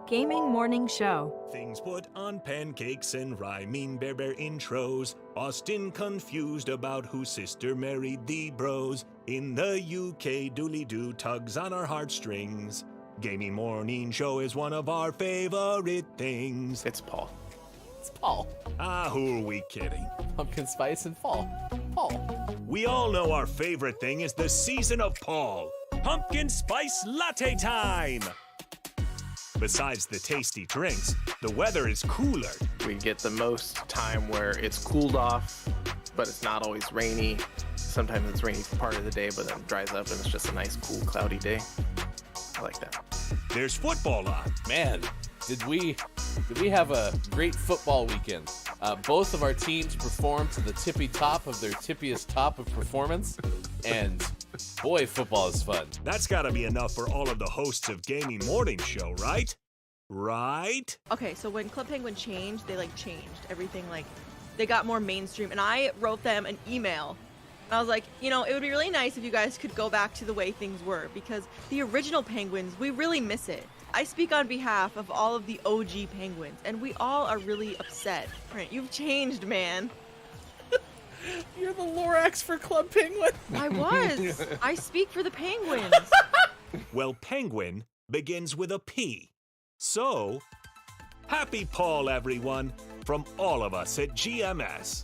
Gaming Morning Show. Things put on pancakes and rhyming bear intros. Austin confused about whose sister married the bros. In the UK, dooley-doo tugs on our heartstrings. Gaming Morning Show is one of our favorite things. It's Paul. It's Paul. Ah, who are we kidding? Pumpkin spice and fall. Paul. We all know our favorite thing is the season of Paul. Pumpkin spice latte time! Besides the tasty drinks, the weather is cooler. We get the most time where it's cooled off, but it's not always rainy. Sometimes it's rainy for part of the day, but then it dries up and it's just a nice, cool, cloudy day. I like that. There's football on. Man, did we have a great football weekend. Both of our teams performed to the tippy top of their tippiest top of performance, and boy, football is fun. That's gotta be enough for all of the hosts of Gaming Morning Show, right? Right? Okay, so when Club Penguin changed, they changed everything, they got more mainstream, and I wrote them an email. And I was like, it would be really nice if you guys could go back to the way things were, because the original Penguins, we really miss it. I speak on behalf of all of the OG Penguins, and we all are really upset. Print, you've changed, man. You're the Lorax for Club Penguin. I was. I speak for the Penguins. Well, penguin begins with a P. So, happy Paul, everyone, from all of us at GMS.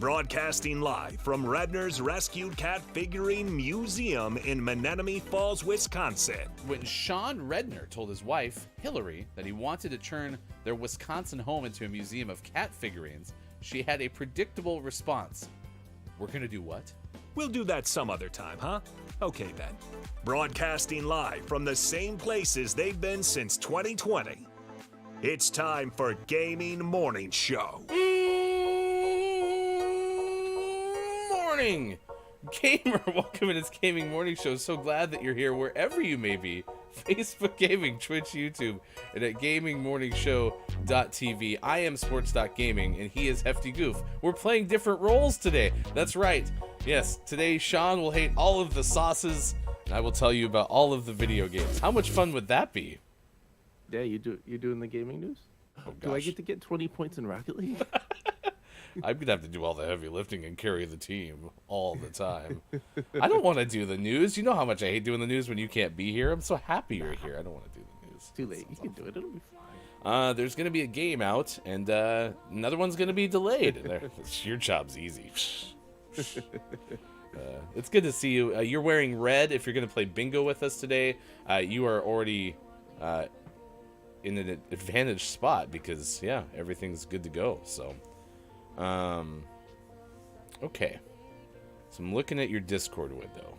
Broadcasting live from Redner's Rescued Cat Figurine Museum in Menominee Falls, Wisconsin. When Sean Redner told his wife, Hillary, that he wanted to turn their Wisconsin home into a museum of cat figurines, she had a predictable response. We're gonna do what? We'll do that some other time, huh? Okay then. Broadcasting live from the same places they've been since 2020. It's time for Gaming Morning Show. Morning! Gamer, welcome to this Gaming Morning Show. So glad that you're here wherever you may be. Facebook Gaming, Twitch, YouTube, and at gamingmorningshow.tv. I am sports.gaming, and he is Hefty Goof. We're playing different roles today. That's right. Yes, today Sean will hate all of the sauces, and I will tell you about all of the video games. How much fun would that be? Yeah, you're doing the gaming news? Oh, gosh. Do I get to get 20 points in Rocket League? I'm going to have to do all the heavy lifting and carry the team all the time. I don't want to do the news. You know how much I hate doing the news when you can't be here. I'm so happy you're here. I don't want to do the news. Too late. You can do it. It'll be fine. There's going to be a game out, and another one's going to be delayed. Your job's easy. It's good to see you. You're wearing red if you're going to play bingo with us today. You are already in an advantaged spot because, yeah, everything's good to go. So, okay. So I'm looking at your Discord window,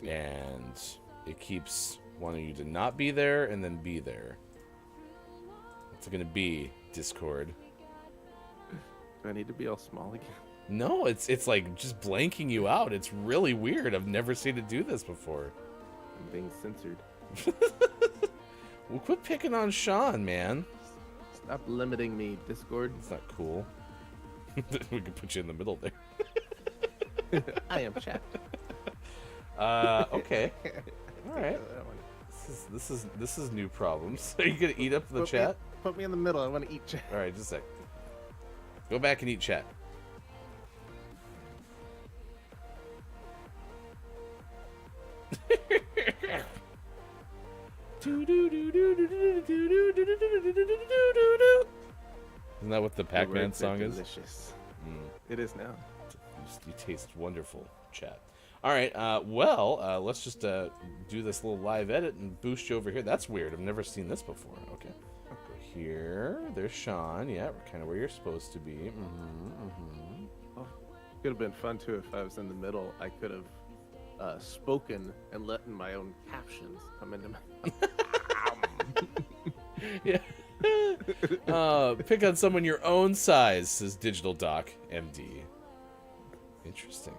and it keeps wanting you to not be there and then be there. What's it going to be, Discord? Do I need to be all small again? No, it's like just blanking you out. It's really weird. I've never seen it do this before. I'm being censored. Well, quit picking on Sean, man. Stop limiting me, Discord. It's not cool. We could put you in the middle there. I am chat. Okay. All right. This is new problems. Are you gonna eat up the chat? Put me in the middle. I want to eat chat. All right, just a sec. Go back and eat chat. Isn't that what the Pac-Man song is? Delicious. It is now. You taste wonderful, chat. All right, well, let's just do this little live edit and boost you over here. That's weird. I've never seen this before. Okay. Go here. There's Sean. Yeah, we're kind of where you're supposed to be. Oh, could have been fun, too, if I was in the middle. I could have spoken and letting my own captions come into my... Yeah. Pick on someone your own size, says Digital Doc MD. Interesting.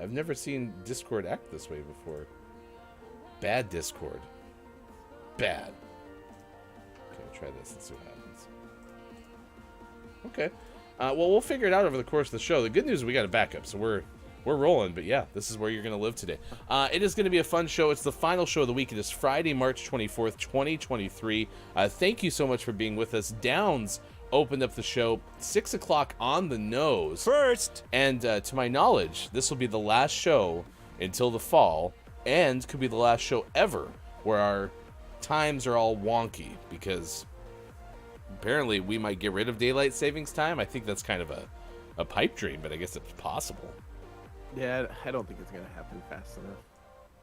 I've never seen Discord act this way before. Bad Discord. Bad. Okay, I'll try this and see what happens. Okay. Well, we'll figure it out over the course of the show. The good news is we got a backup, so we're we're rolling, but yeah, this is where you're going to live today. It is going to be a fun show. It's the final show of the week. It is Friday, March 24th, 2023. Thank you so much for being with us. Downs opened up the show 6 o'clock on the nose. First, And to my knowledge, this will be the last show until the fall, and could be the last show ever where our times are all wonky, because apparently we might get rid of daylight savings time. I think that's kind of a pipe dream, but I guess it's possible. Yeah, I don't think it's gonna happen fast enough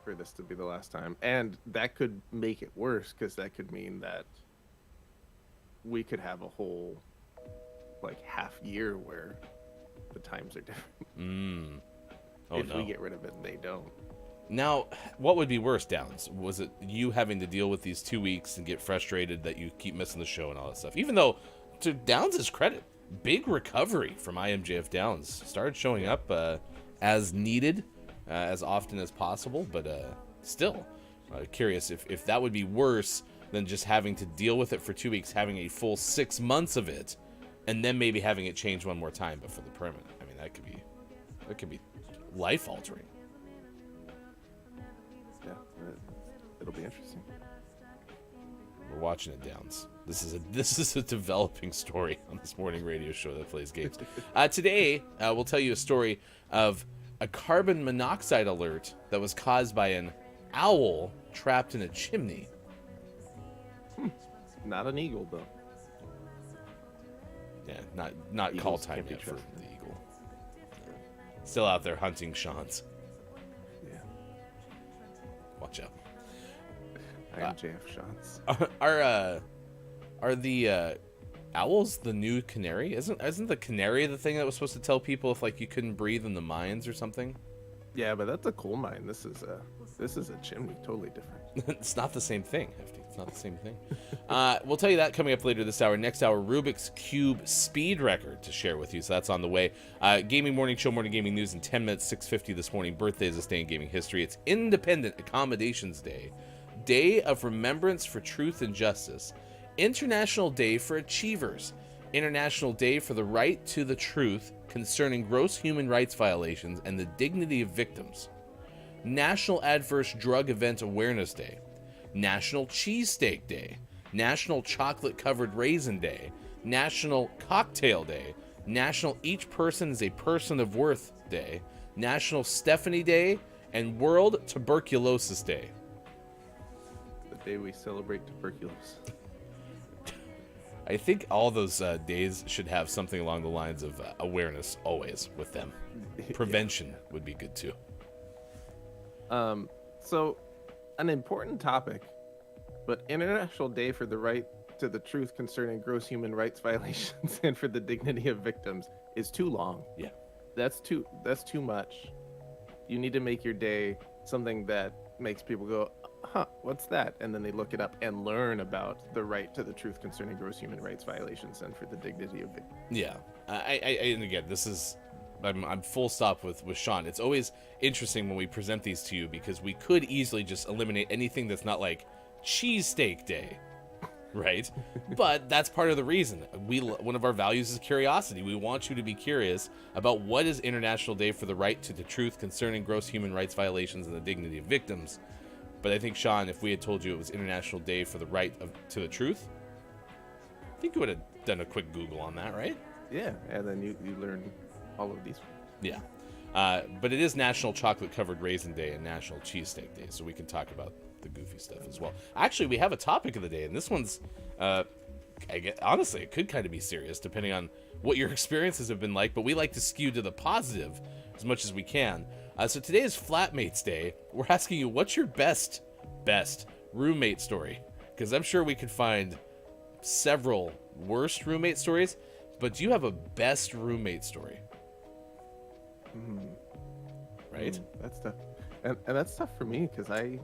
for this to be the last time, and that could make it worse, because that could mean that we could have a whole half year where the times are different. Oh, if no. we get rid of it and they don't. Now, what would be worse, Downs? Was it you having to deal with these 2 weeks and get frustrated that you keep missing the show and all that stuff? Even though, to Downs' credit, big recovery from IMJF Downs. Started showing up as needed, as often as possible, but still curious if that would be worse than just having to deal with it for 2 weeks, having a full 6 months of it, and then maybe having it change one more time, but for the permanent. I mean, that could be life-altering. Yeah, it'll be interesting. We're watching it, Downs. This is a developing story on this morning radio show that plays games. Today, we'll tell you a story of a carbon monoxide alert that was caused by an owl trapped in a chimney. Not an eagle, though. Yeah, not call Eagles time can't be yet for trusted. the eagle. Still out there hunting Sean's. Yeah. Watch out. IMJF shots. Are the owls the new canary? Isn't the canary the thing that was supposed to tell people if you couldn't breathe in the mines or something? Yeah, but that's a coal mine. This is a chimney. Totally different. It's not the same thing, Hefty. It's not the same thing. We'll tell you that coming up later this hour. Next hour, Rubik's Cube speed record to share with you. So that's on the way. Gaming Morning Show, Morning Gaming News in 10 minutes, 6:50 this morning. Birthdays of Stay in Gaming History. It's Independent Accommodations Day. Day of Remembrance for Truth and Justice. International Day for Achievers. International Day for the Right to the Truth concerning gross human rights violations and the dignity of victims. National Adverse Drug Event Awareness Day. National Cheesesteak Day. National Chocolate Covered Raisin Day. National Cocktail Day. National Each Person is a Person of Worth Day. National Stephanie Day. And World Tuberculosis Day. The day we celebrate tuberculosis. I think all those days should have something along the lines of awareness always with them. Prevention would be good too. So, an important topic, but International Day for the Right to the Truth concerning gross human rights violations and for the dignity of victims is too long. Yeah. That's too much. You need to make your day something that makes people go, huh, what's that? And then they look it up and learn about the right to the truth concerning gross human rights violations and for the dignity of victims. Yeah. And again, this is, I'm full stop with Sean. It's always interesting when we present these to you because we could easily just eliminate anything that's not like Cheesesteak Day, right? But that's part of the reason. One of our values is curiosity. We want you to be curious about what is International Day for the Right to the Truth concerning gross human rights violations and the dignity of victims. But I think, Sean, if we had told you it was International Day for the Right to the Truth, I think you would have done a quick Google on that, right? Yeah, and then you learn all of these. Yeah. But it is National Chocolate Covered Raisin Day and National Cheesesteak Day, so we can talk about the goofy stuff as well. Actually, we have a topic of the day, and this one's, honestly, it could kind of be serious depending on what your experiences have been like, but we like to skew to the positive as much as we can. So today is Flatmates Day. We're asking you, what's your best roommate story? Because I'm sure we could find several worst roommate stories, but do you have a best roommate story? Right? That's tough, and that's tough for me because I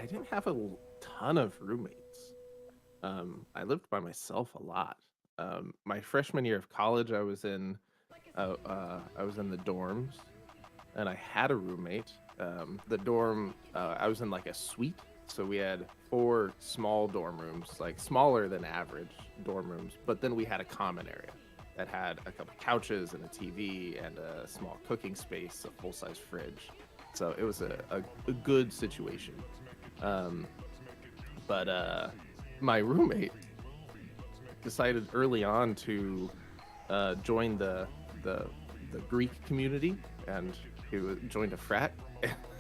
didn't have a ton of roommates. I lived by myself a lot. My freshman year of college, I was in the dorms, and I had a roommate. The dorm, I was in like a suite, so we had 4 small dorm rooms, like smaller than average dorm rooms, but then we had a common area, that had a couple couches and a TV and a small cooking space, a full-size fridge. So it was a good situation. But my roommate decided early on to join the Greek community, and he joined a frat.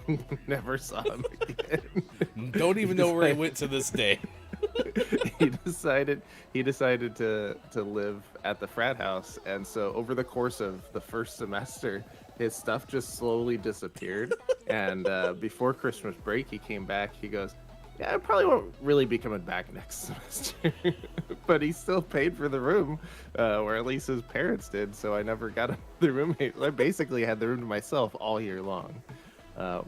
And never saw him again. Don't even know where he went to this day. he decided to live at the frat house, and so over the course of the first semester, his stuff just slowly disappeared. And before Christmas break, he came back. He goes, "Yeah, I probably won't really be coming back next semester," but he still paid for the room, or at least his parents did. So I never got the roommate. I basically had the room to myself all year long.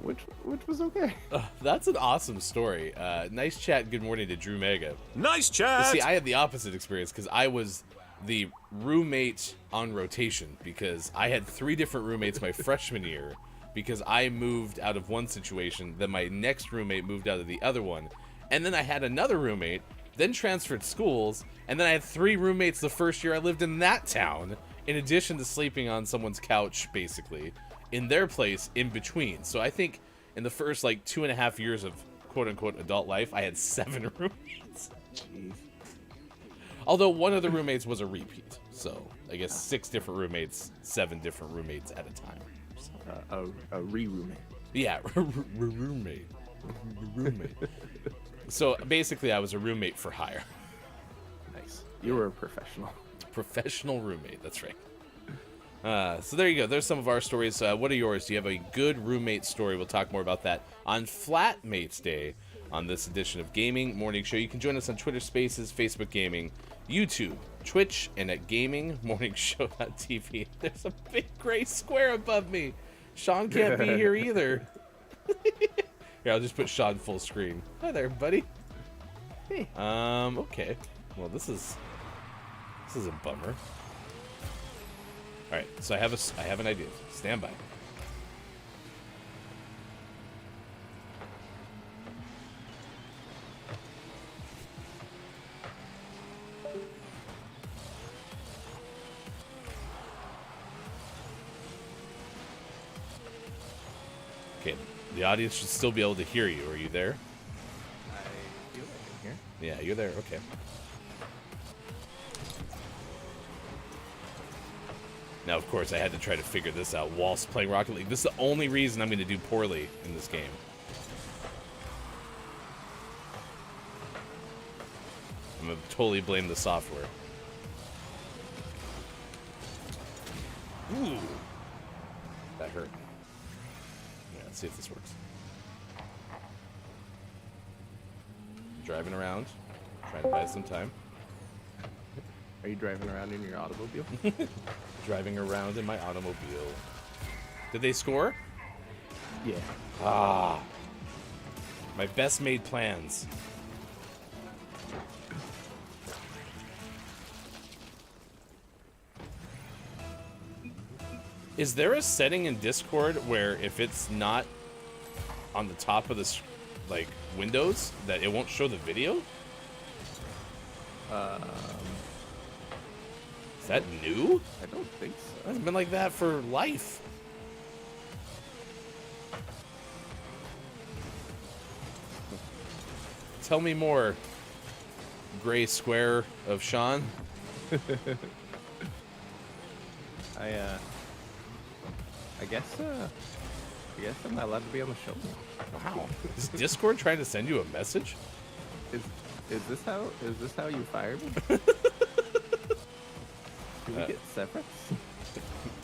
Which was okay. That's an awesome story. Nice chat. Good morning to Drew Mega. Nice chat. See, I had the opposite experience because I was the roommate on rotation because I had 3 different roommates my freshman year because I moved out of one situation, then my next roommate moved out of the other one, and then I had another roommate, then transferred schools, and then I had 3 roommates the first year I lived in that town, in addition to sleeping on someone's couch, basically, in their place in between. So I think in the first like 2.5 years of quote-unquote adult life, I had 7 roommates. Jeez. Although one of the roommates was a repeat, so I guess 6 different roommates, 7 different roommates at a time. So. A re-roommate. Yeah, roommate. So basically, I was a roommate for hire. Nice. You were a professional. Professional roommate. That's right. So there you go. There's some of our stories. What are yours? Do you have a good roommate story? We'll talk more about that on Flatmates Day on this edition of Gaming Morning Show. You can join us on Twitter Spaces, Facebook Gaming, YouTube, Twitch, and at gamingmorningshow.tv. There's a big gray square above me. Sean can't be here either. Here, I'll just put Sean full screen. Hi there, buddy. Hey. Okay. Well, this is a bummer. All right, so I have an idea. Stand by. Okay, the audience should still be able to hear you. Are you there? I feel like I'm here. Yeah, you're there. Okay. Now, of course, I had to try to figure this out whilst playing Rocket League. This is the only reason I'm going to do poorly in this game. I'm going to totally blame the software. Ooh. That hurt. Yeah, let's see if this works. Driving around, trying to buy some time. Are you driving around in your automobile? Driving around in my automobile. Did they score? Yeah. Ah. My best made plans. Is there a setting in Discord where if it's not on the top of the like windows that it won't show the video? Is that new? I don't think so. It's been like that for life. Tell me more, gray square of Sean. I guess I'm not allowed to be on the show. Wow. Is Discord trying to send you a message? Is this how you fired me? Can we get severance?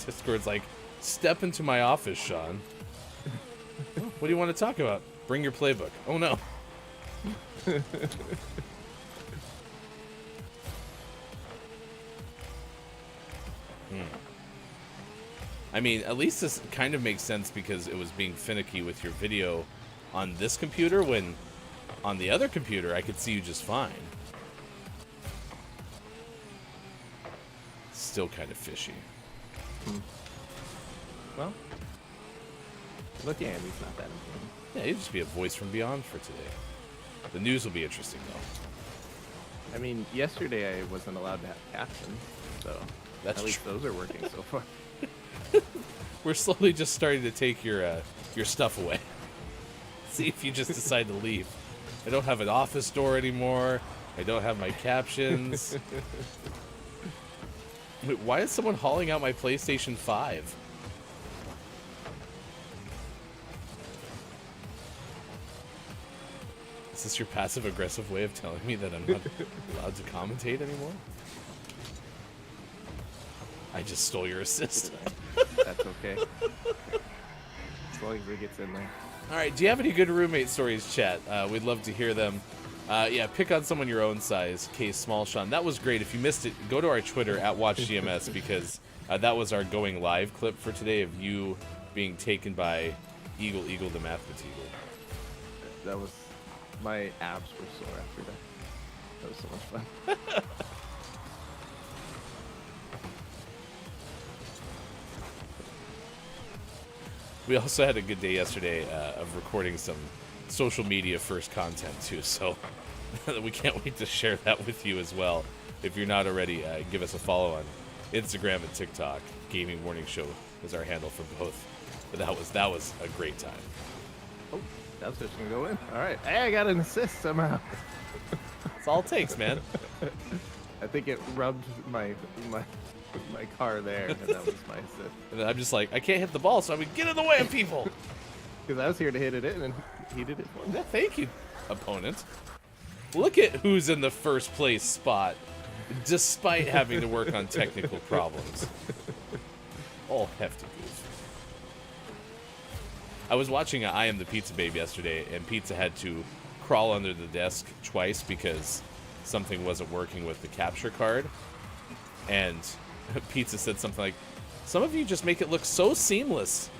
Discord's like, step into my office, Sean. What do you want to talk about? Bring your playbook. Oh no. I mean, at least this kind of makes sense because it was being finicky with your video on this computer when on the other computer I could see you just fine. Still kind of fishy. Well, look, Andy's not that important. Yeah, you'd just be a voice from beyond for today. The news will be interesting, though. I mean, yesterday I wasn't allowed to have captions, so That's At least those are working so far. We're slowly just starting to take your stuff away. See if you just decide to leave. I don't have an office door anymore. I don't have my captions. Wait, why is someone hauling out my PlayStation 5? Is this your passive-aggressive way of telling me that I'm not allowed to commentate anymore? I just stole your assist. That's okay. As long as it gets in there. All right, do you have any good roommate stories, chat? We'd love to hear them. Yeah, pick on someone your own size. Case Small Sean. That was great. If you missed it, go to our Twitter @WatchGMS because that was our going live clip for today of you being taken by Eagle the Mathematician. That was... My abs were sore after that. That was so much fun. We also had a good day yesterday of recording some social media first content too, so we can't wait to share that with you as well. If you're not already, give us a follow on Instagram and TikTok. Gaming Morning Show is our handle for both. But that was a great time. Oh, that's just gonna go in. All right. Hey, I got an assist somehow. That's all it takes, man. I think it rubbed my car there, and that was my assist. And then I'm just like, I can't hit the ball, so I'm gonna get in the way of people. Because I was here to hit it in, and he did it for me. Yeah, thank you, opponent. Look at who's in the first place spot, despite having to work on technical problems. All hefty goof. I was watching I Am the Pizza Babe yesterday, and Pizza had to crawl under the desk twice because something wasn't working with the capture card. And Pizza said something like, some of you just make it look so seamless.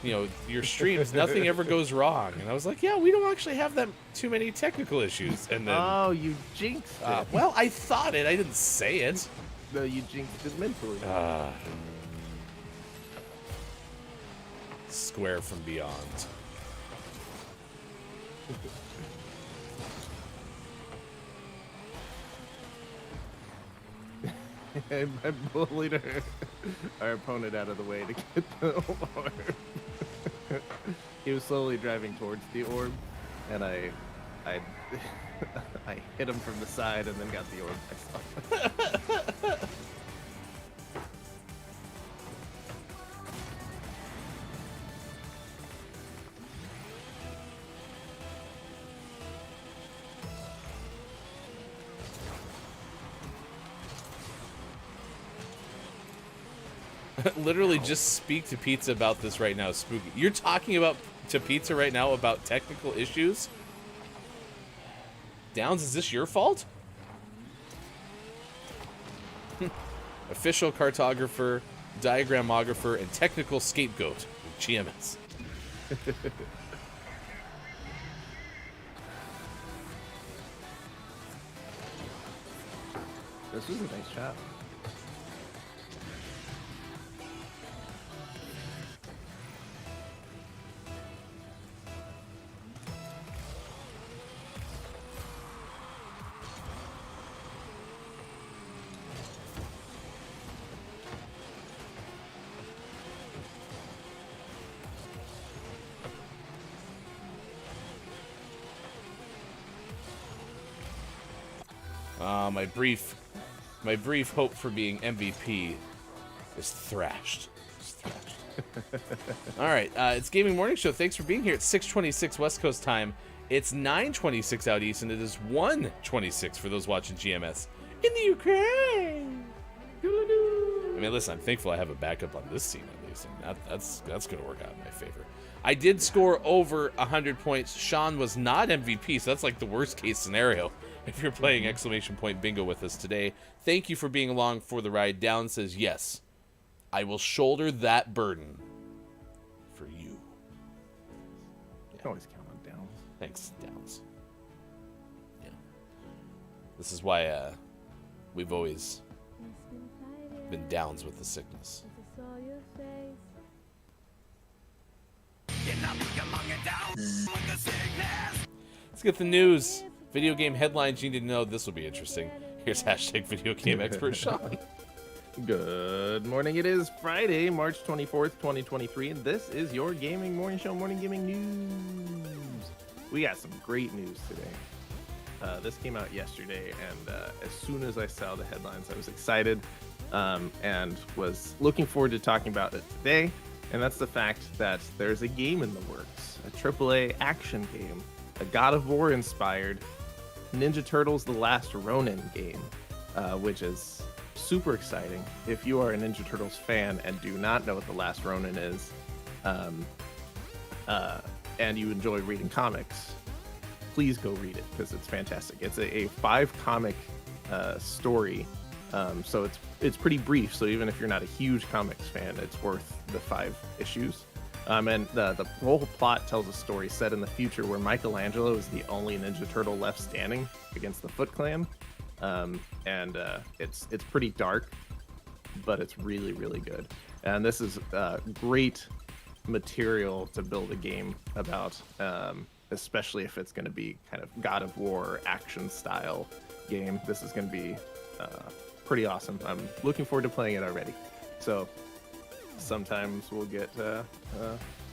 You know, your streams, nothing ever goes wrong. And I was like, yeah, we don't actually have that too many technical issues. And then, oh, you jinxed it. well, I thought it. I didn't say it. No, you jinxed it mentally. Square from beyond. I bullied our opponent out of the way to get the orb. He was slowly driving towards the orb, and I hit him from the side and then got the orb myself. Literally just speak to Pizza about this right now, Spooky. You're talking to Pizza right now about technical issues? Downs, is this your fault? Official cartographer, diagramographer, and technical scapegoat of GMS. This was a nice shot. My brief hope for being MVP is thrashed. All right, it's Gaming Morning Show. Thanks for being here. It's 6:26 West Coast time. It's 9:26 out east, and it is 1:26 for those watching GMS in the Ukraine. I mean, listen, I'm thankful I have a backup on this scene at least, and that's going to work out in my favor. I did score over 100 points. Sean was not MVP, so that's like the worst case scenario if you're playing exclamation point bingo with us today. Thank you for being along for the ride. Down says, yes, I will shoulder that burden for you. You can always count on Downs. Thanks, Downs. Yeah. This is why we've always been Downs with the sickness. Let's get the news. Video game headlines you need to know. This will be interesting. Here's hashtag video game expert Sean. Good morning. It is Friday, March 24th, 2023, and this is your gaming morning show, Morning Gaming News. We got some great news today. This came out yesterday, and as soon as I saw the headlines, I was excited and was looking forward to talking about it today. And that's the fact that there's a game in the works, a AAA action game, a God of War inspired Ninja Turtles: The Last Ronin game, which is super exciting. If you are a Ninja Turtles fan and do not know what The Last Ronin is, and you enjoy reading comics, please go read it because it's fantastic. It's a 5-comic story, so it's pretty brief. So even if you're not a huge comics fan, it's worth the 5 issues. And the whole plot tells a story set in the future where Michelangelo is the only Ninja Turtle left standing against the Foot Clan. It's pretty dark, but it's really, really good. And this is great material to build a game about, especially if it's going to be kind of God of War action style game. This is going to be pretty awesome. I'm looking forward to playing it already. So sometimes we'll get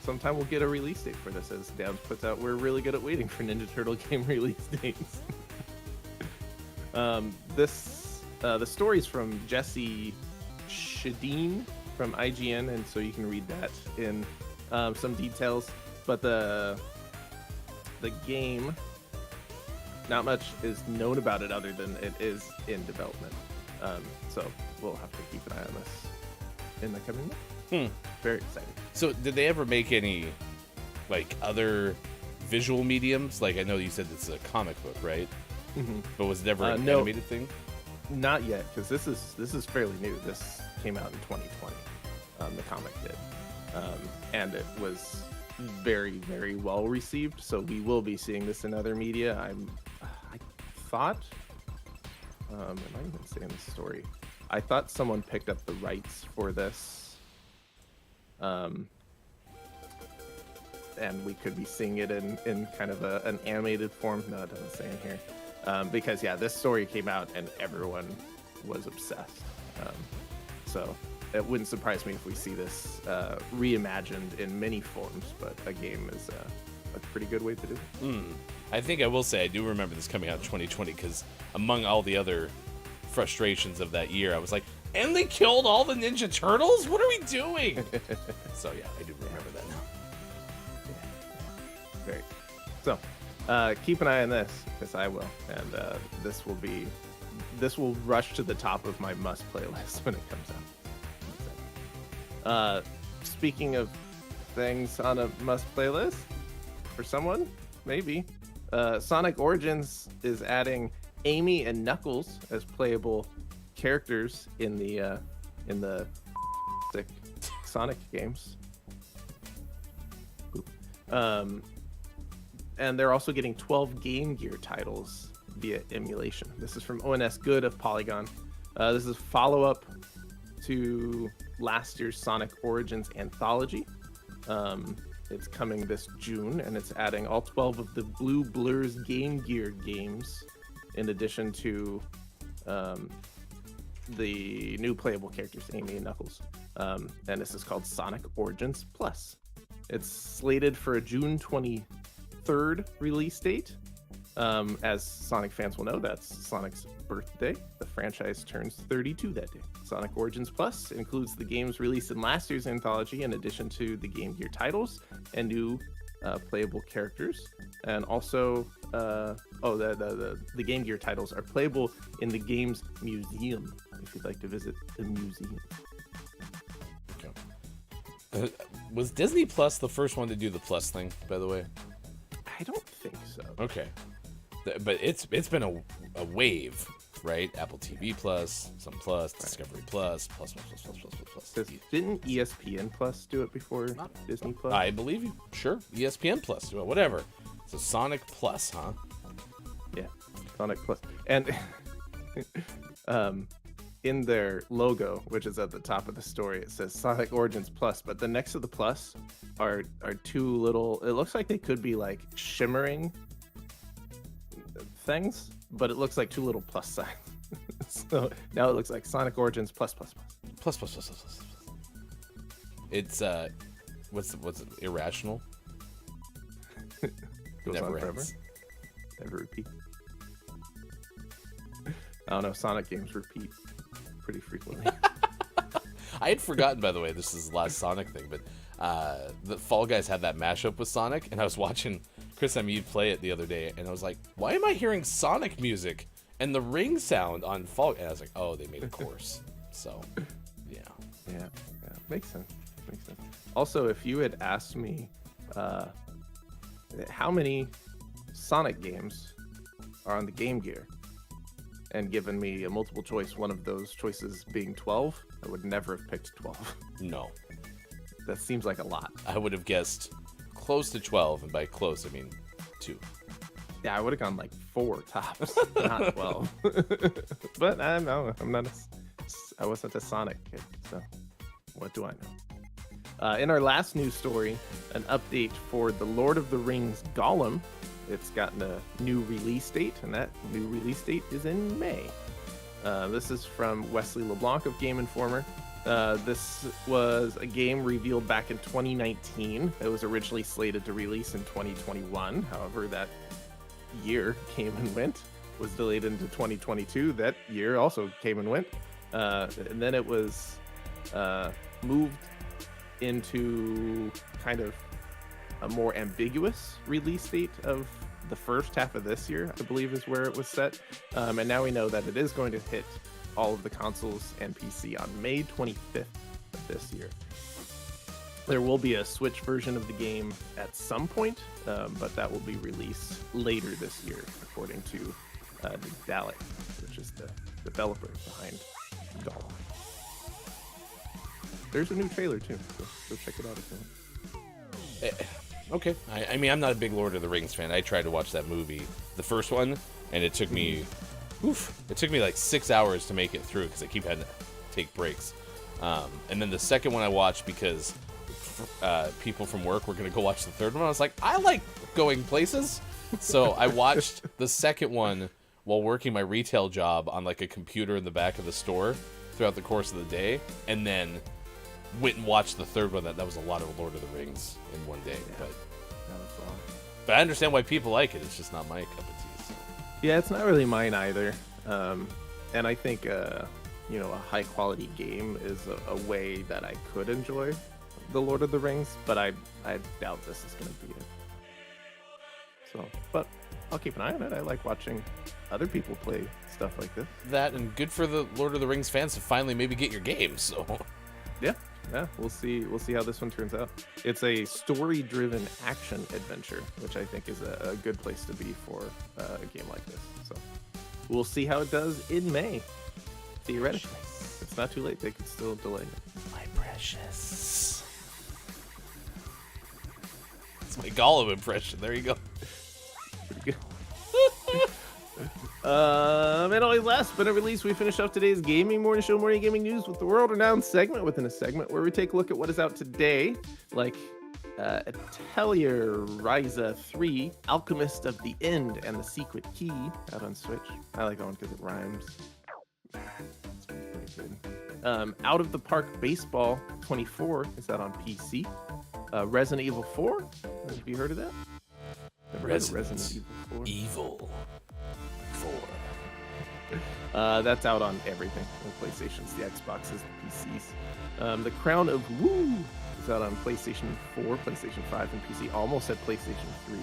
sometime we'll get a release date for this. As Dabs puts out, we're really good at waiting for Ninja Turtle game release dates. The story's from Jesse Shadeen from IGN, and so you can read that in some details. But the game, not much is known about it other than it is in development. So we'll have to keep an eye on this in the coming month. Very exciting. So did they ever make any like other visual mediums? Like, I know you said it's a comic book, right? Mm-hmm. But was it ever an no, animated thing? Not yet, because this is fairly new. This came out in 2020. The comic did, and it was very, very well received. So we will be seeing this in other media. I thought, am I even saying the story? I thought someone picked up the rights for this, and we could be seeing it in kind of an animated form. No, it doesn't say in here. Because this story came out and everyone was obsessed. So it wouldn't surprise me if we see this reimagined in many forms, but a game is a pretty good way to do it. I think I will say I do remember this coming out in 2020 because among all the other frustrations of that year, I was like, and they killed all the Ninja Turtles? What are we doing? So yeah, I do remember that now. Great. So keep an eye on this, because I will, and this will rush to the top of my must playlist when it comes out. Speaking of things on a must playlist for someone, maybe Sonic Origins is adding Amy and Knuckles as playable characters in the Sonic games. And they're also getting 12 Game Gear titles via emulation. This is from ONS Good of Polygon. This is a follow-up to last year's Sonic Origins anthology. It's coming this June, and it's adding all 12 of the Blue Blur's Game Gear games, in addition to the new playable characters, Amy and Knuckles. And this is called Sonic Origins Plus. It's slated for a June 23rd release date. As Sonic fans will know, that's Sonic's birthday. The franchise turns 32 that day. Sonic Origins Plus includes the games released in last year's anthology, in addition to the Game Gear titles and new playable characters. And also, the Game Gear titles are playable in the game's museum, if you'd like to visit the museum. Okay. Was Disney Plus the first one to do the Plus thing, by the way? I don't think so. Okay. But it's been a wave, right? Apple TV Plus, some Plus, Discovery Plus. Didn't ESPN Plus do it before Disney Plus? I believe you. Sure. ESPN Plus, whatever. So Sonic Plus, huh? Yeah, Sonic Plus. And in their logo, which is at the top of the story, it says Sonic Origins Plus, but the next to the plus are two little, it looks like they could be like shimmering things, but it looks like two little plus signs. So now it looks like Sonic Origins plus. It's what's it, irrational? Goes on forever. ends. Never repeat. I don't know. Sonic games repeat pretty frequently. I had forgotten, by the way, this is the last Sonic thing, but the Fall Guys had that mashup with Sonic, and I was watching Chris Hamid play it the other day, and I was like, why am I hearing Sonic music and the ring sound on Fall Guys? And I was like, oh, they made a course. So, yeah. Yeah. Makes sense. Also, if you had asked me how many Sonic games are on the Game Gear, and given me a multiple choice, one of those choices being 12, I would never have picked 12. No. That seems like a lot. I would have guessed close to 12, and by close, I mean 2. Yeah, I would have gone like 4 tops, not 12. But I wasn't a Sonic kid, so what do I know? In our last news story, an update for the Lord of the Rings Gollum. It's gotten a new release date, and that new release date is in May. This is from Wesley LeBlanc of Game Informer. This was a game revealed back in 2019. It was originally slated to release in 2021. However, that year came and went. Was delayed into 2022. That year also came and went. And then it was moved into kind of a more ambiguous release date of the first half of this year, I believe is where it was set. And now we know that it is going to hit all of the consoles and PC on May 25th of this year. There will be a Switch version of the game at some point, but that will be released later this year, according to Dalit, which is the developer behind Gollum. There's a new trailer too, so go check it out if you want. Okay. I mean, I'm not a big Lord of the Rings fan. I tried to watch that movie, the first one, and it took me, like 6 hours to make it through because I keep having to take breaks. And then the second one I watched because people from work were going to go watch the third one. I was like, I like going places. So I watched the second one while working my retail job on like a computer in the back of the store throughout the course of the day, and then went and watched the third one. That was a lot of Lord of the Rings in one day. Yeah. But I understand why people like it. It's just not my cup of tea. So. Yeah, it's not really mine either. And I think a high quality game is a way that I could enjoy the Lord of the Rings, but I doubt this is going to be it. So, but I'll keep an eye on it. I like watching other people play stuff like this. That, and good for the Lord of the Rings fans to finally maybe get your game. So. Yeah, we'll see how this one turns out. It's a story-driven action adventure, which I think is a good place to be for a game like this. So we'll see how it does in May. Theoretically, it's not too late. They could still delay it. My precious. It's my Gollum impression. There you go. Pretty good. And always last but not least, we finish up today's Gaming Morning Show Morning Gaming News with the world-renowned segment within a segment where we take a look at what is out today, like Atelier Ryza 3, Alchemist of the End, and the Secret Key out on Switch. I like that one because it rhymes. It's pretty good. Out of the Park Baseball 24 is out on PC. Resident Evil 4, have you heard of that? Resident Evil 4. That's out on everything. The PlayStations, the Xboxes, the PCs. The Crown of Woo is out on PlayStation 4, PlayStation 5, and PC. Almost at PlayStation 3.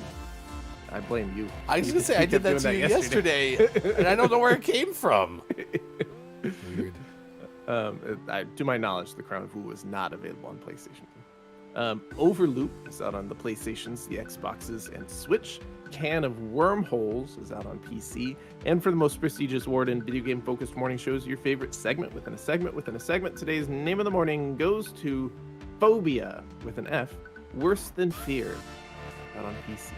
I blame you. I was going to say, I did that to you yesterday, and I don't know where it came from. Weird. To my knowledge, the Crown of Woo is not available on PlayStation 2. Overloop is out on the PlayStations, the Xboxes, and Switch. Can of Wormholes is out on PC. And for the most prestigious award in video game focused morning shows, your favorite segment within a segment within a segment, today's name of the morning goes to Phobia with an F, Worse Than Fear, out on PC.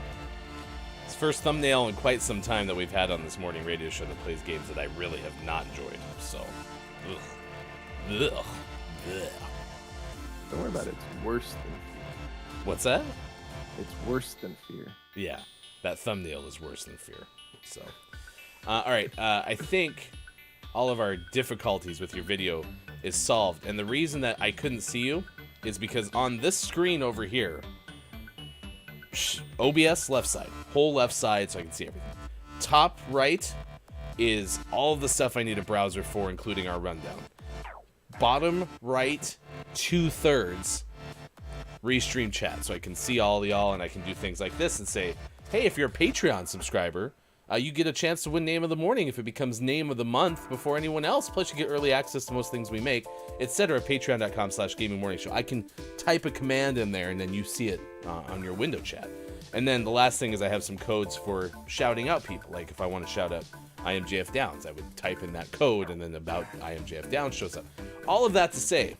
It's the first thumbnail in quite some time that we've had on this morning radio show that plays games that I really have not enjoyed. So, ugh. Don't worry about it. It's worse than fear. What's that? It's worse than fear. Yeah, that thumbnail is worse than fear. So, all right. I think all of our difficulties with your video is solved. And the reason that I couldn't see you is because on this screen over here, OBS left side, whole left side, so I can see everything. Top right is all of the stuff I need a browser for, including our rundown. Bottom right, 2/3 restream chat, so I can see all y'all and I can do things like this and say, hey, if you're a Patreon subscriber, you get a chance to win Name of the Morning if it becomes Name of the Month before anyone else. Plus, you get early access to most things we make, etc. Patreon.com/GamingMorningShow. I can type a command in there, and then you see it on your window chat. And then the last thing is I have some codes for shouting out people. Like if I want to shout out I am JF Downs, I would type in that code, and then about I am JF Downs shows up. All of that to say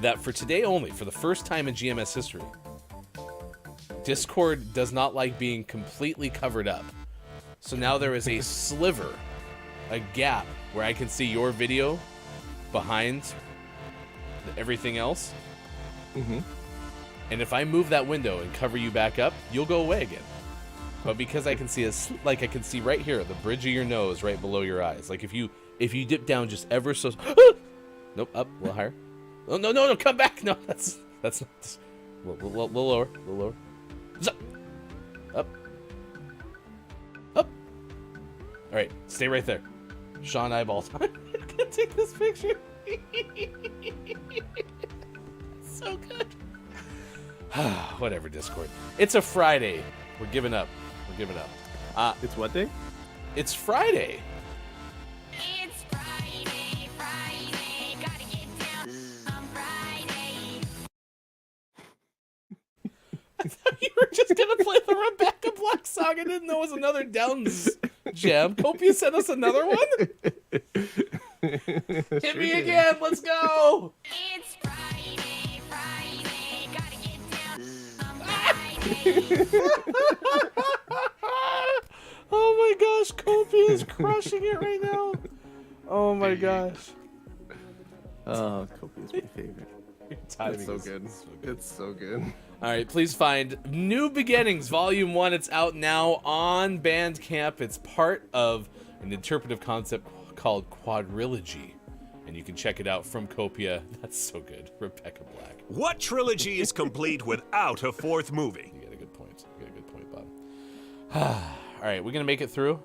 that for today only, for the first time in GMS history, Discord does not like being completely covered up. So now there is a sliver, a gap, where I can see your video behind everything else. Mm-hmm. And if I move that window and cover you back up, you'll go away again. But because I can see I can see right here, the bridge of your nose right below your eyes. Like if you dip down just ever so... Nope, up, a little higher. Oh, no, come back. No, that's not... A little lower, a little lower. Up. Up. All right, stay right there. Sean eyeball time. I'm gonna take this picture. So good. Whatever, Discord. It's a Friday. We're giving up. It's what day? It's Friday. It's Friday, gotta get down on Friday. I thought you were just gonna play the Rebecca Black song. I didn't know it was another Downs jam. Copia sent us another one. Hit me again. Let's go. It's Friday, gotta get down on Friday. Oh my gosh, Copia is crushing it right now. Oh my gosh. Oh, Kopi's my favorite. It's so good. It's so good. All right, please find New Beginnings Volume 1. It's out now on Bandcamp. It's part of an interpretive concept called quadrilogy, and you can check it out from Copia. That's so good. Rebecca Black. What trilogy is complete without a fourth movie? You got a good point. Bob. All right, we're going to make it through?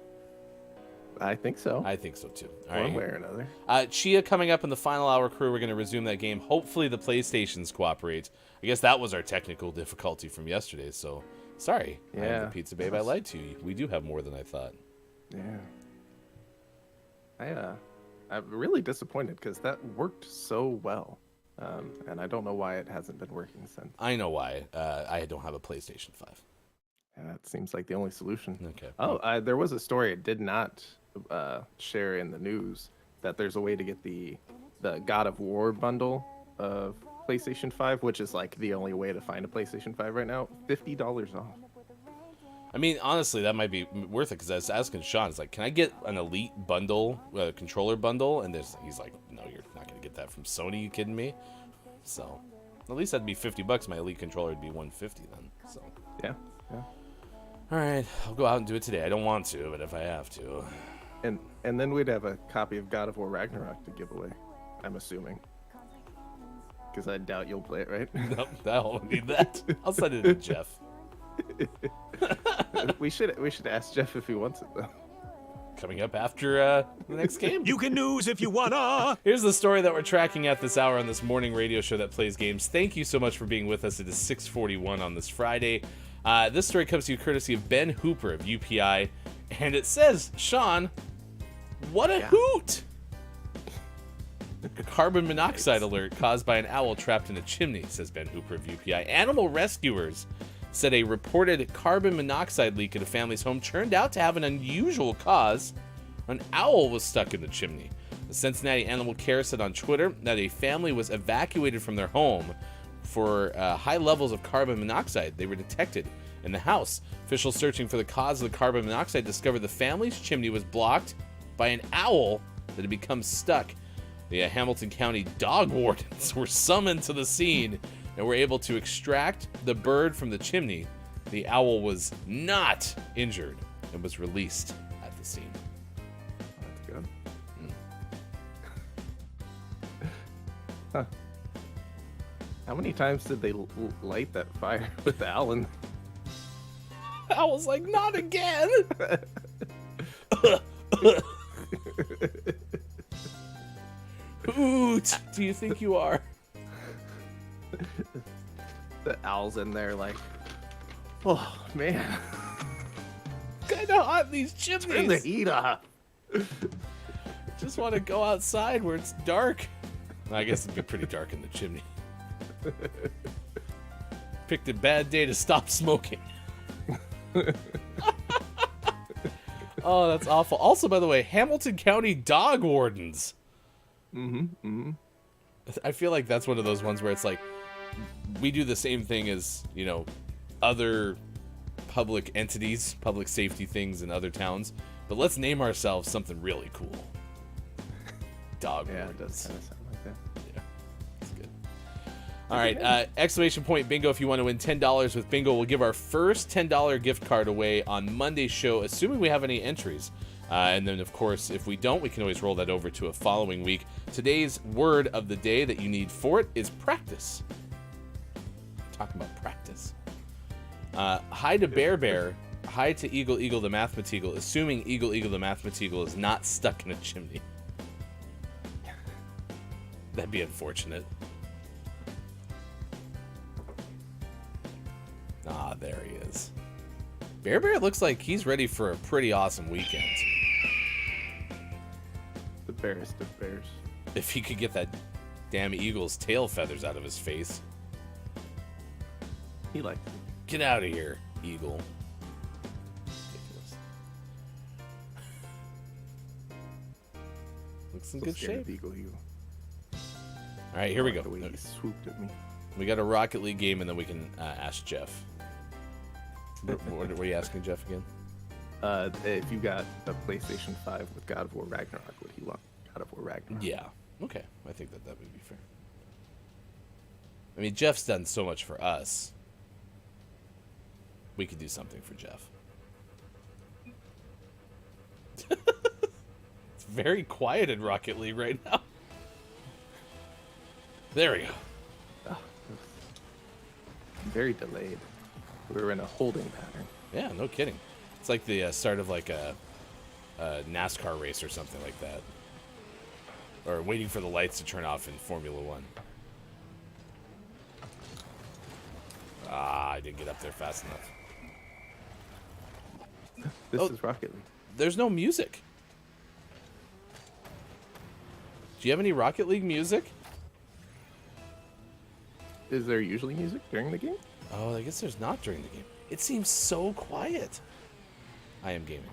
I think so. I think so, too. All right. One way or another. Chia coming up in the final hour crew. We're going to resume that game. Hopefully the PlayStations cooperate. I guess that was our technical difficulty from yesterday, so sorry. Yeah. I am the Pizza Babe. I lied to you. We do have more than I thought. Yeah. I'm really disappointed because that worked so well. And I don't know why it hasn't been working since. I know why. I don't have a PlayStation 5. Yeah, that seems like the only solution. Okay. Oh, there was a story it did not share in the news that there's a way to get the God of War bundle of PlayStation 5, which is like the only way to find a PlayStation 5 right now. $50 off. I mean, honestly, that might be worth it because I was asking Sean, it's like, can I get an Elite bundle, controller bundle? And he's like, no, you're not going to get that from Sony. You kidding me? So, at least that'd be $50. My Elite controller would be $150 then. So. Yeah. All right, I'll go out and do it today. I don't want to, but if I have to. And then we'd have a copy of God of War Ragnarok to give away. I'm assuming. Because I doubt you'll play it, right? Nope, I don't need that. I'll send it to Jeff. we should ask Jeff if he wants it though. Coming up after the next game. You can news if you wanna. Here's the story that we're tracking at this hour on this morning radio show that plays games. Thank you so much for being with us. It is 6:41 on this Friday. This story comes to you courtesy of Ben Hooper of UPI, and it says, Sean, what a hoot! Carbon monoxide alert caused by an owl trapped in a chimney, says Ben Hooper of UPI. Animal rescuers said a reported carbon monoxide leak at a family's home turned out to have an unusual cause. An owl was stuck in the chimney. The Cincinnati Animal Care said on Twitter that a family was evacuated from their home for high levels of carbon monoxide. They were detected in the house. Officials searching for the cause of the carbon monoxide discovered the family's chimney was blocked by an owl that had become stuck. The Hamilton County dog wardens were summoned to the scene and were able to extract the bird from the chimney. The owl was not injured and was released at the scene. That's good. How many times did they light that fire with the owl? And I was like, not again. Hoot, do you think you are? the owl's in there like, oh man, Kind of hot in these turn the chimneys. heat off. Just want to go outside where it's dark. I guess it'd be pretty dark in the chimney. Picked a bad day to stop smoking. Oh, that's awful. Also, by the way, Hamilton County dog wardens. I feel like that's one of those ones where it's like, we do the same thing as, you know, other public entities, public safety things in other towns, but let's name ourselves something really cool. Dog Yeah, it wardens. does kind of sound like that. Yeah, that's good. All right, exclamation point bingo if you want to win $10 with bingo. We'll give our first $10 gift card away on Monday's show, assuming we have any entries. And then, of course, if we don't, we can always roll that over to a following week. Today's word of the day that you need for it is practice. Talking about practice. Hi to Bear Bear. Hi to Eagle Eagle the Mathematical, assuming Eagle Eagle the Mathematical is not stuck in a chimney. That'd be unfortunate. Ah, there he is. Bear Bear looks like he's ready for a pretty awesome weekend. The barest of bears. If he could get that damn eagle's tail feathers out of his face. He liked it. Get out of here, eagle. Ridiculous. Looks in So good scared shape. of Eagle Eagle. All right, here we go. The way he swooped at me. We got a Rocket League game, and then we can ask Jeff. What were you asking Jeff again? If you got a PlayStation 5 with God of War Ragnarok, would he want God of War Ragnarok? Yeah. Okay. I think that would be fair. I mean, Jeff's done so much for us. We could do something for Jeff. It's very quiet in Rocket League right now. There we go. Very delayed. We were in a holding pattern. Yeah, no kidding. It's like the start of like a NASCAR race or something like that. Or waiting for the lights to turn off in Formula One. Ah, I didn't get up there fast enough. This Oh. is Rocket League. There's no music. Do you have any Rocket League music? Is there usually music during the game? Oh, I guess there's not during the game. It seems so quiet. I am gaming.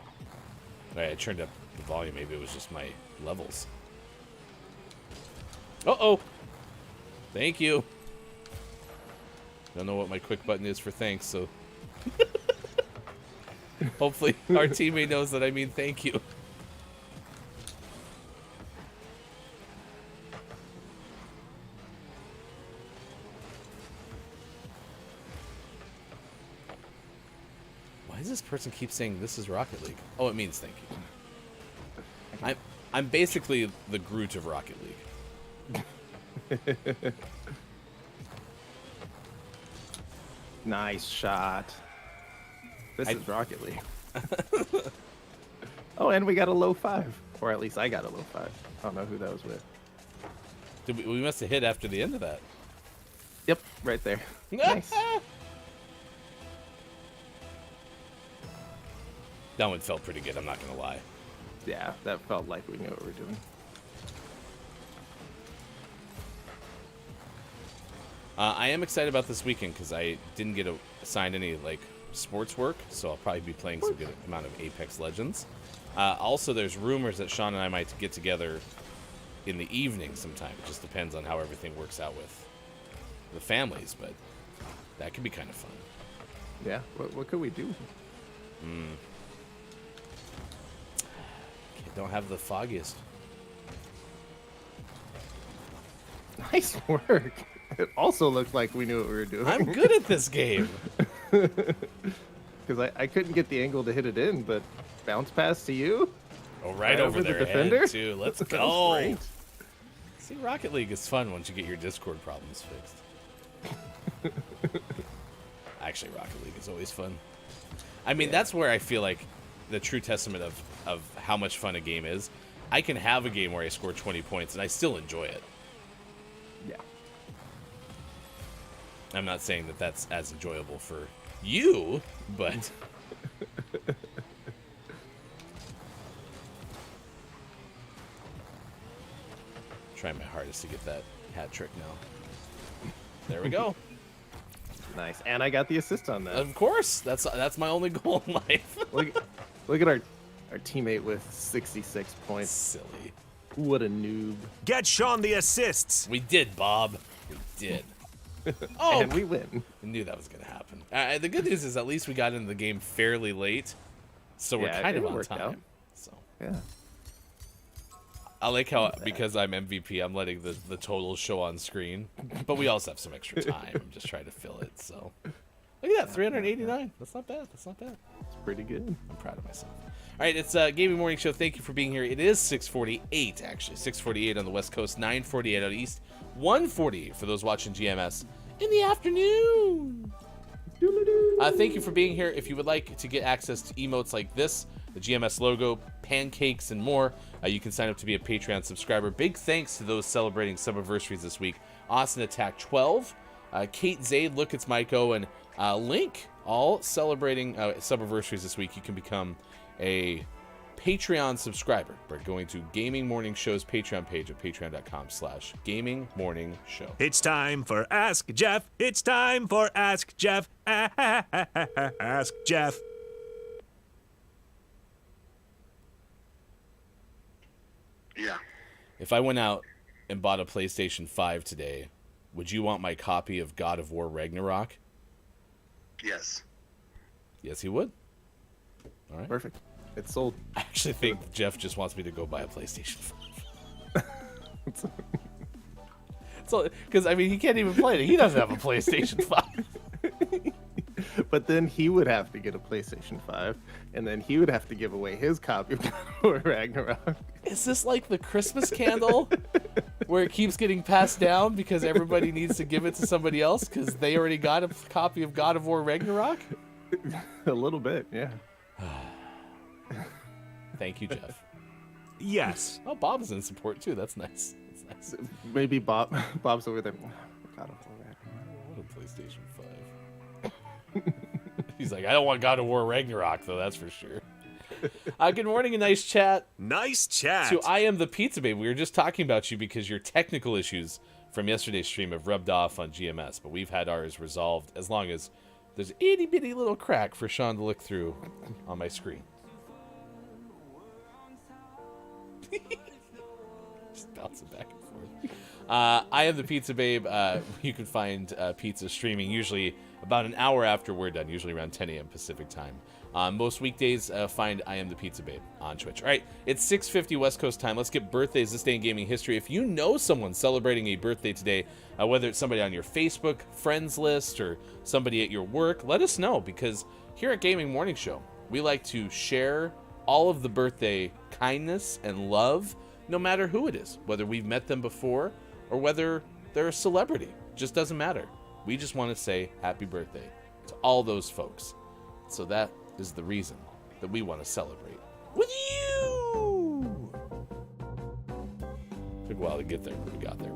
All right, I turned up the volume. Maybe it was just my levels. Uh-oh. Thank you. Don't know what my quick button is for thanks, so... Hopefully our teammate knows that I mean thank you. Why does this person keep saying this is Rocket League? Oh, it means thank you. I'm basically the Groot of Rocket League. Nice shot. This is Rocket League. Oh, and we got a low 5. Or at least I got a low 5. I don't know who that was with. We must have hit after the end of that. Yep, right there. Nice. That one felt pretty good, I'm not going to lie. Yeah, that felt like we knew what we were doing. I am excited about this weekend because I didn't get assigned any like sports work, so I'll probably be playing some good amount of Apex Legends. Also, there's rumors that Sean and I might get together in the evening sometime. It just depends on how everything works out with the families, but that could be kind of fun. Yeah, what could we do? Don't have the foggiest. Nice work. It also looked like we knew what we were doing. I'm good at this game. Because I couldn't get the angle to hit it in, but bounce pass to you? Oh, right Right over over the their defender? head, too. Let's That was go. great. See, Rocket League is fun once you get your Discord problems fixed. Actually, Rocket League is always fun. I mean, that's where I feel like the true testament of how much fun a game is. I can have a game where I score 20 points and I still enjoy it. Yeah. I'm not saying that that's as enjoyable for you, but... Trying my hardest to get that hat trick now. There we go. Nice. And I got the assist on that. Of course. That's my only goal in life. Look at our teammate with 66 points. Silly. What a noob. Get Sean the assists. We did, Bob. We did. Oh, And we win. I knew that was going to happen. The good news is at least we got into the game fairly late, so we're Yeah, kind it of on worked time. out. So Yeah. I like how, because I'm MVP, I'm letting the totals show on screen, but we also have some extra time. I'm just trying to fill it. So look at that, 389. That's not bad. That's not bad. It's pretty good. I'm proud of myself. All right, it's Gaming Morning Show. Thank you for being here. It is 6:48, actually. 6:48 on the West Coast, 9:48 out East, 1:48 for those watching GMS in the afternoon. Thank you for being here. If you would like to get access to emotes like this, the GMS logo, pancakes, and more, you can sign up to be a Patreon subscriber. Big thanks to those celebrating subiversaries this week. Austin Attack 12, Kate Zaid, Look It's Maiko, and Link, all celebrating subiversaries this week. You can become a Patreon subscriber by going to Gaming Morning Show's Patreon page at patreon.com/Gaming Morning Show. It's time for Ask Jeff. It's time for Ask Jeff. Ask Jeff. Yeah. If I went out and bought a PlayStation 5 today, would you want my copy of God of War Ragnarok? Yes. Yes, he would. All right. Perfect. It's sold. I actually think Jeff just wants me to go buy a PlayStation 5. So, because I mean, he can't even play it. He doesn't have a PlayStation 5. But then he would have to get a PlayStation 5, and then he would have to give away his copy of God of War Ragnarok. Is this like the Christmas candle where it keeps getting passed down because everybody needs to give it to somebody else because they already got a copy of God of War Ragnarok? A little bit, yeah. Thank you, Jeff. Yes. Oh, Bob's in support too. That's nice. That's nice. Maybe Bob's over there. God of War Ragnarok. What a PlayStation 5. He's like, I don't want God of War Ragnarok, though, that's for sure. Good morning and nice chat. Nice chat. To I Am the Pizza Babe. We were just talking about you because your technical issues from yesterday's stream have rubbed off on GMS, but we've had ours resolved as long as there's an itty-bitty little crack for Sean to look through on my screen. Just bouncing back and forth. I Am the Pizza Babe. You can find pizza streaming usually about an hour after we're done, usually around 10 a.m. Pacific time. Most weekdays, find I Am the Pizza Babe on Twitch. All right, it's 6:50 West Coast time. Let's get birthdays this day in gaming history. If you know someone celebrating a birthday today, whether it's somebody on your Facebook friends list or somebody at your work, let us know, because here at Gaming Morning Show, we like to share all of the birthday kindness and love, no matter who it is, whether we've met them before or whether they're a celebrity. Just doesn't matter. We just want to say happy birthday to all those folks. So that is the reason that we want to celebrate with you. Took a while to get there, but we got there.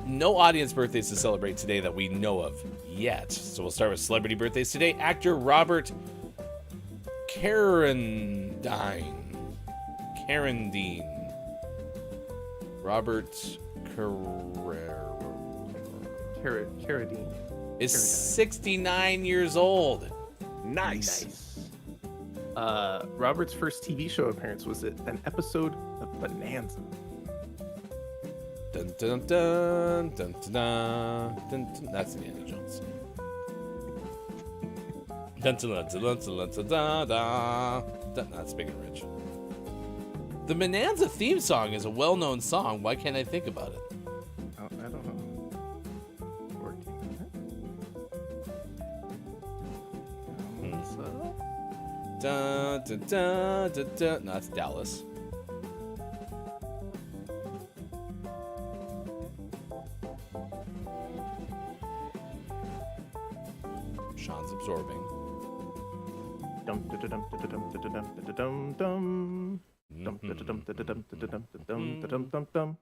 No audience birthdays to celebrate today that we know of yet. So we'll start with celebrity birthdays today. Actor Robert Carradine. Robert Carradine. is 69 years old. Nice. Robert's first TV show appearance was an episode of Bonanza. Dun, dun, dun, dun, dun, dun, dun, dun. That's Indiana Jones. Dun, dun, dun, dun, dun, dun, dun, dun, dun. That's Big and Rich. The Bonanza theme song is a well-known song. Why can't I think about it? Oh, I don't know. Working on it. Dun, dun, dun, dun, dun. No, that's Dallas. Sean's absorbing. Dum da da dum da da dum da da dum da da dum dum. Dum da da dum da da dum da da dum da dum da dum dum dum.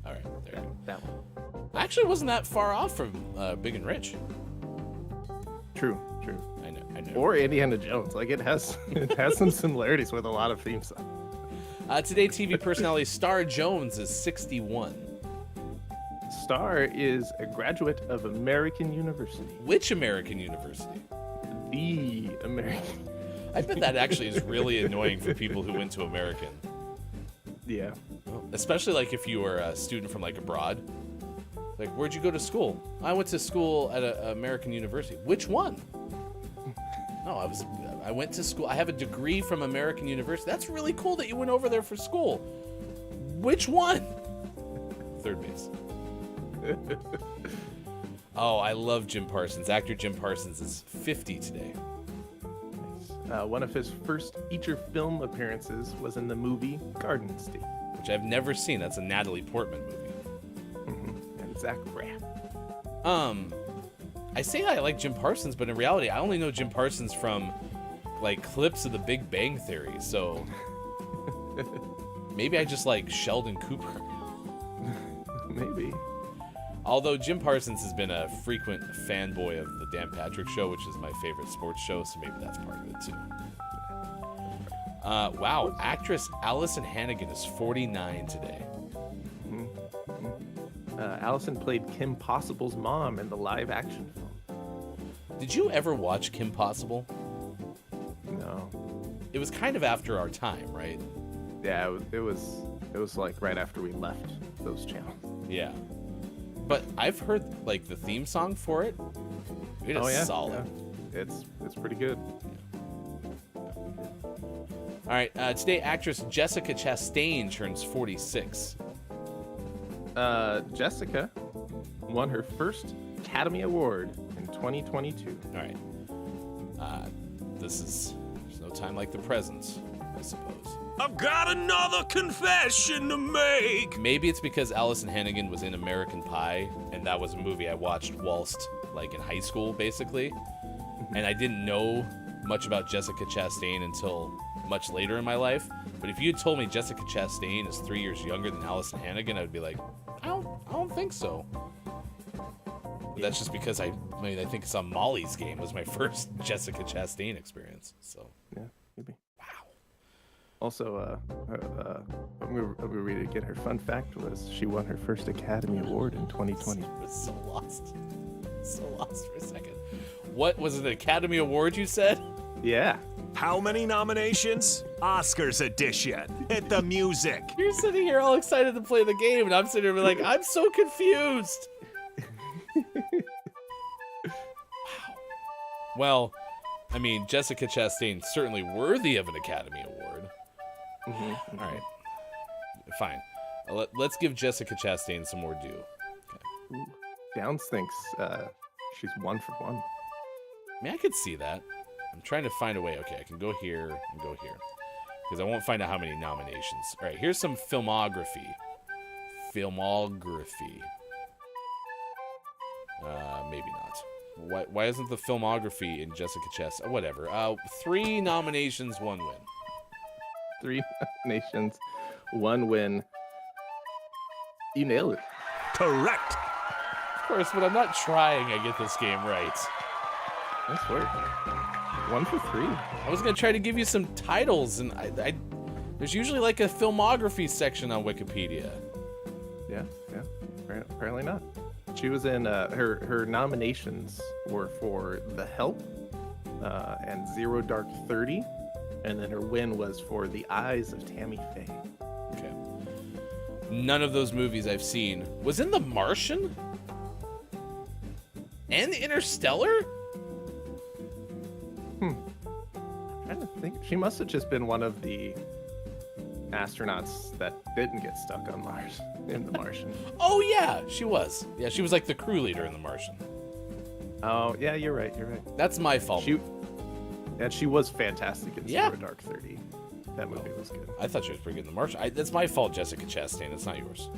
All right, there you go. That one. Actually, wasn't that far off from Big and Rich. True. I know. Or Indiana Jones. Like it has some similarities with a lot of theme songs. Today, TV personality Star Jones is 61. Star is a graduate of American University. Which American university? The American. I bet that actually is really annoying for people who went to American. Yeah. Especially like if you were a student from like abroad. Like, where'd you go to school? I went to school at an American university. Which one? No, I went to school. I have a degree from American University. That's really cool that you went over there for school. Which one? Third base. Oh, I love Jim Parsons. Actor Jim Parsons is 50 today. One of his first feature film appearances was in the movie Garden State. Which I've never seen. That's a Natalie Portman movie. And Zach Braff. I say I like Jim Parsons, but in reality, I only know Jim Parsons from like clips of The Big Bang Theory. So maybe I just like Sheldon Cooper. Maybe. Although Jim Parsons has been a frequent fanboy of the Dan Patrick Show, which is my favorite sports show, so maybe that's part of it too. Wow, actress Allison Hannigan is 49 today. Allison played Kim Possible's mom in the live-action film. Did you ever watch Kim Possible? No. It was kind of after our time, right? Yeah, it was like right after we left those channels. Yeah. But I've heard like the theme song for it. It is solid. Yeah. It's pretty good. All right, today actress Jessica Chastain turns 46. Jessica won her first Academy Award in 2022. All right. There's no time like the present, I suppose. I've got another confession to make. Maybe it's because Allison Hannigan was in American Pie, and that was a movie I watched whilst like in high school, basically. And I didn't know much about Jessica Chastain until much later in my life. But if you had told me Jessica Chastain is 3 years younger than Allison Hannigan, I'd be like, I don't think so. But that's just because I think it's on Molly's Game was my first Jessica Chastain experience. So Yeah, maybe. wow. Also, I'm gonna read it again. Her fun fact was she won her first Academy Award in 2020. I was so lost for a second. What was it? An Academy Award you said? Yeah. How many nominations? Oscars edition. Hit the music. You're sitting here all excited to play the game, and I'm sitting here like, I'm so confused. Wow. Well, I mean, Jessica Chastain certainly worthy of an Academy Award. All right. Fine. Let's give Jessica Chastain some more due. Okay. Downs thinks she's 1 for 1. I mean, I could see that. I'm trying to find a way. Okay, I can go here and go here. Because I won't find out how many nominations. All right, here's some filmography. Maybe not. Why isn't the filmography in Jessica Chastain? Whatever. 3 nominations, 1 win. 3 nominations, 1 win. You nailed it. Correct. Of course, when I'm not trying, I get this game right. Nice work. 1 for 3. I was going to try to give you some titles, and I there's usually like a filmography section on Wikipedia. Yeah. Apparently not. She was in her nominations were for The Help and Zero Dark 30, and then her win was for The Eyes of Tammy Faye. Okay. None of those movies I've seen. Was in The Martian? And Interstellar? Trying to think. She must have just been one of the astronauts that didn't get stuck on Mars in The Martian. Oh yeah, she was. Yeah, she was like the crew leader in The Martian. Oh yeah, you're right. That's my fault. She was fantastic in Yeah. Zero Dark 30. That movie was good. I thought she was pretty good in The Martian. That's my fault, Jessica Chastain. It's not yours.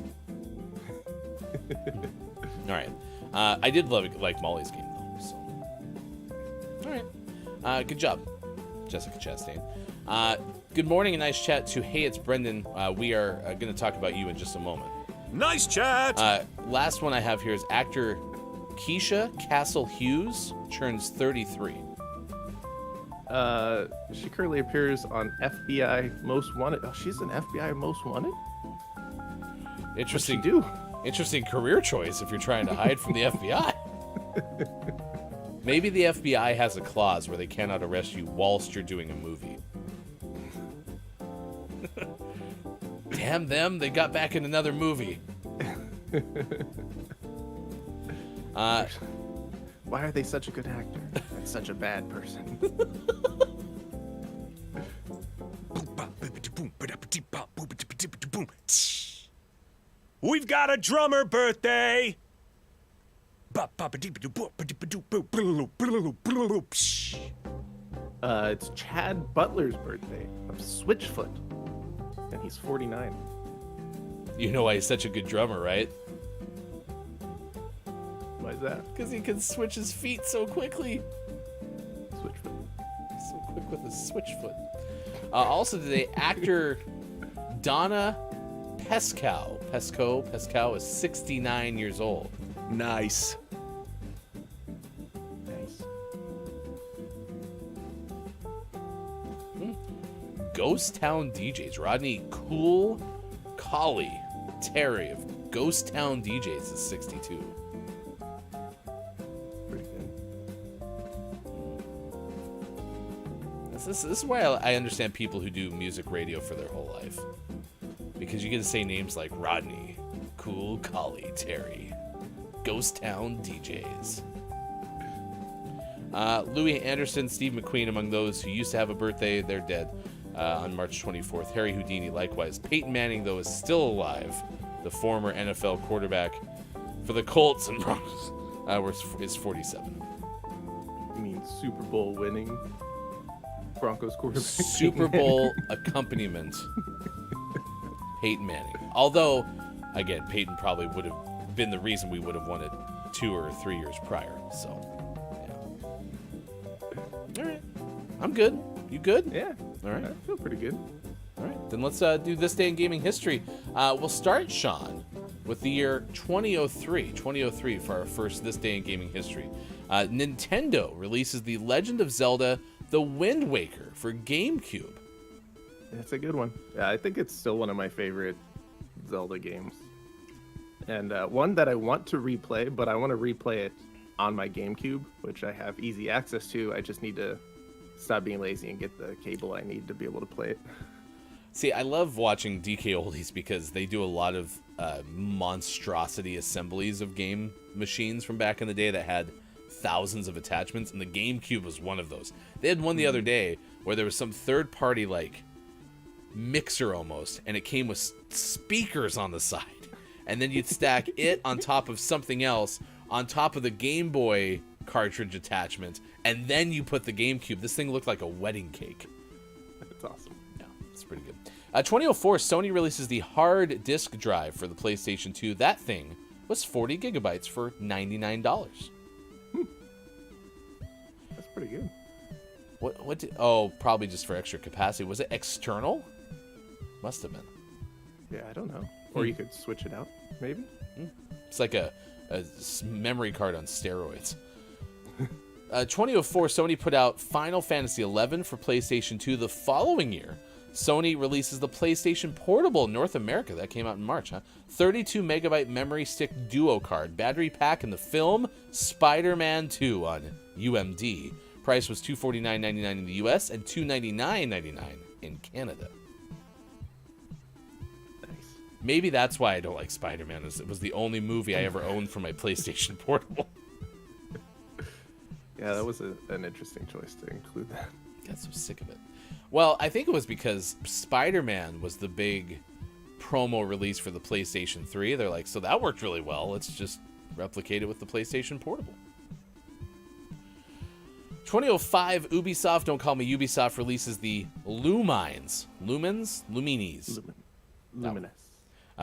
All right. I did like Molly's Game though. So. right. Good job, Jessica Chastain. Good morning and nice chat to Hey, it's Brendan. We are going to talk about you in just a moment. Nice chat. Last one I have here is actor Keisha Castle Hughes turns 33. She currently appears on FBI Most Wanted. Oh, she's an FBI Most Wanted? Interesting. What'd she do? Interesting career choice if you're trying to hide from the FBI. Maybe the FBI has a clause where they cannot arrest you whilst you're doing a movie. Damn them, they got back in another movie. Why are they such a good actor and such a bad person? We've got a drummer birthday. It's Chad Butler's birthday of Switchfoot, and he's 49. You know why he's such a good drummer, right? Why is that? Because he can switch his feet so quickly. Switchfoot. So quick with his switch foot. Also today, actor Donna Pescow is 69 years old. Nice. Nice. Ghost Town DJs. Rodney Cool Collie Terry of Ghost Town DJs is 62. Pretty good. This is why I understand people who do music radio for their whole life. Because you get to say names like Rodney, Cool Collie Terry, Ghost Town DJs. Louis Anderson, Steve McQueen, among those who used to have a birthday, they're dead on March 24th. Harry Houdini, likewise. Peyton Manning, though, is still alive. The former NFL quarterback for the Colts and Broncos is 47. You mean Super Bowl winning Broncos quarterback? Super Bowl accompaniment. Peyton Manning. Although, again, Peyton probably would have been the reason we would have won it 2 or 3 years prior. So, yeah. All right. I'm good. You good? Yeah. All right. I feel pretty good. All right. Then let's do this day in gaming history. We'll start, Sean, with the year 2003. 2003 for our first This Day in Gaming History. Nintendo releases The Legend of Zelda: The Wind Waker for GameCube. That's a good one. Yeah, I think it's still one of my favorite Zelda games. And one that I want to replay, but I want to replay it on my GameCube, which I have easy access to. I just need to stop being lazy and get the cable I need to be able to play it. See, I love watching DK Oldies because they do a lot of monstrosity assemblies of game machines from back in the day that had thousands of attachments, and the GameCube was one of those. They had one the other day where there was some third-party, like, mixer almost, and it came with speakers on the side. And then you'd stack it on top of something else, on top of the Game Boy cartridge attachment, and then you put the GameCube. This thing looked like a wedding cake. That's awesome. Yeah, it's pretty good. 2004, Sony releases the hard disk drive for the PlayStation 2. That thing was 40 gigabytes for $99. That's pretty good. What did, oh, probably just for extra capacity. Was it external? Must have been. Yeah, I don't know. Or you could switch it out, maybe? It's like a memory card on steroids. 2004, Sony put out Final Fantasy XI for PlayStation 2. The following year, Sony releases the PlayStation Portable in North America. That came out in March, 32 megabyte memory stick duo card. Battery pack in the film Spider-Man 2 on UMD. Price was $249.99 in the US and $299.99 in Canada. Maybe that's why I don't like Spider-Man. It was the only movie I ever owned for my PlayStation Portable. Yeah, that was an interesting choice to include that. Got so sick of it. Well, I think it was because Spider-Man was the big promo release for the PlayStation 3. They're like, so that worked really well. Let's just replicate it with the PlayStation Portable. 2005, Ubisoft, don't call me Ubisoft, releases the Luminis. Luminous.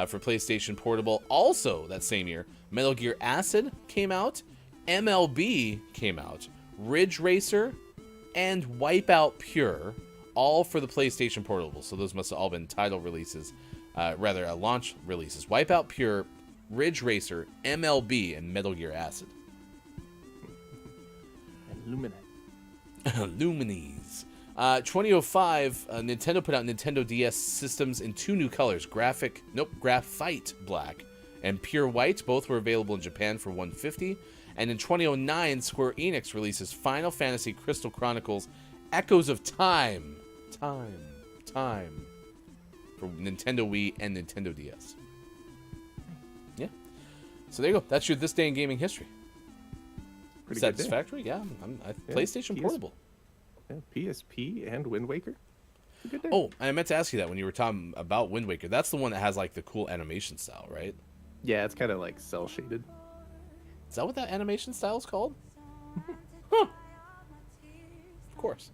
For PlayStation Portable. Also, that same year, Metal Gear Acid came out, MLB came out, Ridge Racer, and Wipeout Pure, all for the PlayStation Portable. So those must have all been title releases, launch releases. Wipeout Pure, Ridge Racer, MLB, and Metal Gear Acid. Illuminate. Lumines. 2005, Nintendo put out Nintendo DS systems in 2 new colors, Graphite Black and Pure White. Both were available in Japan for $150. And in 2009, Square Enix releases Final Fantasy Crystal Chronicles Echoes of Time. Time. For Nintendo Wii and Nintendo DS. Yeah. So there you go. That's your This Day in Gaming History. Pretty good day. Satisfactory? Yeah. PlayStation Portable. Yeah, PSP and Wind Waker. Good day. Oh, I meant to ask you that when you were talking about Wind Waker. That's the one that has like the cool animation style, right? Yeah, it's kind of like cell shaded. Is that what that animation style is called? Huh. Of course.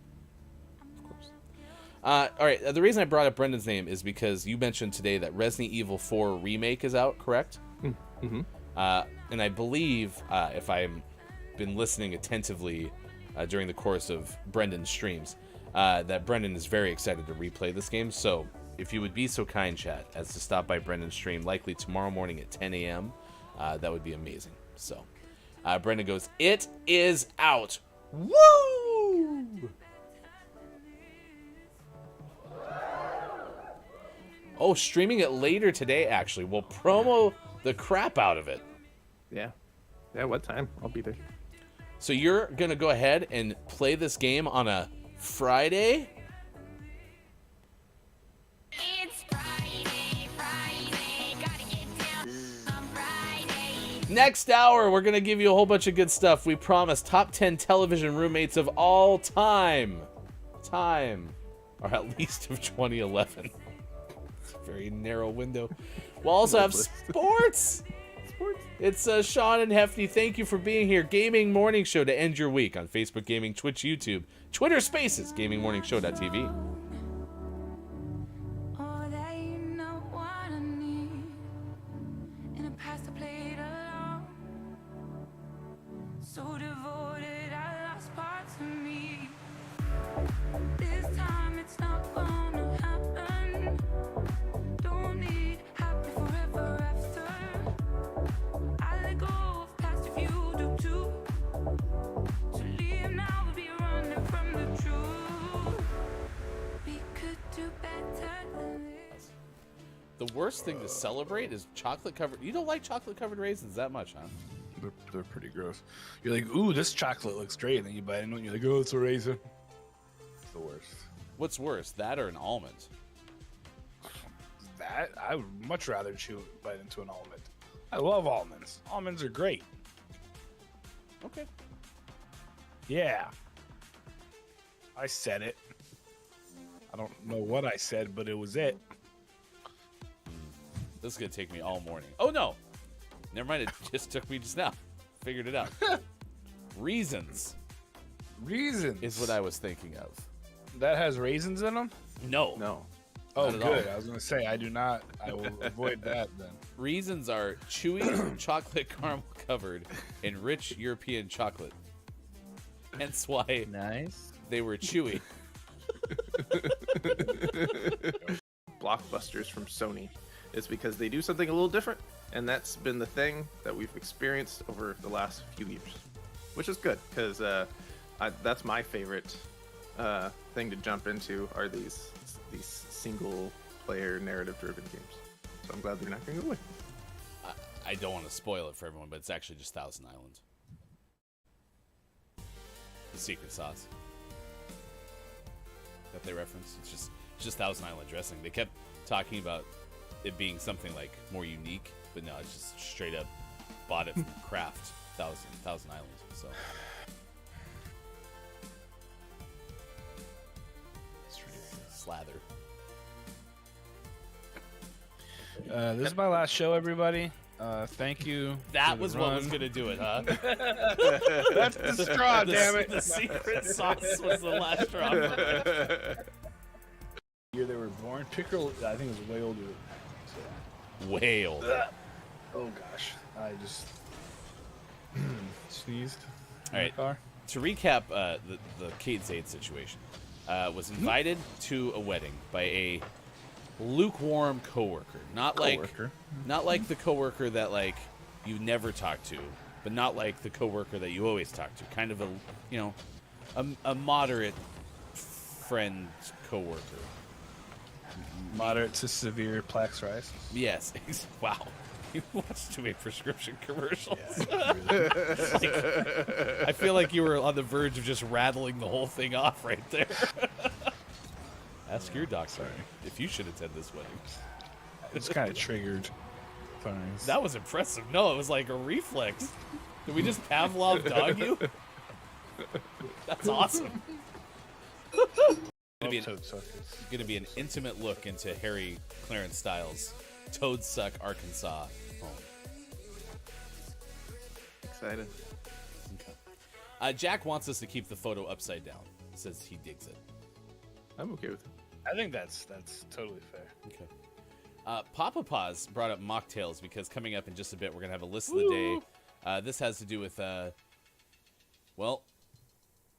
All right. The reason I brought up Brendan's name is because you mentioned today that Resident Evil 4 Remake is out, correct? Mm-hmm. And I believe, if I've been listening attentively during the course of Brendan's streams, that Brendan is very excited to replay this game. So if you would be so kind, chat, as to stop by Brendan's stream, likely tomorrow morning at 10 a.m., that would be amazing. So Brendan goes, it is out. Woo! Oh, streaming it later today, actually. We'll promo the crap out of it. Yeah. Yeah, what time? I'll be there. So you're going to go ahead and play this game on a Friday? It's Friday, gotta get down on Friday. Next hour, we're going to give you a whole bunch of good stuff. We promise. Top 10 television roommates of all time. Or at least of 2011. It's a very narrow window. We'll also have sports. It's Sean and Hefty. Thank you for being here. Gaming Morning Show to end your week on Facebook Gaming, Twitch, YouTube, Twitter Spaces, GamingMorningShow.tv. Oh, that you know what I need. In the past I played alone. So devoted, I lost parts of me. This time it's not gonna happen. Don't need happy forever after. I let go of past if you do too. To leave now would be running from the truth. We could do better than this. The worst thing to celebrate is chocolate covered. You don't like chocolate covered raisins that much, huh? They're pretty gross. You're like, ooh, this chocolate looks great, and then you bite into it and you're like, oh, it's a raisin. It's the worst. What's worse, that or an almond? That I would much rather bite into an almond. I love almonds. Almonds are great. Okay. Yeah. I said it. I don't know what I said, but it was it. This is going to take me all morning. Oh, no. Never mind. It just took me just now. Figured it out. Reasons Reasons is what I was thinking of. That has raisins in them? No. No. Oh, Not at good. all. I was going to say, I do not. I will avoid that then. Reasons are chewy, chocolate caramel covered, and rich European chocolate. Hence why Nice. they were chewy. Blockbusters from Sony is because they do something a little different, and that's been the thing that we've experienced over the last few years, which is good because that's my favorite thing to jump into are these single player narrative driven games. So I'm glad they're not going to go away. I don't want to spoil it for everyone, but it's actually just Thousand Island. The secret sauce that they reference. It's just Thousand Island dressing. They kept talking about it being something like more unique, but no, it's just straight up bought it from Kraft Thousand Island. So slather. This is my last show, everybody. Thank you. That for the was what was run. gonna do it, huh? That's the straw, damn it. The secret sauce was the last straw. Year they were born. Pickerel, I think, was way older. So. Way old. Oh gosh, I just sneezed. All right. Car. to recap the Kate Zaid situation, was invited to a wedding by a lukewarm coworker. Not like the coworker that like you never talk to, but not like the coworker that you always talk to. Kind of a moderate friend coworker. Moderate to severe plaque psoriasis. Yes. Wow. You watched too many prescription commercials. I feel like you were on the verge of just rattling the whole thing off right there. Ask your doctor if you should attend this wedding. It's kind of triggered. Things. That was impressive. No, it was like a reflex. Did we just Pavlov dog you? That's awesome. Going to be an intimate look into Harry Clarence Styles' Toadsuck, Arkansas home. Excited. Okay. Jack wants us to keep the photo upside down. Says he digs it. I'm okay with it. I think that's totally fair. Okay. Papa Paws brought up mocktails because coming up in just a bit, we're going to have a list of the day. This has to do with,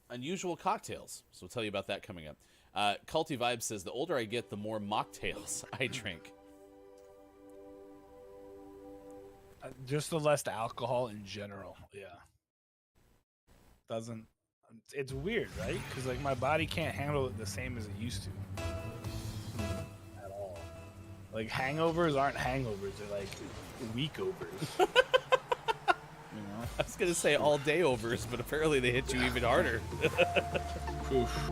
unusual cocktails. So we'll tell you about that coming up. Culty Vibe says, the older I get, the more mocktails I drink. Just the less alcohol in general. Yeah. It's weird, right? Because like my body can't handle it the same as it used to. At all. Like hangovers aren't hangovers. They're like weekovers. You know? I was going to say all day overs, but apparently they hit you even harder. Oof.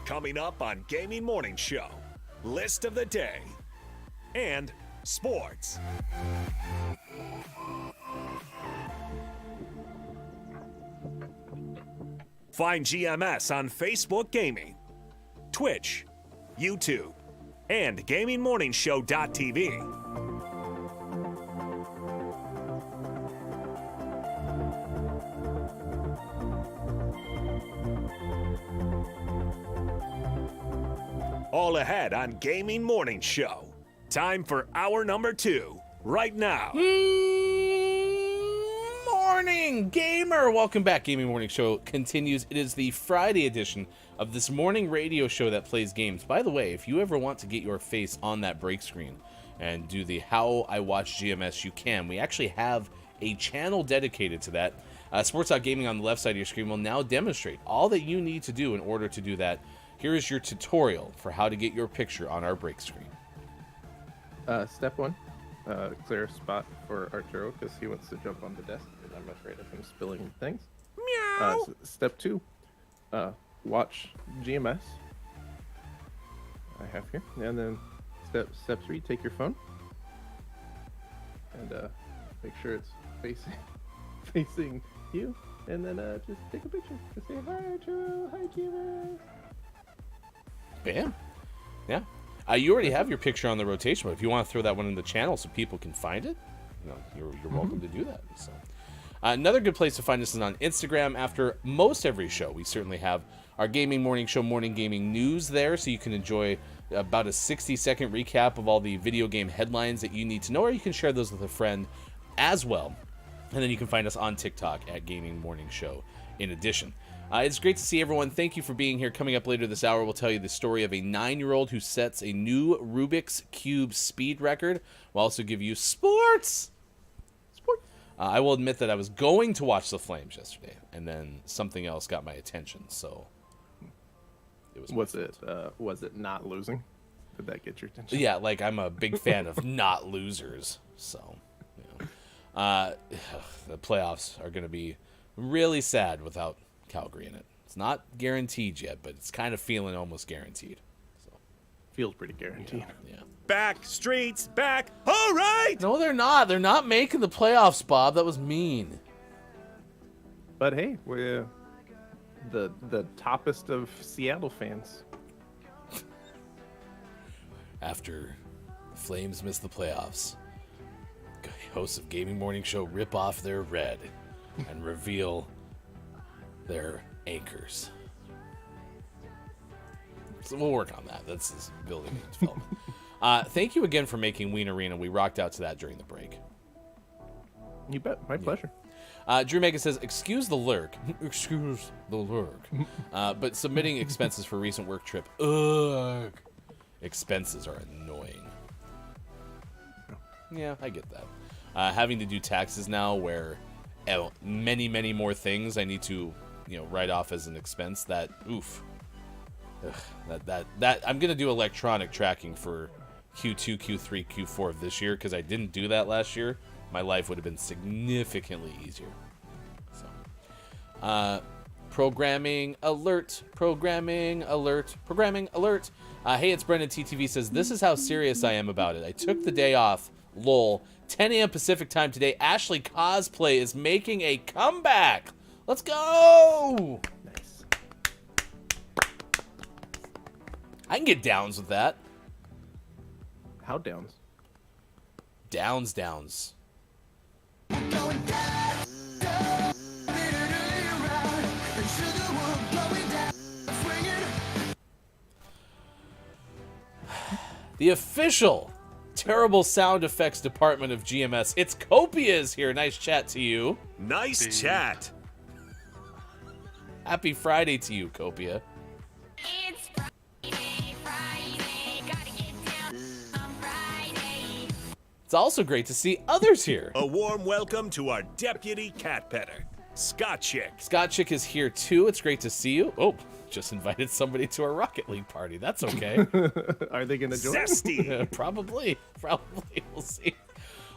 Coming up on Gaming Morning Show, list of the day, and sports. Find GMS on Facebook Gaming, Twitch, YouTube, and GamingMorningShow.tv. All ahead on Gaming Morning Show. Time for hour number 2, right now. Morning, gamer! Welcome back. Gaming Morning Show continues. It is the Friday edition of this morning radio show that plays games. By the way, if you ever want to get your face on that break screen and do the How I Watch GMS, you can. We actually have a channel dedicated to that. Sports Gaming on the left side of your screen will now demonstrate all that you need to do in order to do that. here is your tutorial for how to get your picture on our break screen. Step 1, clear a spot for Arturo because he wants to jump on the desk and I'm afraid of him spilling things. Step 2, watch GMS. I have here. And then step 3, take your phone and make sure it's facing you. And then just take a picture. Just say, hi, Arturo. Hi, GMS. Bam. Yeah. You already have your picture on the rotation, but if you want to throw that one in the channel so people can find it, you're welcome to do that. So, another good place to find us is on Instagram. After most every show, we certainly have our Gaming Morning Show Morning Gaming News there, so you can enjoy about a 60-second recap of all the video game headlines that you need to know, or you can share those with a friend as well. And then you can find us on TikTok at Gaming Morning Show in addition. It's great to see everyone. Thank you for being here. Coming up later this hour, we'll tell you the story of a 9-year-old who sets a new Rubik's Cube speed record. We'll also give you sports. I will admit that I was going to watch The Flames yesterday, and then something else got my attention, so it was. Was it not losing? Did that get your attention? Yeah, like I'm a big fan of not losers, so the playoffs are going to be really sad without Calgary in it. It's not guaranteed yet, but it's kind of feeling almost guaranteed. So feels pretty guaranteed. Yeah. Back, streets, back. All right. No, they're not. They're not making the playoffs, Bob. That was mean. But hey, we're the toppest of Seattle fans. After the Flames miss the playoffs, hosts of Gaming Morning Show rip off their red and reveal their anchors. So we'll work on that. That's this building development. Thank you again for making Ween Arena. We rocked out to that during the break. You bet. My pleasure. Drew Mega says, excuse the lurk. Excuse the lurk. But submitting expenses for recent work trip. Ugh. Expenses are annoying. Yeah, I get that. Having to do taxes now where many, many more things I need to, write off as an expense. That, oof. Ugh, that I'm going to do electronic tracking for Q2, Q3, Q4 of this year because I didn't do that last year. My life would have been significantly easier. So, programming alert. Hey, it's Brendan TTV says, this is how serious I am about it. I took the day off. Lol. 10 a.m. Pacific time today. Ashley Cosplay is making a comeback. Let's go. Nice. I can get downs with that. How downs? Downs. The official terrible sound effects department of GMS. It's Copia is here. Nice chat to you. Nice chat. Happy Friday to you, Copia. It's Friday, gotta get down on Friday. It's also great to see others here. A warm welcome to our deputy cat petter, Scott Chick. Scott Chick is here too. It's great to see you. Oh, just invited somebody to a Rocket League party. That's okay. Are they going to join? Zesty. Probably. We'll see.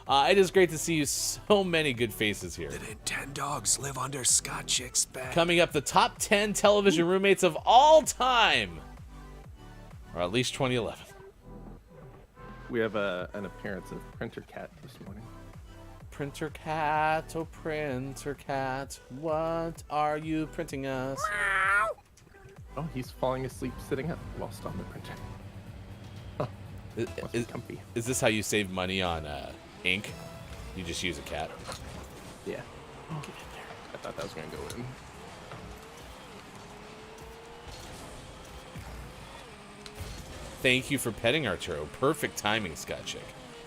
It is great to see you. So many good faces here. Did 10 dogs live under Scott Chick's bed? Coming up, the top 10 television roommates of all time. Or at least 2011. We have an appearance of Printer Cat this morning. Printer Cat, oh Printer Cat, what are you printing us? Oh, he's falling asleep sitting up whilst on the printer. Oh, comfy. Is this how you save money on ink? You just use a cat? Yeah. Get in there. I thought that was going to go in. Thank you for petting Arturo. Perfect timing, Scott Chick.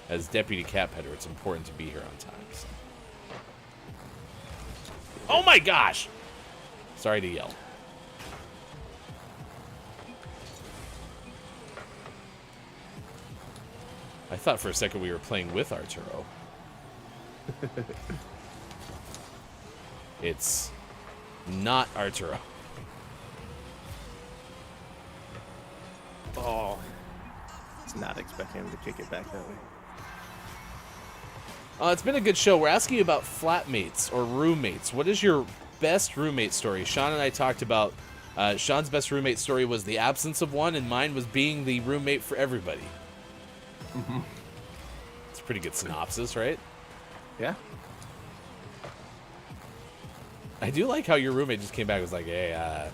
As deputy cat petter, it's important to be here on time. So. Oh my gosh! Sorry to yell. I thought for a second we were playing with Arturo. It's not Arturo. Oh, it's not expecting him to kick it back that way. It's been a good show. We're asking you about flatmates or roommates. What is your best roommate story? Sean and I talked about Sean's best roommate story was the absence of one, and mine was being the roommate for everybody. Mm-hmm. It's a pretty good synopsis, right? Yeah. I do like how your roommate just came back and was like, hey,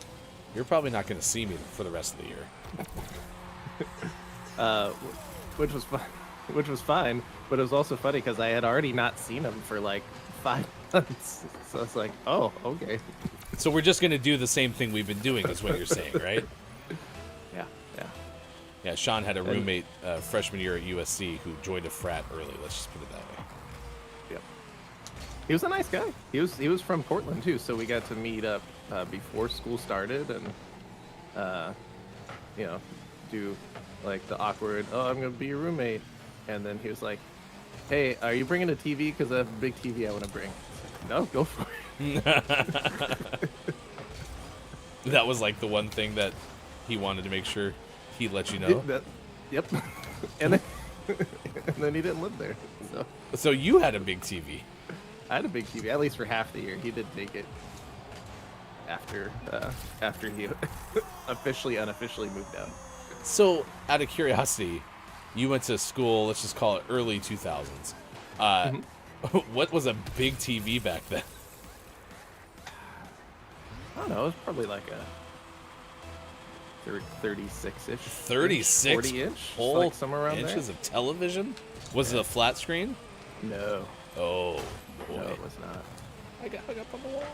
you're probably not going to see me for the rest of the year. Which was fun. Which was fine, but it was also funny because I had already not seen him for like 5 months. So it's like, oh, okay. So we're just going to do the same thing we've been doing is what you're saying, right? Yeah. Yeah, Sean had a roommate freshman year at USC who joined a frat early. Let's just put it that way. Yep. He was a nice guy. He was from Portland too, so we got to meet up before school started and do like the awkward, oh, I'm gonna be your roommate, and then he was like, hey, are you bringing a TV? Because I have a big TV I want to bring. Like, no, go for it. That was like the one thing that he wanted to make sure he let you know. Yep. and then he didn't live there. So you had a big TV. I had a big TV, at least for half the year. He did take it after he unofficially moved out. So, out of curiosity, you went to school, let's just call it early 2000s. What was a big TV back then? I don't know. It was probably like a 36-ish. 36? 40-inch? Whole Like somewhere around inches there? of television? Was it a flat screen? No. Oh, boy. No, it was not. I got hung up on the wall.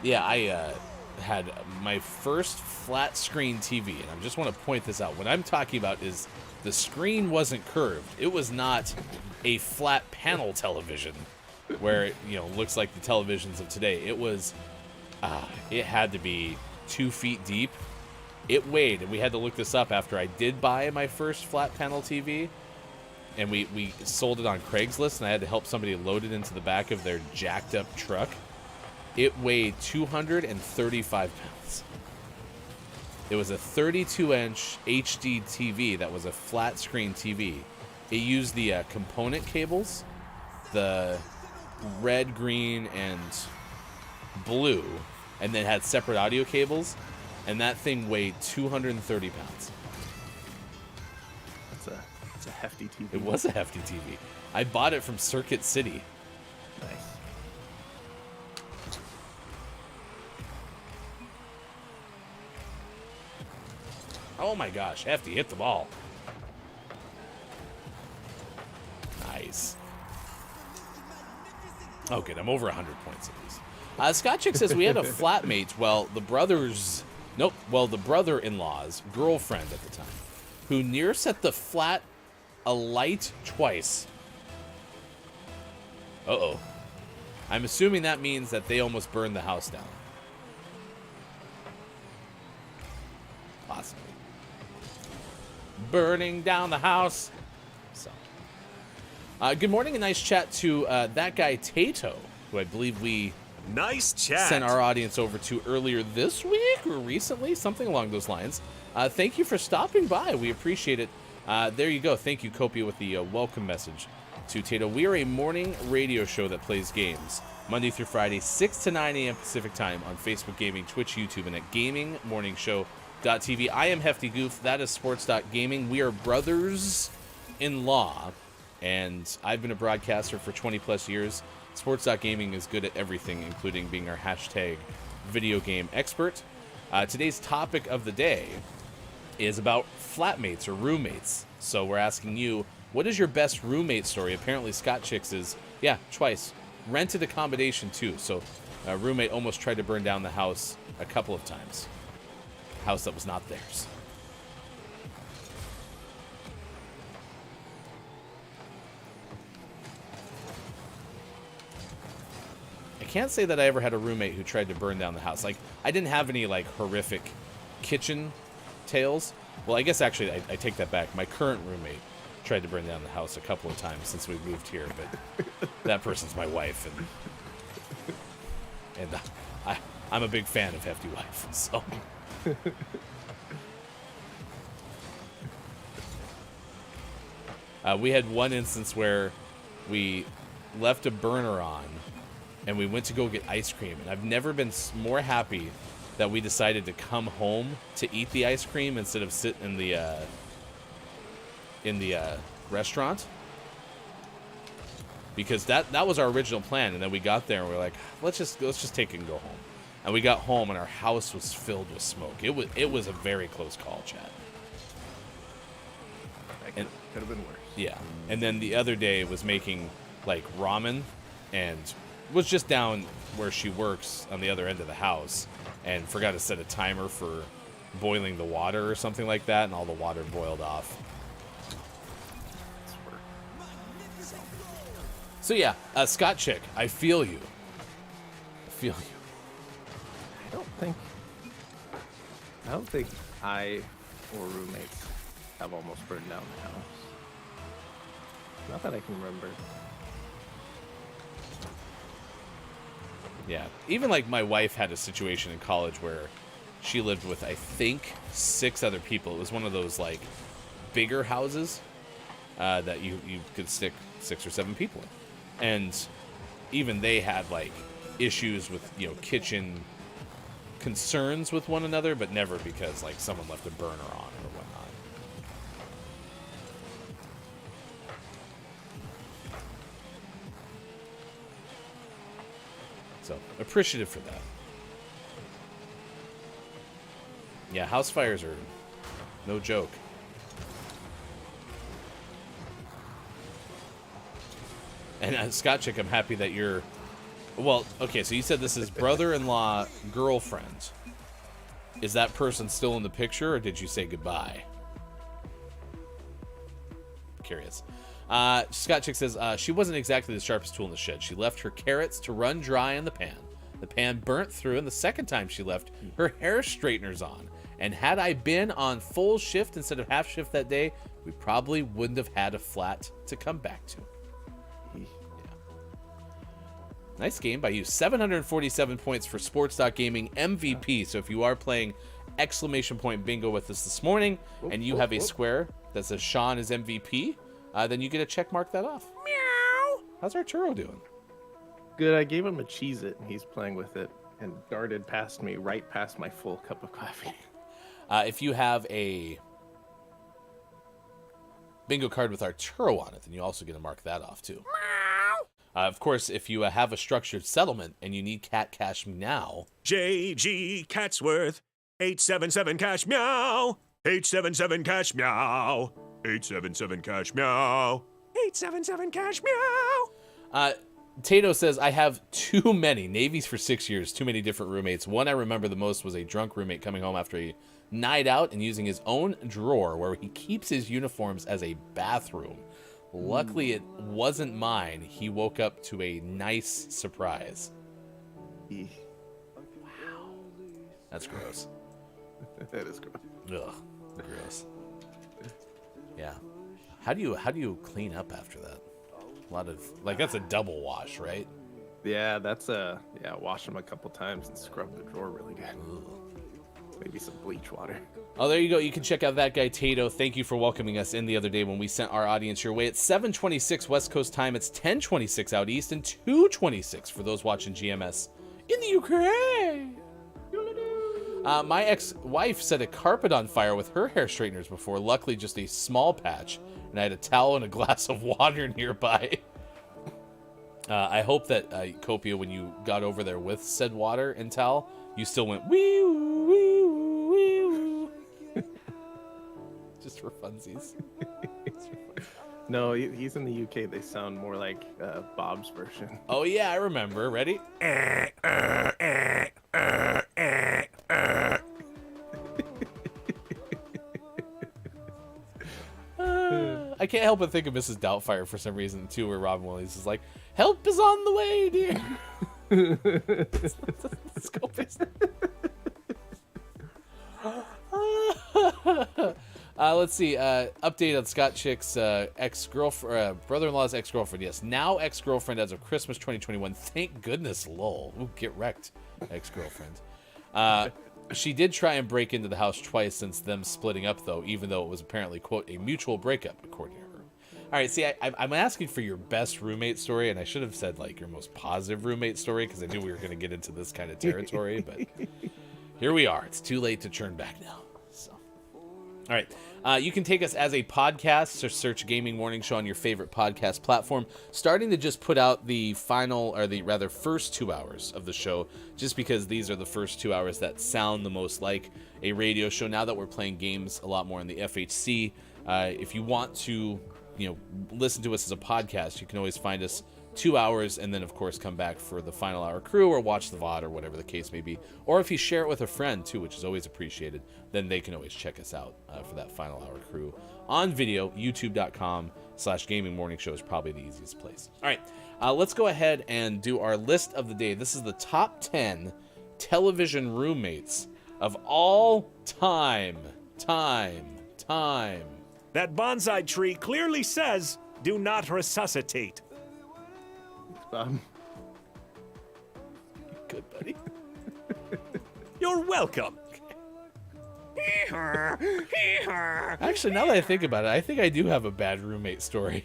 Yeah, I had my first flat screen TV, and I just want to point this out. What I'm talking about is the screen wasn't curved. It was not a flat panel television where it, looks like the televisions of today. It was, it had to be 2 feet deep. It weighed, and we had to look this up after I did buy my first flat panel TV, and we sold it on Craigslist, and I had to help somebody load it into the back of their jacked up truck. It weighed 235 pounds. It was a 32-inch HD TV that was a flat screen TV. It used the component cables, the red, green, and blue, and then had separate audio cables, and that thing weighed 230 pounds. It's a hefty TV. It was a hefty TV. I bought it from Circuit City. Nice. Oh my gosh, hefty, hit the ball. Nice. Oh, good, I'm over 100 points at least. Scott Chick says we had a flatmate, the brother-in-law's girlfriend at the time, who near set the flat alight twice. Uh-oh. I'm assuming that means that they almost burned the house down. Possibly. Burning down the house. So, good morning, a nice chat to that guy Tato, who I believe we Nice chat. sent our audience over to earlier this week or recently, something along those lines. Thank you for stopping by. We appreciate it. There you go. Thank you, Copia, with the welcome message to Tato. We are a morning radio show that plays games Monday through Friday, 6 to 9 a.m. Pacific time on Facebook Gaming, Twitch, YouTube, and at GamingMorningShow.tv. I am Hefty Goof. That is Sports.Gaming. We are brothers-in-law, and I've been a broadcaster for 20-plus years. Sports.Gaming is good at everything, including being our hashtag video game expert. Today's topic of the day is about flatmates or roommates. So we're asking you, what is your best roommate story? Apparently Scott Chicks is, twice. Rented accommodation too. So a roommate almost tried to burn down the house a couple of times. House that was not theirs. I can't say that I ever had a roommate who tried to burn down the house. Like, I didn't have any, horrific kitchen tales. Well, I guess, actually, I take that back. My current roommate tried to burn down the house a couple of times since we moved here, but that person's my wife, and And I'm a big fan of Hefty Wife, so. We had one instance where we left a burner on and we went to go get ice cream. And I've never been more happy that we decided to come home to eat the ice cream instead of sit in the restaurant. Because that was our original plan. And then we got there and we were like, let's just take it and go home. And we got home and our house was filled with smoke. It was a very close call, chat. That could have been worse. Yeah. And then the other day was making like ramen and was just down where she works on the other end of the house and forgot to set a timer for boiling the water or something like that, and all the water boiled off. So yeah, Scott Chick, I feel you. I don't think I or roommates have almost burned down the house. Not that I can remember. Yeah. Even like my wife had a situation in college where she lived with, I think, 6 other people. It was one of those like bigger houses that you could stick 6 or 7 people in. And even they had like issues with, kitchen concerns with one another, but never because like someone left a burner on or whatnot. So appreciative for that. Yeah, house fires are no joke. And Scott Chick, I'm happy that you're... Well, okay, so you said this is brother-in-law girlfriend. Is that person still in the picture, or did you say goodbye? Curious. Scott Chick says, she wasn't exactly the sharpest tool in the shed. She left her carrots to run dry in the pan. The pan burnt through, and the second time she left her hair straighteners on. And had I been on full shift instead of half shift that day, we probably wouldn't have had a flat to come back to. Yeah. Nice game by you. 747 points for Sports.Gaming MVP. So if you are playing exclamation point bingo with us this morning, and you have a square that says Sean is MVP, then you get a check mark that off. Meow. How's our churro doing? Good. I gave him a Cheez-It, and he's playing with it and darted past me, right past my full cup of coffee. If you have a bingo card with our churro on it, then you also get to mark that off too. Of course, if you have a structured settlement and you need cat cash now, JG Catsworth, 877 cash meow, 877 cash meow, 877 cash meow, 877 cash meow. Tato says, I have too many. Navy's for 6 years, too many different roommates. One I remember the most was a drunk roommate coming home after a night out and using his own drawer where he keeps his uniforms as a bathroom. Luckily, it wasn't mine. He woke up to a nice surprise. Wow. That's gross. That is gross. Ugh, gross. Yeah. How do you clean up after that? A lot of, like, that's a double wash, right? Yeah, wash them a couple times and scrub the drawer really good. Ugh. Maybe some bleach water. Oh, there you go. You can check out that guy, Tato. Thank you for welcoming us in the other day when we sent our audience your way. It's 7:26 West Coast time. It's 10:26 out east and 2:26 for those watching GMS in the Ukraine. My ex-wife set a carpet on fire with her hair straighteners before. Luckily, just a small patch, and I had a towel and a glass of water nearby. I hope that, Copia, when you got over there with said water and towel, you still went wee-woo, wee-woo, wee-woo. Just for funsies. No, he's in the UK. They sound more like Bob's version. Oh, yeah, I remember. Ready? I can't help but think of Mrs. Doubtfire for some reason, too, where Robin Williams is like, help is on the way, dear. Let's go, Let's see. Update on Scott Chick's ex-girlfriend, brother-in-law's ex-girlfriend. Yes, now ex-girlfriend as of Christmas 2021. Thank goodness, lol. Ooh, get wrecked, ex-girlfriend. She did try and break into the house twice since them splitting up, though, even though it was apparently, quote, a mutual breakup, according to her. All right, see, I'm asking for your best roommate story, and I should have said, like, your most positive roommate story, because I knew we were going to get into this kind of territory, but here we are. It's too late to turn back now. So, all right. You can take us as a podcast, so search Gaming Morning Show on your favorite podcast platform. Starting to just put out the final, or the rather first 2 hours of the show, just because these are the first 2 hours that sound the most like a radio show. Now that we're playing games a lot more in the FHC, if you want to, listen to us as a podcast, you can always find us 2 hours and then, of course, come back for the final hour crew or watch the VOD or whatever the case may be. Or if you share it with a friend, too, which is always appreciated, then they can always check us out for that final hour crew on video. YouTube.com/Gaming Morning Show is probably the easiest place. All right, let's go ahead and do our list of the day. This is the top 10 television roommates of all time. That bonsai tree clearly says, do not resuscitate. Good, buddy. You're welcome. Actually, now that I think about it, I think I do have a bad roommate story.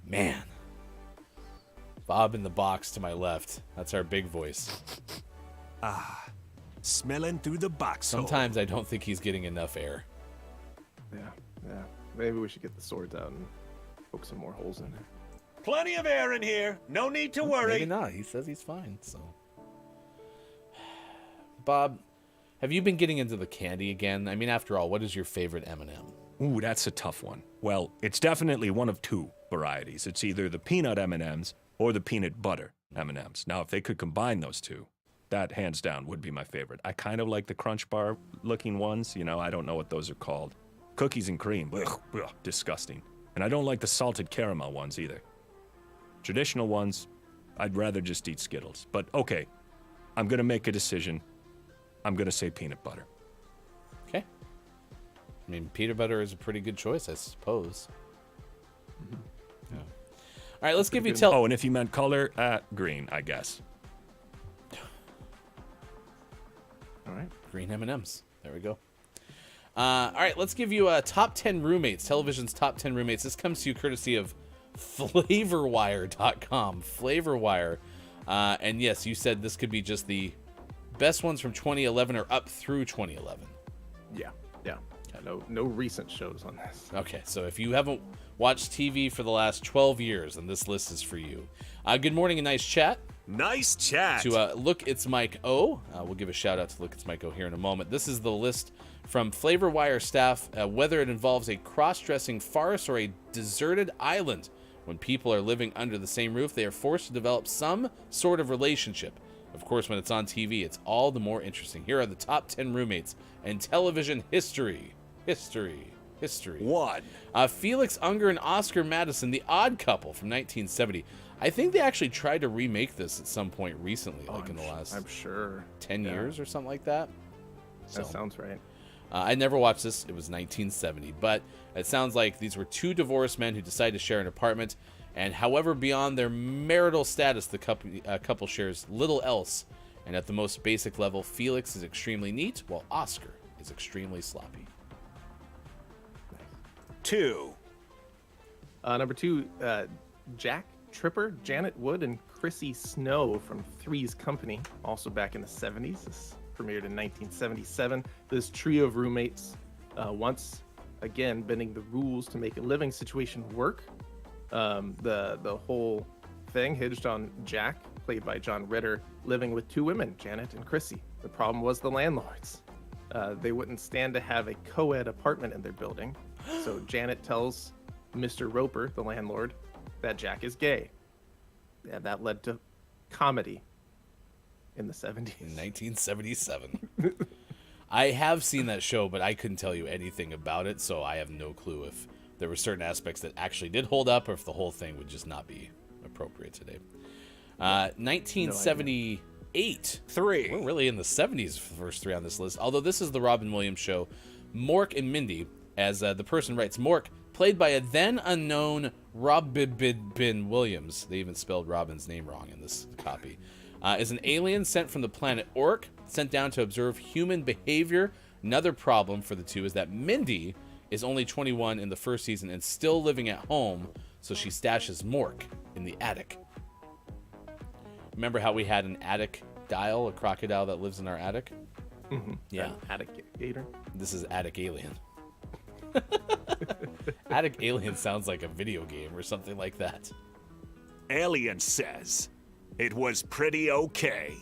Man. Bob in the box to my left. That's our big voice. Smelling through the box. Sometimes I don't think he's getting enough air. Yeah. Maybe we should get the swords out and poke some more holes in there. Plenty of air in here. No need to worry. Maybe not. He says he's fine, so. Bob, have you been getting into the candy again? I mean, after all, what is your favorite M&M? Ooh, that's a tough one. Well, it's definitely one of two varieties. It's either the peanut M&Ms or the peanut butter M&Ms. Now, if they could combine those two, that hands down would be my favorite. I kind of like the Crunch Bar looking ones. I don't know what those are called. Cookies and cream. Ugh, disgusting. And I don't like the salted caramel ones either. Traditional ones, I'd rather just eat Skittles. But okay, I'm going to make a decision. I'm going to say peanut butter. Okay. I mean, peanut butter is a pretty good choice, I suppose. Mm-hmm. Yeah. All right, let's give you Oh, and if you meant color, green, I guess. All right. Green M&Ms. There we go. All right, let's give you top 10 roommates, television's top 10 roommates. This comes to you courtesy of flavorwire.com. Flavorwire. And yes, you said this could be just the best ones from 2011 or up through 2011. Yeah. No recent shows on this. Okay, so if you haven't watched TV for the last 12 years, then this list is for you. Good morning and nice chat. Nice chat. To Look It's Mike O. We'll give a shout out to Look It's Mike O here in a moment. This is the list from Flavorwire staff, whether it involves a cross-dressing farce or a deserted island. When people are living under the same roof, they are forced to develop some sort of relationship. Of course, when it's on TV, it's all the more interesting. Here are the top 10 roommates in television history. 1. Felix Unger and Oscar Madison, The Odd Couple from 1970. I think they actually tried to remake this at some point recently, in the last I'm sure 10 years or something like that. That sounds right. I never watched this. It was 1970, but it sounds like these were two divorced men who decided to share an apartment, and however beyond their marital status, the couple shares little else. And at the most basic level, Felix is extremely neat, while Oscar is extremely sloppy. 2. Number 2, Jack Tripper, Janet Wood, and Chrissy Snow from Three's Company, also back in the 70s. This premiered in 1977. This trio of roommates, once again bending the rules to make a living situation work. The whole thing hinged on Jack, played by John Ritter, living with two women, Janet and Chrissy. The problem was the landlords. They wouldn't stand to have a co-ed apartment in their building, so Janet tells Mr. Roper, the landlord, that Jack is gay. Yeah, that led to comedy in the 70s. In 1977. I have seen that show, but I couldn't tell you anything about it, so I have no clue if there were certain aspects that actually did hold up or if the whole thing would just not be appropriate today. 1970, 8. 3. We're really in the 70s for the first 3 on this list. Although this is the Robin Williams show. Mork and Mindy, as the person writes, Mork, played by a then unknown Robin Williams. They even spelled Robin's name wrong in this copy. Is an alien sent from the planet Orc, sent down to observe human behavior. Another problem for the two is that Mindy is only 21 in the first season and still living at home, so she stashes Mork in the attic. Remember how we had an attic dial, a crocodile that lives in our attic? Mm-hmm. Yeah. An attic gator. This is Attic Alien. Attic Alien sounds like a video game or something like that. Alien says it was pretty okay.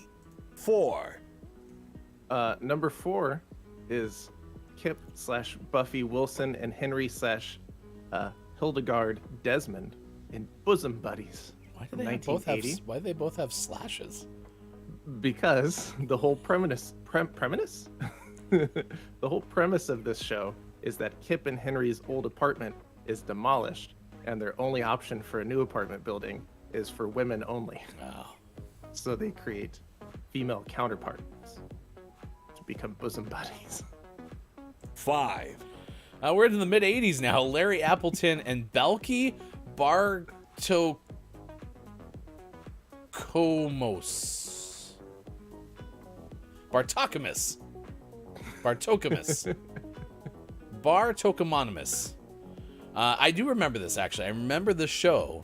4. Number 4 is Kip / Buffy Wilson and Henry / Hildegard Desmond in Bosom Buddies. Why do from they both have slashes? Because the whole premise the whole premise of this show is that Kip and Henry's old apartment is demolished, and their only option for a new apartment building is for women only. Wow. So they create female counterparts to become bosom buddies. 5. We're in the mid 80s now. Larry Appleton and Balky Bartokomous. Bartokomonymous. I do remember this, actually. I remember the show.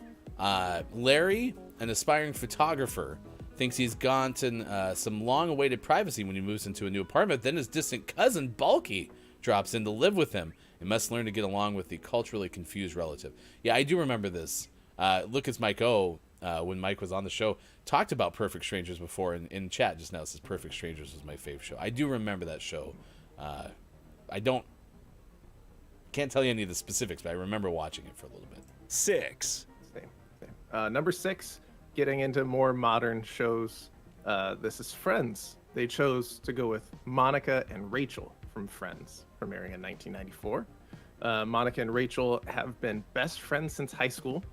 Larry, an aspiring photographer, thinks he's gotten some long-awaited privacy when he moves into a new apartment. Then his distant cousin, Balky, drops in to live with him and must learn to get along with the culturally confused relative. Yeah, I do remember this. Lucas Mike O, when Mike was on the show, talked about Perfect Strangers before in chat just now. It says Perfect Strangers was my fave show. I do remember that show. I can't tell you any of the specifics, but I remember watching it for a little bit. 6. Same. Number 6, getting into more modern shows. This is Friends. They chose to go with Monica and Rachel from Friends, premiering in 1994. Monica and Rachel have been best friends since high school,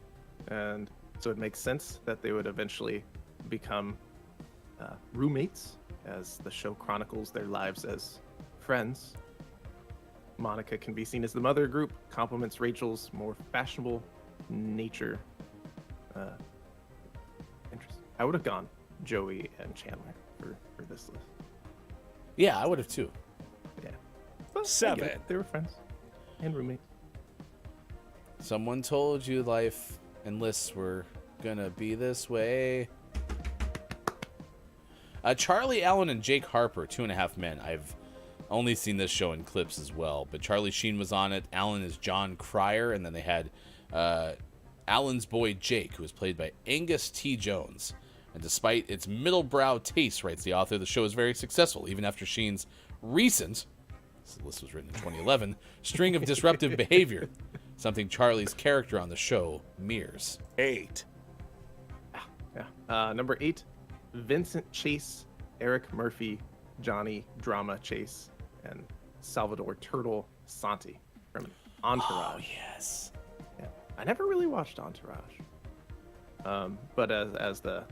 and so it makes sense that they would eventually become roommates as the show chronicles their lives as friends. Monica can be seen as the mother group, complements Rachel's more fashionable nature. Interesting. I would have gone Joey and Chandler for this list. Yeah, I would have too. Yeah. But I get 7. it. They were friends and roommates. Someone told you life and lists were gonna be this way. Charlie Allen and Jake Harper, 2.5 Men. I've only seen this show in clips as well, but Charlie Sheen was on it. Allen is John Cryer, and then they had Allen's boy Jake, who was played by Angus T. Jones. And despite its middle-brow taste, writes the author, the show is very successful, even after Sheen's recent, this list was written in 2011, string of disruptive behavior, something Charlie's character on the show mirrors. 8. Yeah. Number 8, Vincent Chase, Eric Murphy, Johnny Drama Chase, and Salvador Turtle Santi from Entourage. Oh, yes. Yeah. I never really watched Entourage. But as the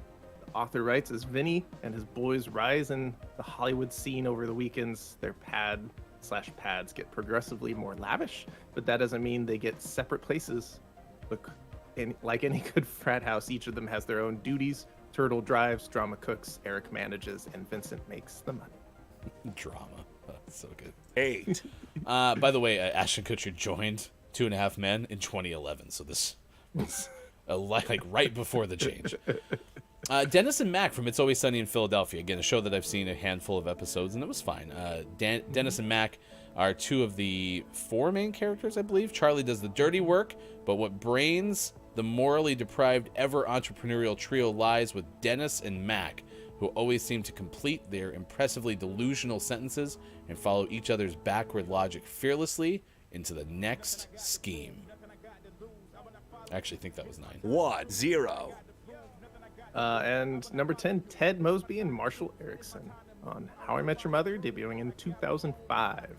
author writes, as Vinny and his boys rise in the Hollywood scene over the weekends, their pads get progressively more lavish, but that doesn't mean they get separate places. Look, like any good frat house, each of them has their own duties. Turtle drives, Drama cooks, Eric manages, and Vincent makes the money. Drama. Oh, that's so good. 8. By the way, Ashton Kutcher joined 2.5 Men in 2011, so this was like right before the change. Dennis and Mac from It's Always Sunny in Philadelphia. Again, a show that I've seen a handful of episodes, and it was fine. Dennis and Mac are 2 of the 4 main characters, I believe. Charlie does the dirty work, but what brains the morally deprived ever entrepreneurial trio lies with Dennis and Mac, who always seem to complete their impressively delusional sentences and follow each other's backward logic fearlessly into the next scheme. I actually think that was 9. 1. 0. And number 10, Ted Mosby and Marshall Erickson on How I Met Your Mother, debuting in 2005.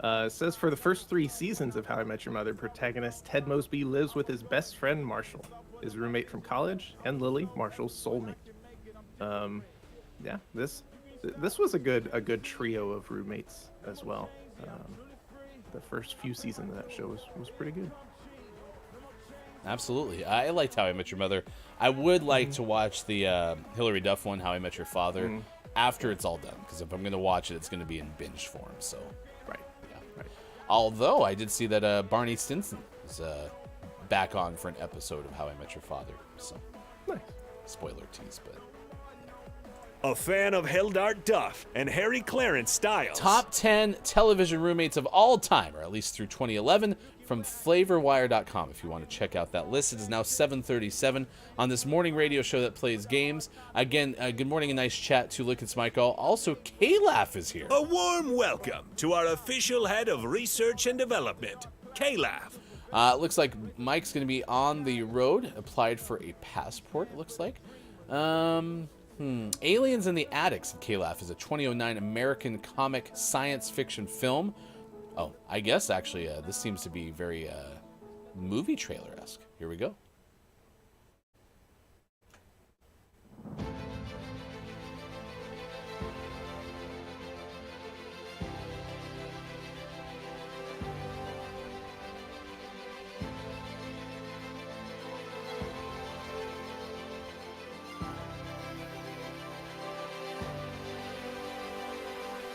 It says for the first 3 seasons of How I Met Your Mother, protagonist Ted Mosby lives with his best friend Marshall, his roommate from college, and Lily, Marshall's soulmate. Yeah, this was a good trio of roommates as well. The first few seasons of that show was pretty good. Absolutely. I liked How I Met Your Mother. I would like to watch the Hilary Duff one, How I Met Your Father, after it's all done. Because if I'm going to watch it, it's going to be in binge form. So, Right. yeah. Right. Although I did see that Barney Stinson is back on for an episode of How I Met Your Father. So, Nice. spoiler tease, but... A fan of Hildart Duff and Harry Clarence Styles. Top 10 television roommates of all time, or at least through 2011, from flavorwire.com. If you want to check out that list, it is now 7:37 on this morning radio show that plays games. Again, good morning and nice chat to Look It's Michael. Also, K-Laugh is here. A warm welcome to our official head of research and development, K-Laugh. Looks like Mike's going to be on the road. Applied for a passport, it looks like. Aliens in the Attic, said K-Laugh, is a 2009 American comic science fiction film. Oh, I guess actually this seems to be very movie trailer-esque. Here we go.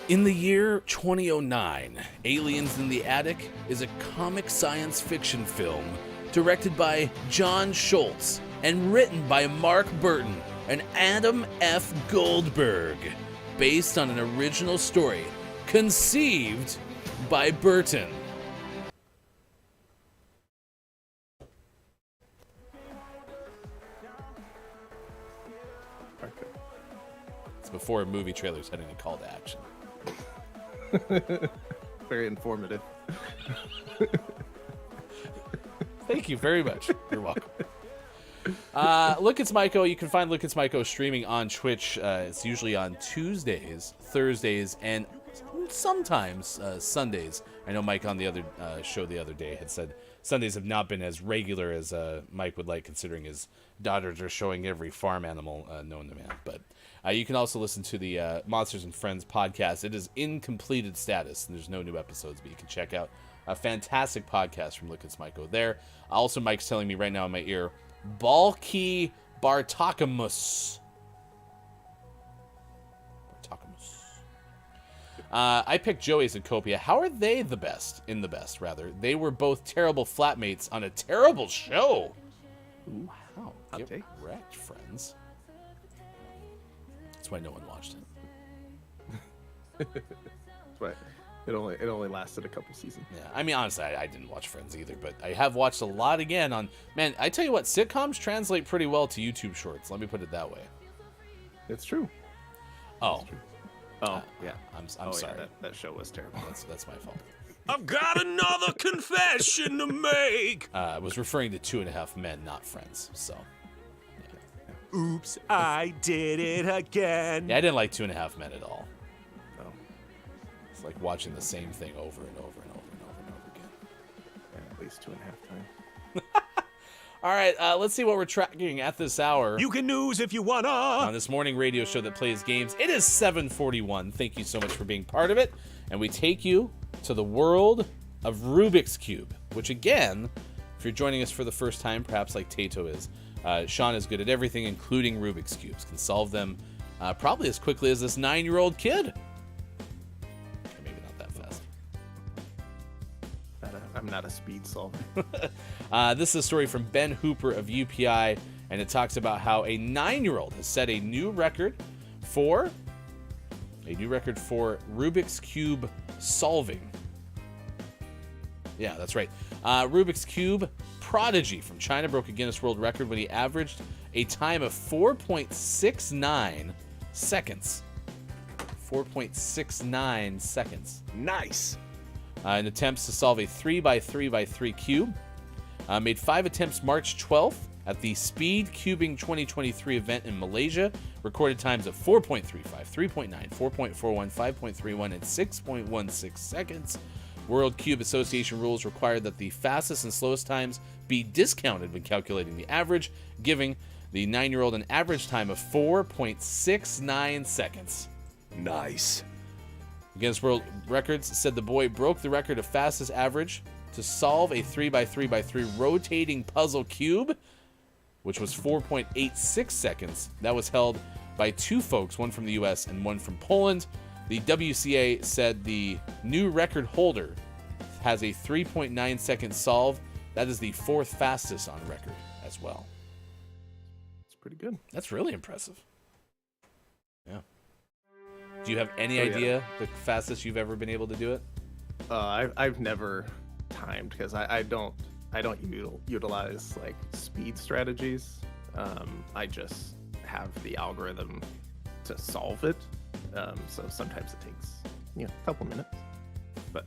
In the year 2009, Aliens in the Attic is a comic science fiction film directed by John Schultz and written by Mark Burton and Adam F. Goldberg, based on an original story conceived by Burton. Okay. It's before movie trailers had any call to action. Very informative. Thank you very much. You're welcome. Look It's Myco. You can find Look It's Myco streaming on Twitch. It's usually on Tuesdays, Thursdays, and sometimes Sundays. I know Mike on the other show the other day had said Sundays have not been as regular as Mike would like, considering his daughters are showing every farm animal known to man. But you can also listen to the Monsters and Friends podcast. It is in completed status, and there's no new episodes, but you can check out a fantastic podcast from Look It's Myco there. Also, Mike's telling me right now in my ear, Balky Bartakamus. I picked Joey's and Copia. How are they the best? In the best, rather. They were both terrible flatmates on a terrible show. Ooh, Wow. hot Get take. wrecked, friends. That's why no one watched it. That's right. It only lasted a couple seasons. Yeah, I mean, honestly, I didn't watch Friends either, but I have watched a lot again on... Man, I tell you what, sitcoms translate pretty well to YouTube Shorts. Let me put it that way. It's true. Oh, Oh, yeah. I'm Oh, sorry. Yeah, that show was terrible. That's my fault. I've got another confession to make. I was referring to 2.5 Men, not Friends, so... Oops, I did it again. Yeah, I didn't like 2.5 Men at all. No. It's like watching the same thing over and over and over and over and over again. Yeah, at least 2.5 times. All right, let's see what we're tracking at this hour. You can news if you wanna. On this morning radio show that plays games. It is 7:41. Thank you so much for being part of it. And we take you to the world of Rubik's Cube, which again, if you're joining us for the first time, perhaps like Tato is, Sean is good at everything, including Rubik's Cubes. Can solve them probably as quickly as this 9-year-old kid. Maybe not that fast. I'm not a speed solver. This is a story from Ben Hooper of UPI, and it talks about how a 9-year-old has set a new record for Rubik's Cube solving. Yeah, that's right. Rubik's Cube prodigy from China broke a Guinness World Record when he averaged a time of 4.69 seconds. 4.69 seconds. Nice. In attempts to solve a 3x3x3 cube. Made 5 attempts March 12th at the Speed Cubing 2023 event in Malaysia. Recorded times of 4.35, 3.9, 4.41, 5.31, and 6.16 seconds. World Cube Association rules require that the fastest and slowest times be discounted when calculating the average, giving The 9-year-old an average time of 4.69 seconds. Nice. Guinness World Records said the boy broke the record of fastest average to solve a 3x3x3 rotating puzzle cube, which was 4.86 seconds. That was held by two folks, one from the US and one from Poland. The WCA said the new record holder has a 3.9 second solve. That is the 4th fastest on record as well. It's pretty good. That's really impressive. Yeah. Do you have any idea the fastest you've ever been able to do it? I've never timed because I don't utilize like speed strategies. I just have the algorithm to solve it. So sometimes it takes a couple minutes, but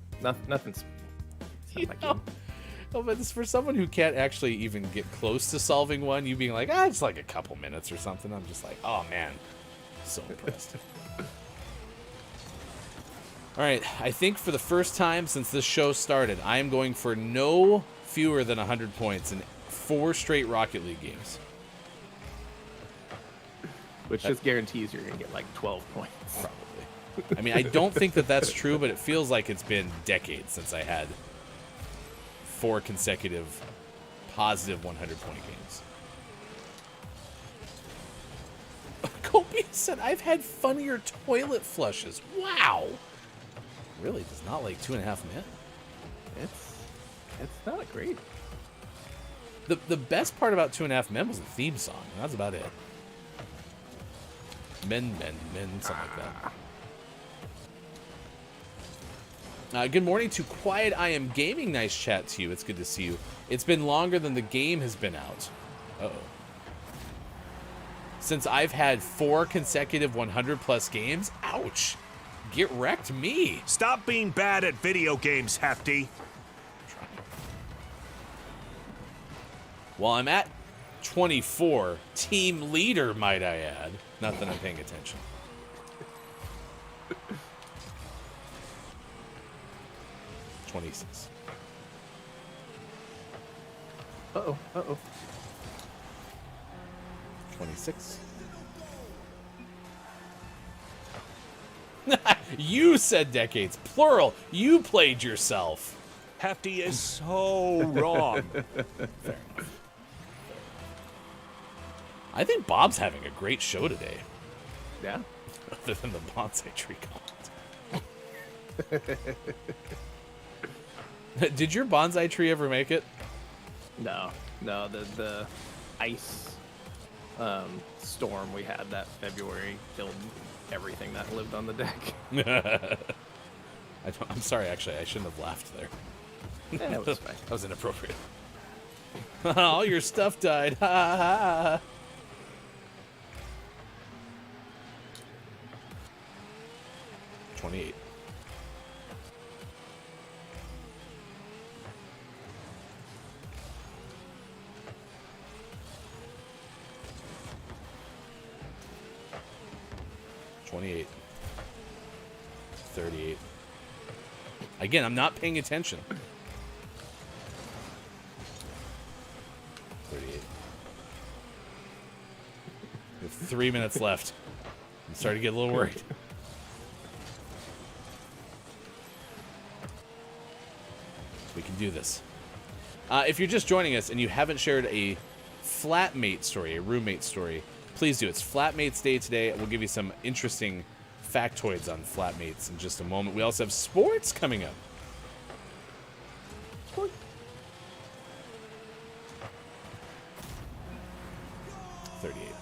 nothing's. Oh, but it's for someone who can't actually even get close to solving one, you being like, it's like a couple minutes or something. I'm just like, oh man, so impressed. All right, I think for the first time since this show started, I am going for no fewer than 100 points in 4 straight Rocket League games. Which just guarantees you're going to get like 12 points. Probably. I mean, I don't think that that's true, but it feels like it's been decades since I had 4 consecutive positive 100-point games. Kobe said, I've had funnier toilet flushes. Wow. Really does not like 2.5 men. It's not great. The best part about 2.5 Men was the theme song. That's about it. Men, something like that. Good morning to Quiet I Am Gaming. Nice chat to you. It's good to see you. It's been longer than the game has been out. Uh-oh. Since I've had 4 consecutive 100-plus games. Ouch. Get wrecked me. Stop being bad at video games, Hefty. Well, I'm at 24. Team leader, might I add. Not that I'm paying attention. $26. Uh-oh. 26. You said decades. Plural. You played yourself. Hefty is so wrong. Fair enough. I think Bob's having a great show today. Yeah. Other than the bonsai tree comment. Did your bonsai tree ever make it? No. The ice storm we had that February killed everything that lived on the deck. I'm sorry, actually. I shouldn't have laughed there. Yeah, it was fine. That was inappropriate. All your stuff died. Ha ha ha. $28. $28. $38. Again, I'm not paying attention. 38. We have 3 minutes left. I'm starting to get a little worried. We can do this. If you're just joining us and you haven't shared a flatmate story, a roommate story, please do. It's Flatmates Day today. We'll give you some interesting factoids on flatmates in just a moment. We also have sports coming up. 38.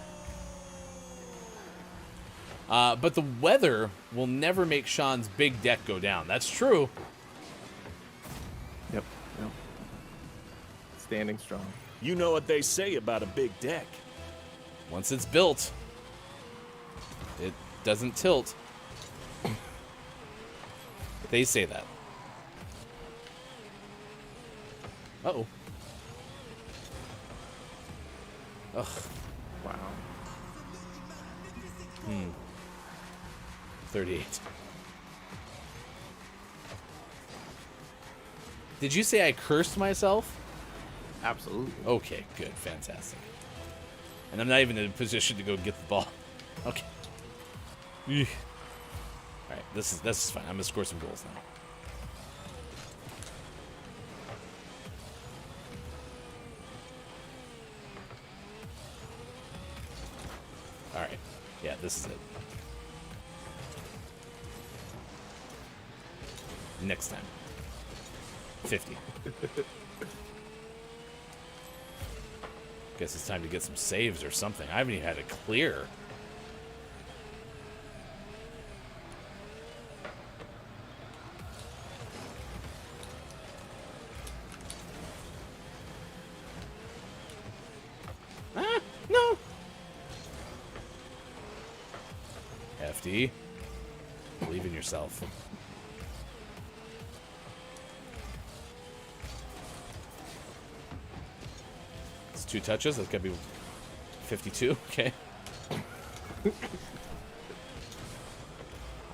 But the weather will never make Sean's big deck go down. That's true. Yep. Standing strong. You know what they say about a big deck. Once it's built, it doesn't tilt. They say that. Uh-oh. Ugh. Wow. 38. Did you say I cursed myself? Absolutely. Okay, good. Fantastic. And I'm not even in a position to go get the ball. Okay. Eugh. All right, this is fine. I'm gonna score some goals now. All right. Yeah, this is it. Next time. 50. Guess it's time to get some saves or something. I haven't even had a clear. Ah, no. Hefty. Believe in yourself. It's 2 touches. That's gotta be 52. Okay.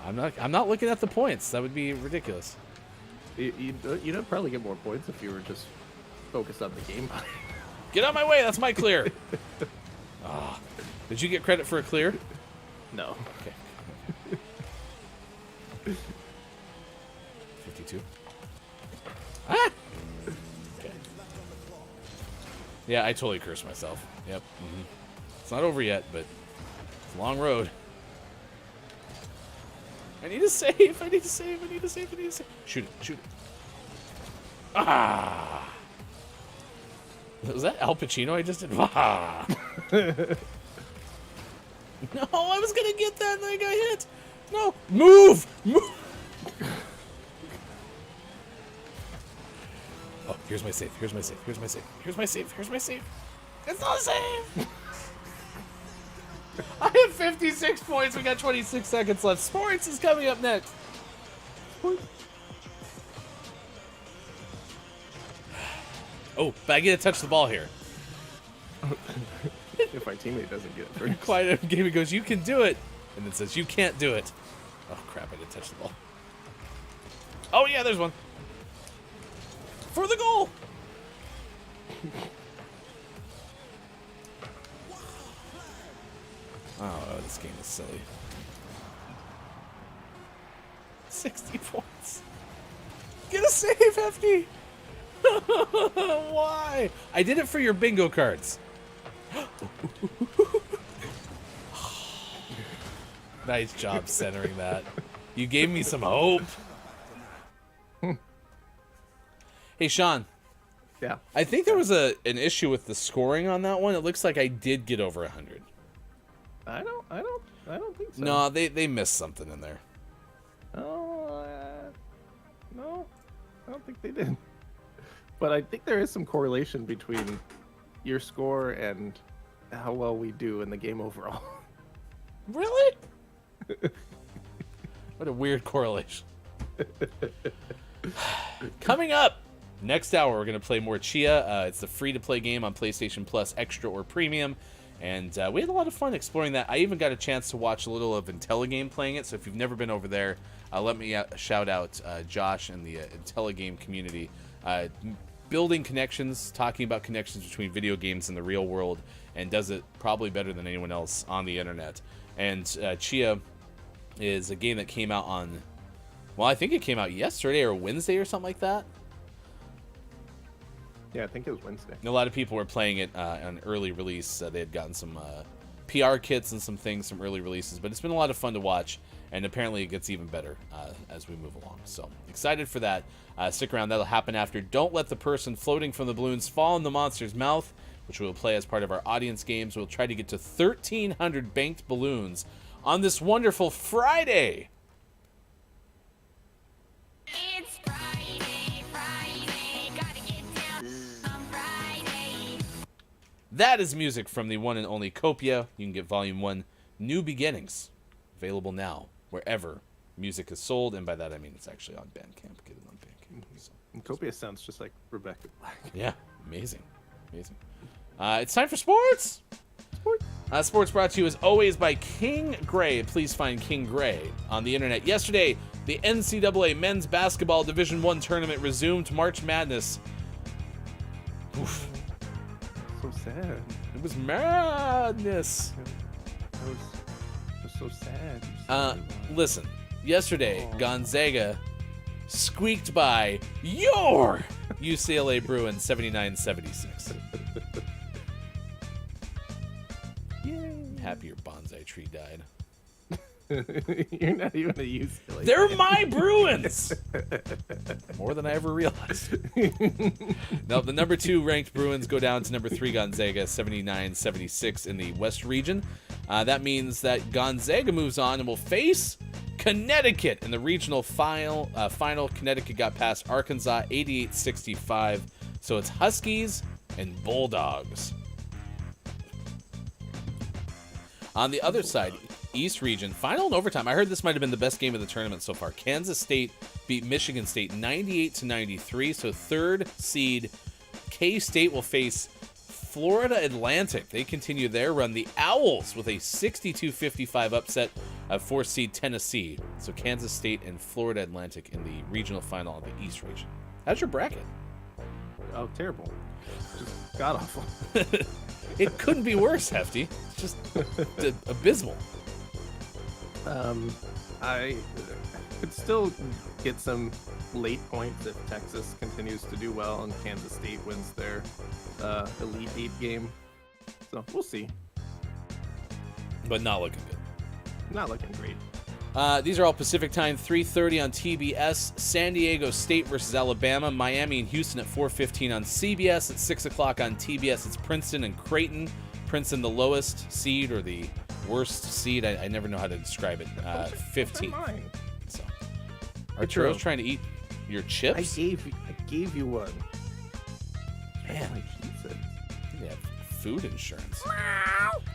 I'm not looking at the points. That would be ridiculous. You'd probably get more points if you were just focused on the game. Get out of my way. That's my clear. Ah. Did you get credit for a clear? No. Okay. 52. Ah! Okay. Yeah, I totally cursed myself. Yep. Mm-hmm. It's not over yet, but it's a long road. I need to save. I need to save. I need to save. I need to save. Shoot it. Shoot it. Ah! Was that Al Pacino I just did? Ah! No, I was gonna get that and I got hit. No, move! Move! Oh, here's my save. Here's my save. Here's my save. Here's my save. Here's my save. It's not a save! I have 56 points. We got 26 seconds left. Sports is coming up next. Oh, but I get to touch the ball here. If my teammate doesn't get it first. Quiet game goes, you can do it. And it says, you can't do it. Oh, crap, I didn't touch the ball. Oh, yeah, there's one. For the goal. Oh, this game is silly. 60 points. Get a save, Hefty. Why? I did it for your bingo cards. Nice job centering that. You gave me some hope. Hey, Sean. Yeah. I think there was an issue with the scoring on that one. It looks like I did get over 100. I don't think so. No, they missed something in there. Oh, no, I don't think they did. But I think there is some correlation between your score and how well we do in the game overall. Really? What a weird correlation. Coming up, next hour, we're going to play more Chia. It's the free-to-play game on PlayStation Plus Extra or Premium. And we had a lot of fun exploring that. I even got a chance to watch a little of IntelliGame playing it. So if you've never been over there, let me shout out Josh and the IntelliGame community. Building connections, talking about connections between video games and the real world, and does it probably better than anyone else on the internet. And Chia is a game that came out on, well, I think it came out yesterday or Wednesday or something like that. Yeah, I think it was Wednesday. And a lot of people were playing it on early release. They had gotten some PR kits and some things, some early releases. But it's been a lot of fun to watch, and apparently it gets even better as we move along. So excited for that. Stick around. That'll happen after Don't Let the Person Floating from the Balloons Fall in the Monster's Mouth, which we'll play as part of our audience games. We'll try to get to 1,300 banked balloons on this wonderful Friday. It's Friday, gotta get down on Friday. That is music from the one and only Copia. You can get Volume 1, New Beginnings, available now wherever music is sold. And by that, I mean it's actually on Bandcamp. Get it on Bandcamp. So. And Copia sounds just like Rebecca Black. Yeah, amazing. Amazing. It's time for sports. Sports brought to you as always by King Gray. Please find King Gray on the internet. Yesterday, the NCAA Men's Basketball Division I tournament resumed March Madness. Oof. So sad. It was madness. That was so sad. Listen, yesterday, Gonzaga squeaked by your UCLA Bruins 79-76. Yay. Happy your bonsai tree died. You're not even a UCLA. They're my Bruins! More than I ever realized. Now, the number 2 ranked Bruins go down to number 3 Gonzaga, 79-76 in the West region. That means that Gonzaga moves on and will face Connecticut in the regional final. Connecticut got past Arkansas, 88-65. So it's Huskies and Bulldogs. On the other side, East region, final and overtime. I heard this might have been the best game of the tournament so far. Kansas State beat Michigan State 98-93. So third seed K-State will face Florida Atlantic. They continue their run. The Owls with a 62-55 upset of 4th seed Tennessee. So Kansas State and Florida Atlantic in the regional final of the East region. How's your bracket? Oh, terrible. Just god awful. It couldn't be worse, Hefty. It's just abysmal. I could still get some late points if Texas continues to do well and Kansas State wins their Elite 8 game. So we'll see. But not looking good. Not looking great. These are all Pacific time, 3:30 on TBS. San Diego State versus Alabama. Miami and Houston at 4:15 on CBS. At 6 o'clock on TBS, it's Princeton and Creighton. Princeton, the lowest seed or the worst seed. I never know how to describe it. 15. So, Arturo's trying to eat your chips. I gave you one. Man, Like he said. yeah, food insurance.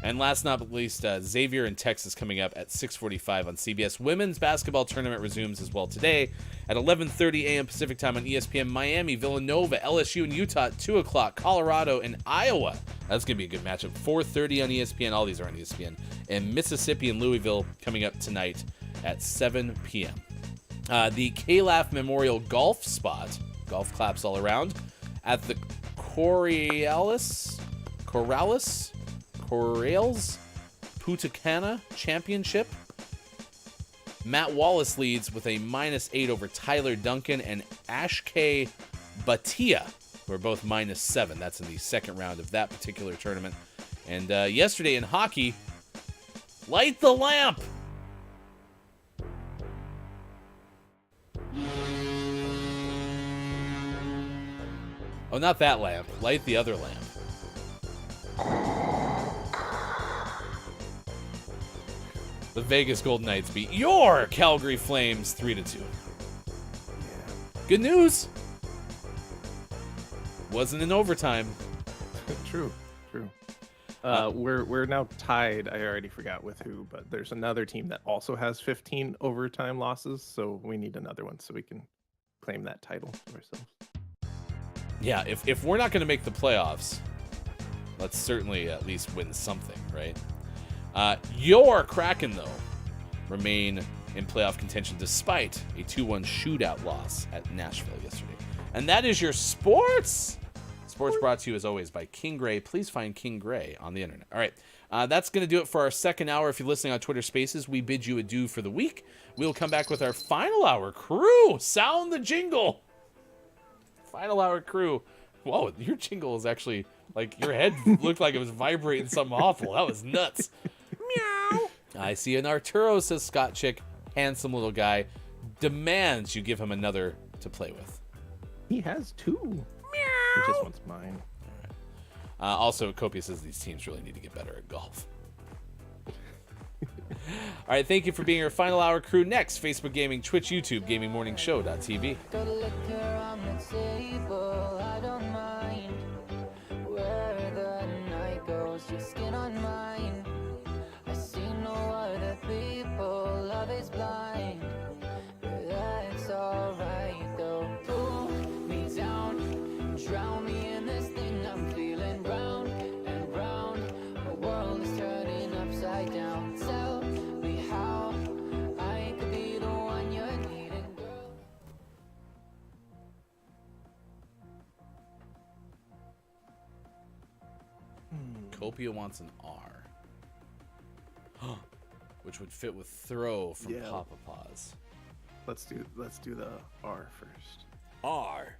And last but not least, Xavier in Texas coming up at 6:45 on CBS. Women's basketball tournament resumes as well today at 11:30 a.m. Pacific time on ESPN. Miami, Villanova, LSU, and Utah at 2 o'clock. Colorado and Iowa. That's going to be a good matchup. 4:30 on ESPN. All these are on ESPN. And Mississippi and Louisville coming up tonight at 7 p.m. The Calaf Memorial Golf Spot, golf claps all around, at the Corrales Putacana Championship. Matt Wallace leads with a -8 over Tyler Duncan and Ashke Batia, who are both -7. That's in the second round of that particular tournament. And yesterday in hockey, light the lamp. Oh, not that lamp. Light the other lamp. The Vegas Golden Knights beat your Calgary Flames 3-2. Good news. Wasn't in overtime. True. We're now tied. I already forgot with who, but there's another team that also has 15 overtime losses, so we need another one so we can claim that title for ourselves. Yeah, if we're not going to make the playoffs, let's certainly at least win something, right? Your Kraken, though, remain in playoff contention despite a 2-1 shootout loss at Nashville yesterday. And that is your sports. Sports brought to you, as always, by King Gray. Please find King Gray on the internet. All right, that's going to do it for our second hour. If you're listening on Twitter Spaces, we bid you adieu for the week. We'll come back with our final hour crew. Sound the jingle. Final hour crew. Whoa, your jingle is actually, like, your head looked like it was vibrating something awful. That was nuts. Meow. I see an Arturo, says Scott Chick. Handsome little guy. Demands you give him another to play with. He has 2. He just wants mine. Also, Copia says these teams really need to get better at golf. All right, thank you for being our final hour crew. Next, Facebook Gaming, Twitch, YouTube, GamingMorningShow.tv. Got a liquor on the table, I don't mind where the night goes, your skin on mine. I see no other people, love is blind, but that's alright though. Pull me down, drown me in this thing I'm feeling, round and round. The world is turning upside down. Tell me how I could be the one you're needing, girl. Copia wants an R. Which would fit with throw from Yeah. Papa Paws. Let's do the R first. R.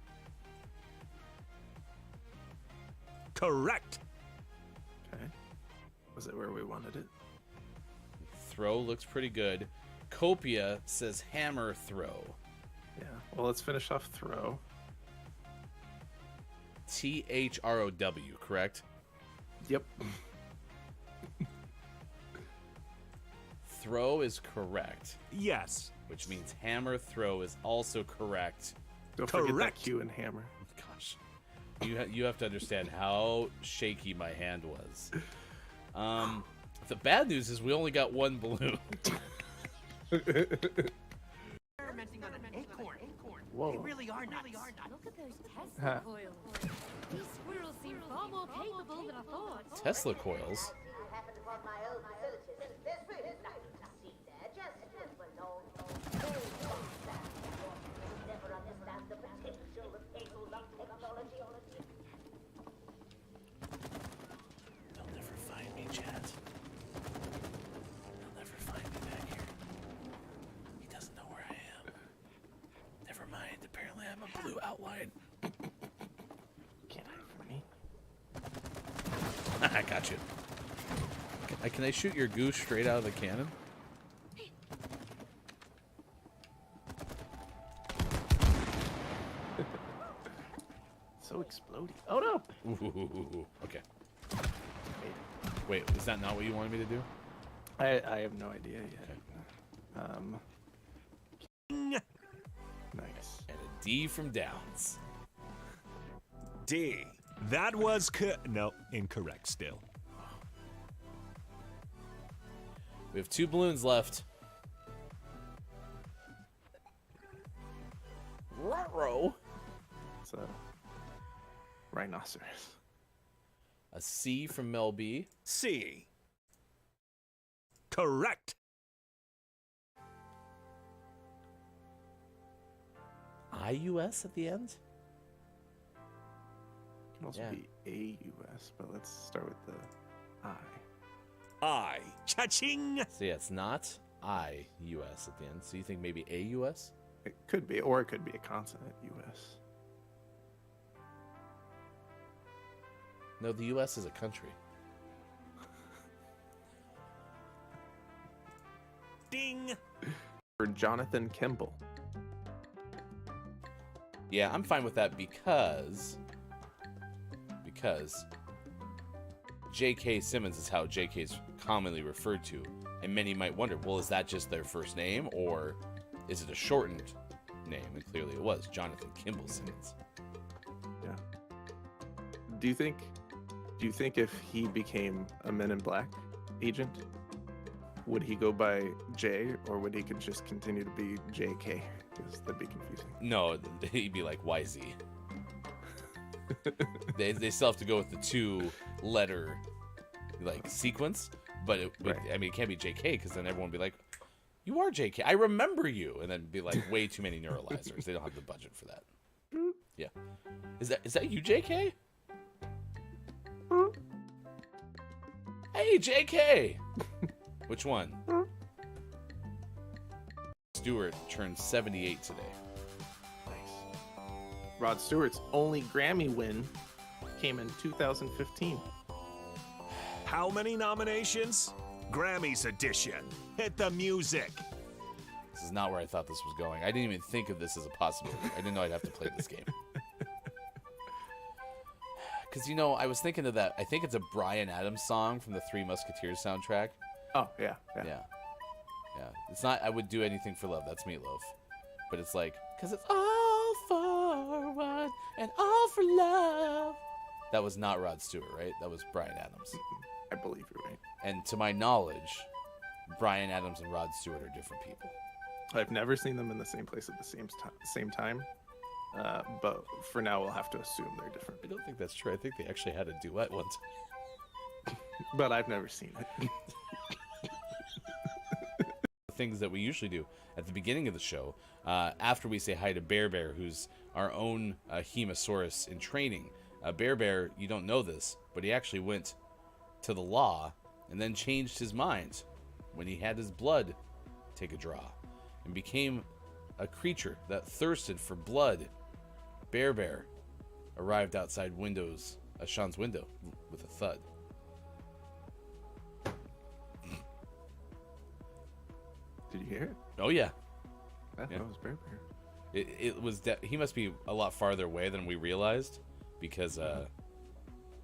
Correct. Okay. Was it where we wanted it? Throw looks pretty good. Copia says hammer throw. Yeah. Well, let's finish off throw. THROW, correct? Yep. Throw is correct, Yes. which means hammer throw is also correct. Don't forget that Correct. Q and hammer. Gosh, you have to understand how shaky my hand was. The bad news is we only got one balloon. Whoa. Look at those Huh. Tesla coils. These squirrels seem far more capable than I thought. Tesla coils. They'll never find me, chat. They'll never find me back here. He doesn't know where I am. Never mind. Apparently, I'm a blue outline. Can't hide from me. I got you. Can I shoot your goose straight out of the cannon? So explodey. Oh no. Ooh, okay. Wait, is that not what you wanted me to do? I have no idea yet. Nice. And a D from Downs. D. That was no, incorrect still. We have 2 balloons left. Ruh-roh. It's a rhinoceros. A C from Mel B. C. Correct. IUS at the end? It can also Yeah. be AUS, but let's start with the I. I. Cha-ching. So yeah, it's not IUS at the end. So you think maybe AUS? It could be, or it could be a consonant US. No, the US is a country. Ding. For Jonathan Kimball. Yeah, I'm fine with that because J.K. Simmons is how J.K. is commonly referred to, and many might wonder, well, is that just their first name, or is it a shortened name? And clearly it was Jonathan Kimball Simmons. Yeah. Do you think if he became a Men in Black agent, would he go by J, or would he could just continue to be JK? Because that'd be confusing. No, he'd be like YZ. they still have to go with the 2-letter like sequence, but Right. I mean, it can't be JK because then everyone would be like, "You are JK. I remember you," and then be like, way too many neuralizers. They don't have the budget for that. Yeah, is that you, JK? Hey, JK. Which one? Stewart turned 78 today. Nice. Rod Stewart's only Grammy win came in 2015. How many nominations? Grammys edition. Hit the music. This is not where I thought this was going. I didn't even think of this as a possibility. I didn't know I'd have to play this game. Because, I was thinking of that. I think it's a Bryan Adams song from the Three Musketeers soundtrack. Oh, yeah. Yeah. It's not I Would Do Anything for Love. That's Meatloaf. But it's like, because it's all for one and all for love. That was not Rod Stewart, right? That was Bryan Adams. I believe you're right. And to my knowledge, Bryan Adams and Rod Stewart are different people. I've never seen them in the same place at the same time. But for now, we'll have to assume they're different. I don't think that's true. I think they actually had a duet once. But I've never seen it. Things that we usually do at the beginning of the show, after we say hi to Bear Bear, who's our own Hemosaurus in training. Bear Bear, you don't know this, but he actually went to the law and then changed his mind when he had his blood take a draw and became a creature that thirsted for blood. Bear arrived outside Sean's window with a thud. Did you hear it? Oh yeah. That Yeah. was Bear. It was he must be a lot farther away than we realized because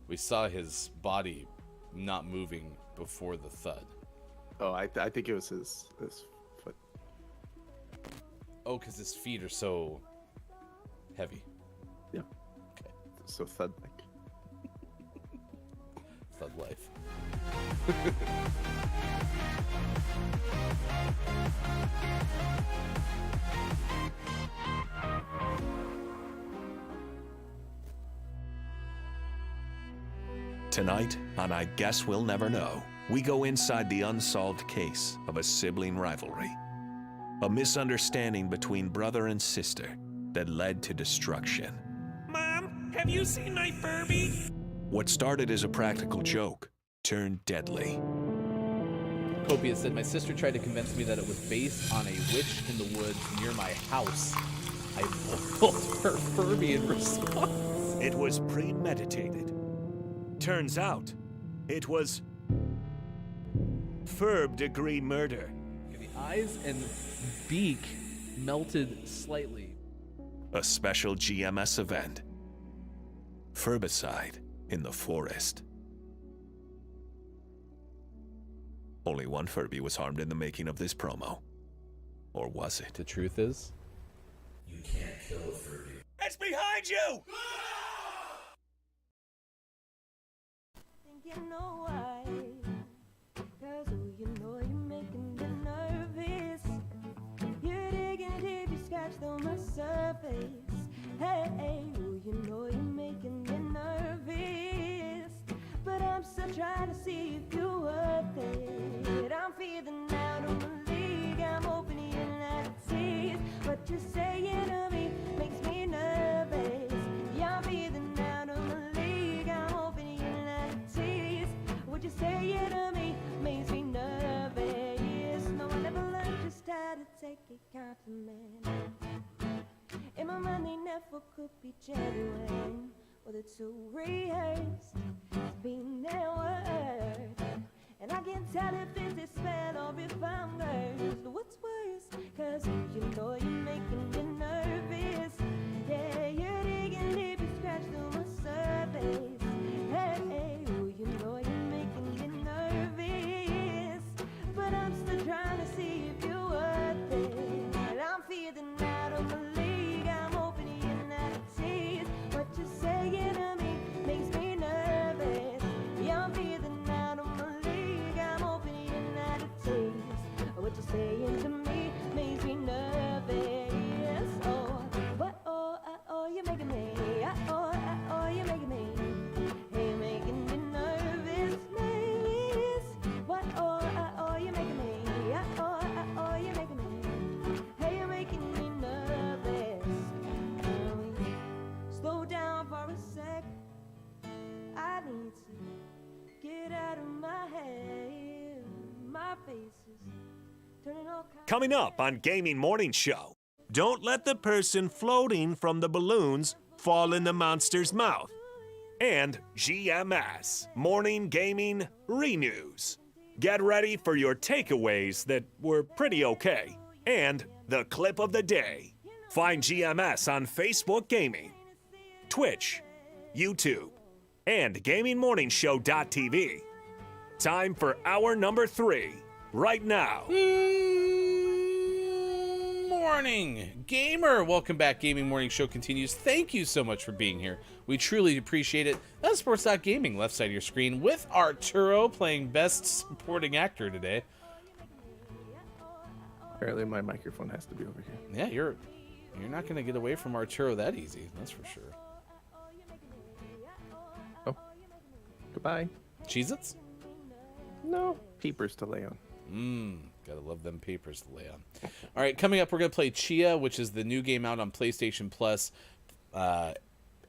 we saw his body not moving before the thud. Oh, I think it was his foot. Oh, because his feet are so heavy. Yep. Okay. So thud like. Thud life. Tonight, on I Guess We'll Never Know, we go inside the unsolved case of a sibling rivalry. A misunderstanding between brother and sister that led to destruction. Mom, have you seen my Furby? What started as a practical joke turned deadly. Copia said, my sister tried to convince me that it was based on a witch in the woods near my house. I boiled her Furby in response. It was premeditated. Turns out, it was third-degree murder. The eyes and beak melted slightly. A special GMS event. Furbicide in the forest. Only one Furby was harmed in the making of this promo. Or was it? The truth is, You can't kill a Furby. It's behind you! Think you know why? 'Cause oh, you know you're making me nervous. You're digging deep, you scratched on my surface. Hey, oh, you know you're making me nervous. But I'm still trying to see if you're worth it. I'm feeling out of my league, I'm opening attitudes. What you're saying to me makes me nervous. Yeah, I'm feeling out of my league, I'm opening attitudes. What you're saying to me makes me nervous. No, I never learned just how to take a compliment. In my mind, they never could be genuine. Well, it's so rehearsed to be their word. And I can't tell if it's a spell or if I'm cursed. What's worse? 'Cause you know you're making me nervous. Yeah, you're digging deep, you scratch through my surface. Hey, oh, you know you're making me nervous. But I'm still trying to see if you're worth it. I'm feeling out of my league, I'm opening attitudes. What you're saying to me makes me nervous. Yeah, I'm feeling out of my league, I'm opening attitudes. What you're saying to me makes me nervous. Oh, what? Oh, you're making me. Oh, you're making me. Hey, making me nervous, nervous. What? Oh, you're making me. Oh, you're making me. Hey, you're making me nervous. Slow down for a sec. I need to get out of my head. My face is turning all kinds. Coming up on Gaming Morning Show. Don't let the person floating from the balloons fall in the monster's mouth. And GMS Morning Gaming Renews. Get ready for your takeaways that were pretty okay. And the clip of the day. Find GMS on Facebook Gaming, Twitch, YouTube, and GamingMorningshow.tv. Time for hour number 3, right now. Morning, gamer! Welcome back. Gaming Morning Show continues. Thank you so much for being here. We truly appreciate it. That's Sports.Gaming, left side of your screen, with Arturo playing Best Supporting Actor today. Apparently, my microphone has to be over here. Yeah, you're not going to get away from Arturo that easy, that's for sure. Oh, goodbye. Cheez-Its? No, peepers to lay on. Gotta love them papers to lay on. All right, coming up, we're gonna play Chia, which is the new game out on PlayStation Plus.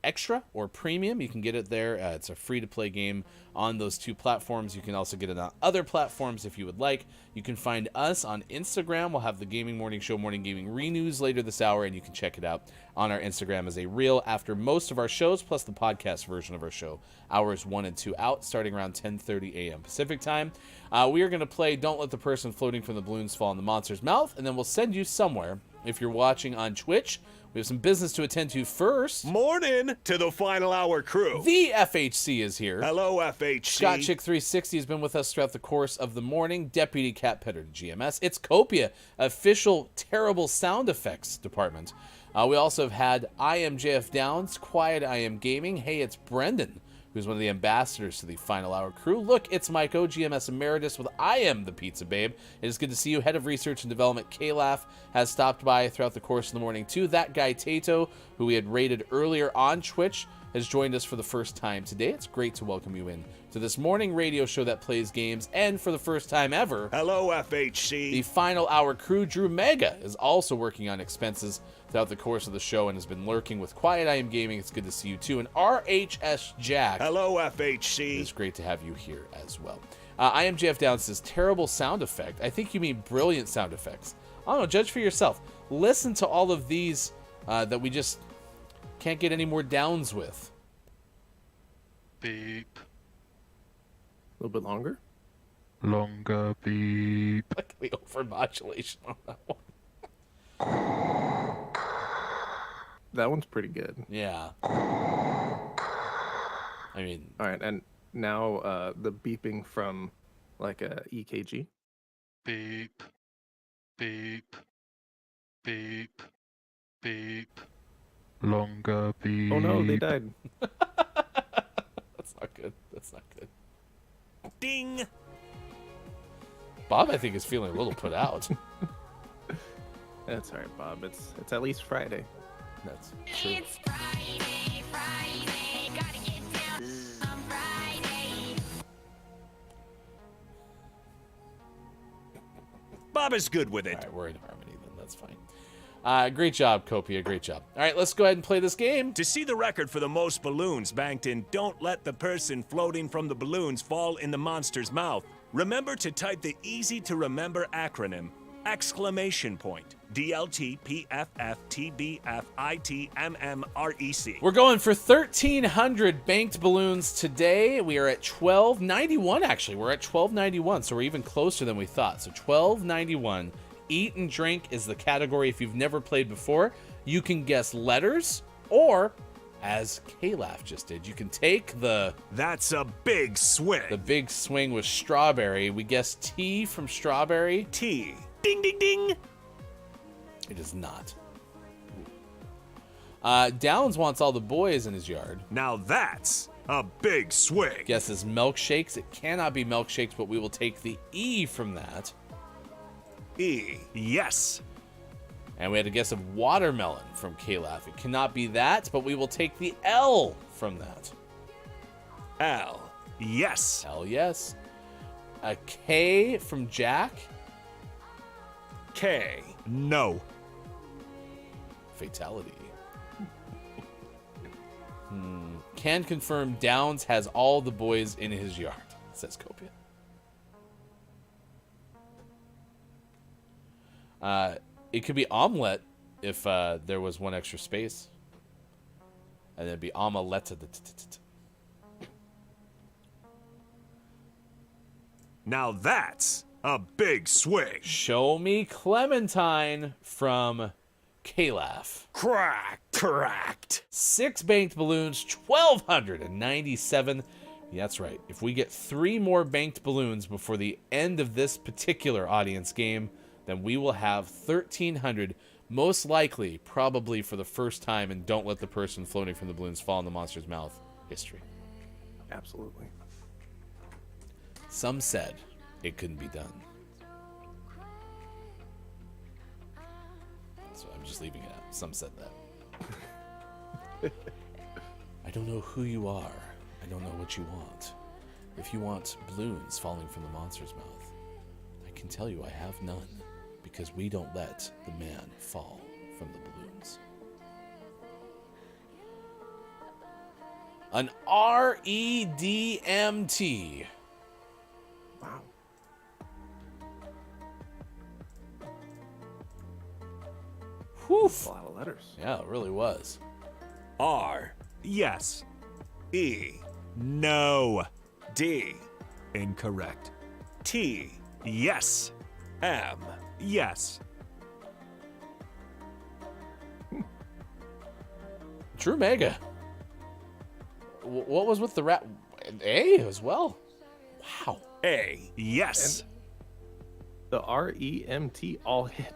Extra or Premium. You can get it there. It's a free-to-play game on those two platforms. You can also get it on other platforms if you would like. You can find us on Instagram. We'll have the Gaming Morning Show Morning Gaming Renews later this hour, and you can check it out on our Instagram as a reel after most of our shows, plus the podcast version of our show, hours 1 and 2 out, starting around 10:30 a.m. Pacific time. We are going to play Don't Let the Person Floating from the Balloons Fall in the Monster's Mouth, and then we'll send you somewhere. If you're watching on Twitch, we have some business to attend to first. Morning to the final hour crew. The FHC is here. Hello, FHC. Scott Chick 360 has been with us throughout the course of the morning. Deputy Cat Petter to GMS. It's Copia, official terrible sound effects department. We also have had I Am JF Downs, Quiet I Am Gaming. Hey, it's Brendan, who's one of the ambassadors to the Final Hour crew. Look, it's Mike O, GMS Emeritus with I Am the Pizza Babe. It is good to see you. Head of Research and Development, Kalaf, has stopped by throughout the course of the morning, too. That guy, Tato, who we had rated earlier on Twitch, has joined us for the first time today. It's great to welcome you in to this morning radio show that plays games, and for the first time ever, hello, FHC. The Final Hour crew, Drew Mega, is also working on expenses throughout the course of the show and has been lurking with Quiet I Am Gaming. It's good to see you, too. And RHS Jack. Hello, FHC. It's great to have you here as well. I Am JF Down says, terrible sound effect. I think you mean brilliant sound effects. I don't know, judge for yourself. Listen to all of these that we just can't get any more downs with. Beep. A little bit longer? Longer beep. Like the overmodulation on that one. That one's pretty good. Yeah. I mean... All right, and now the beeping from like a EKG. Beep. Beep. Beep. Beep. Longer beep. Oh no, they died. That's not good. That's not good. Ding! Bob, I think, is feeling a little put out. That's all right, Bob. It's at least Friday. That's true. It's Friday, Friday, gotta get down on Friday. Bob is good with it. All right, we're in harmony then. That's fine. Great job, Copia. Great job. All right, let's go ahead and play this game. To see the record for the most balloons banked in Don't Let the Person Floating from the Balloons Fall in the Monster's Mouth, remember to type the easy-to-remember acronym, ! DLT PFF TBF ITMMREC. We're going for 1,300 banked balloons today. We are at 1291, actually. We're at 1291, so we're even closer than we thought. So 1291. Eat and drink is the category. If you've never played before, you can guess letters, or, as Kalaf just did, you can take the... That's a big swing. The big swing was strawberry. We guessed T from strawberry. T. Ding, ding, ding. It is not. Downs wants all the boys in his yard. Now that's a big swing. Guesses milkshakes. It cannot be milkshakes, but we will take the E from that. E. Yes. And we had a guess of watermelon from Kalaf. It cannot be that, but we will take the L from that. L. Yes. L, yes. A K from Jack. K. No. Fatality. Can confirm Downs has all the boys in his yard, says Copia. It could be omelet if there was one extra space. And it'd be omelette. Now that's a big swing. Show me Clementine from Kalaf. Correct. 6 banked balloons, 1,297. That's right. If we get 3 more banked balloons before the end of this particular audience game, then we will have 1,300, most likely, probably for the first time in Don't Let the Person Floating from the Balloons Fall in the Monster's Mouth history. Absolutely. Some said it couldn't be done. So I'm just leaving it out. Some said that. I don't know who you are. I don't know what you want. If you want balloons falling from the monster's mouth, I can tell you I have none, because we don't let the man fall from the balloons. An REDMT. Wow. Whew. A lot of letters. Yeah, it really was. R, yes. E, no. D, incorrect. T, yes. M, yes. True Mega. What was with the rat? A as well. Wow. A, yes. The REMT all hit.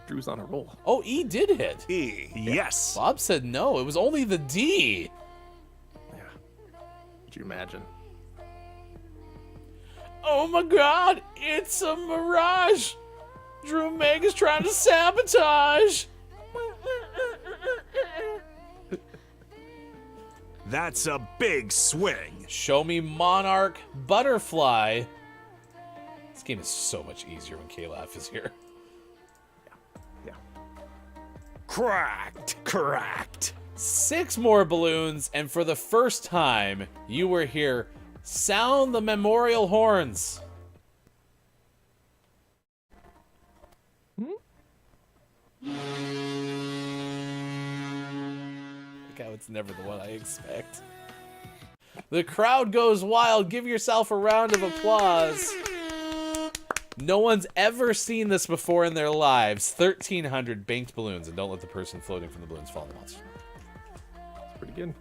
Drew's on a roll. Oh, E did hit. E, yes. Bob said no. It was only the D. Yeah. Could you imagine? Oh my God! It's a mirage. Drew Mega's trying to sabotage. That's a big swing. Show me Monarch Butterfly. This game is so much easier when K-Laugh is here. Yeah. Cracked, cracked. 6 more balloons, and for the first time, you were here. Sound the memorial horns. Look how it's never the one I expect. The crowd goes wild. Give yourself a round of applause. No one's ever seen this before in their lives. 1,300 banked balloons, and don't let the person floating from the balloons fall in the monster. That's pretty good.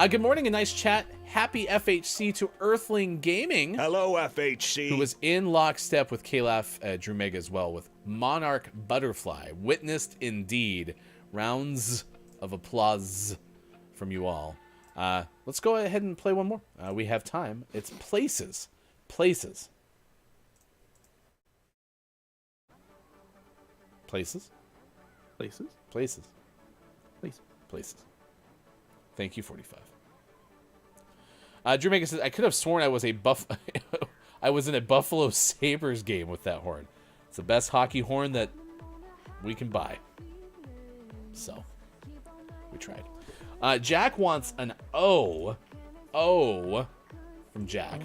Good morning and nice chat. Happy FHC to Earthling Gaming. Hello, FHC. Who was in lockstep with K-Laugh, Drew Mega as well, with Monarch Butterfly. Witnessed indeed. Rounds of applause from you all. Let's go ahead and play one more. We have time. It's Places. Places. Places. Places. Places. Places. Places. Thank you, 45. Drew Mega says, I could have sworn I was I was in a Buffalo Sabres game with that horn. It's the best hockey horn that we can buy. So, we tried. Jack wants an O. O from Jack.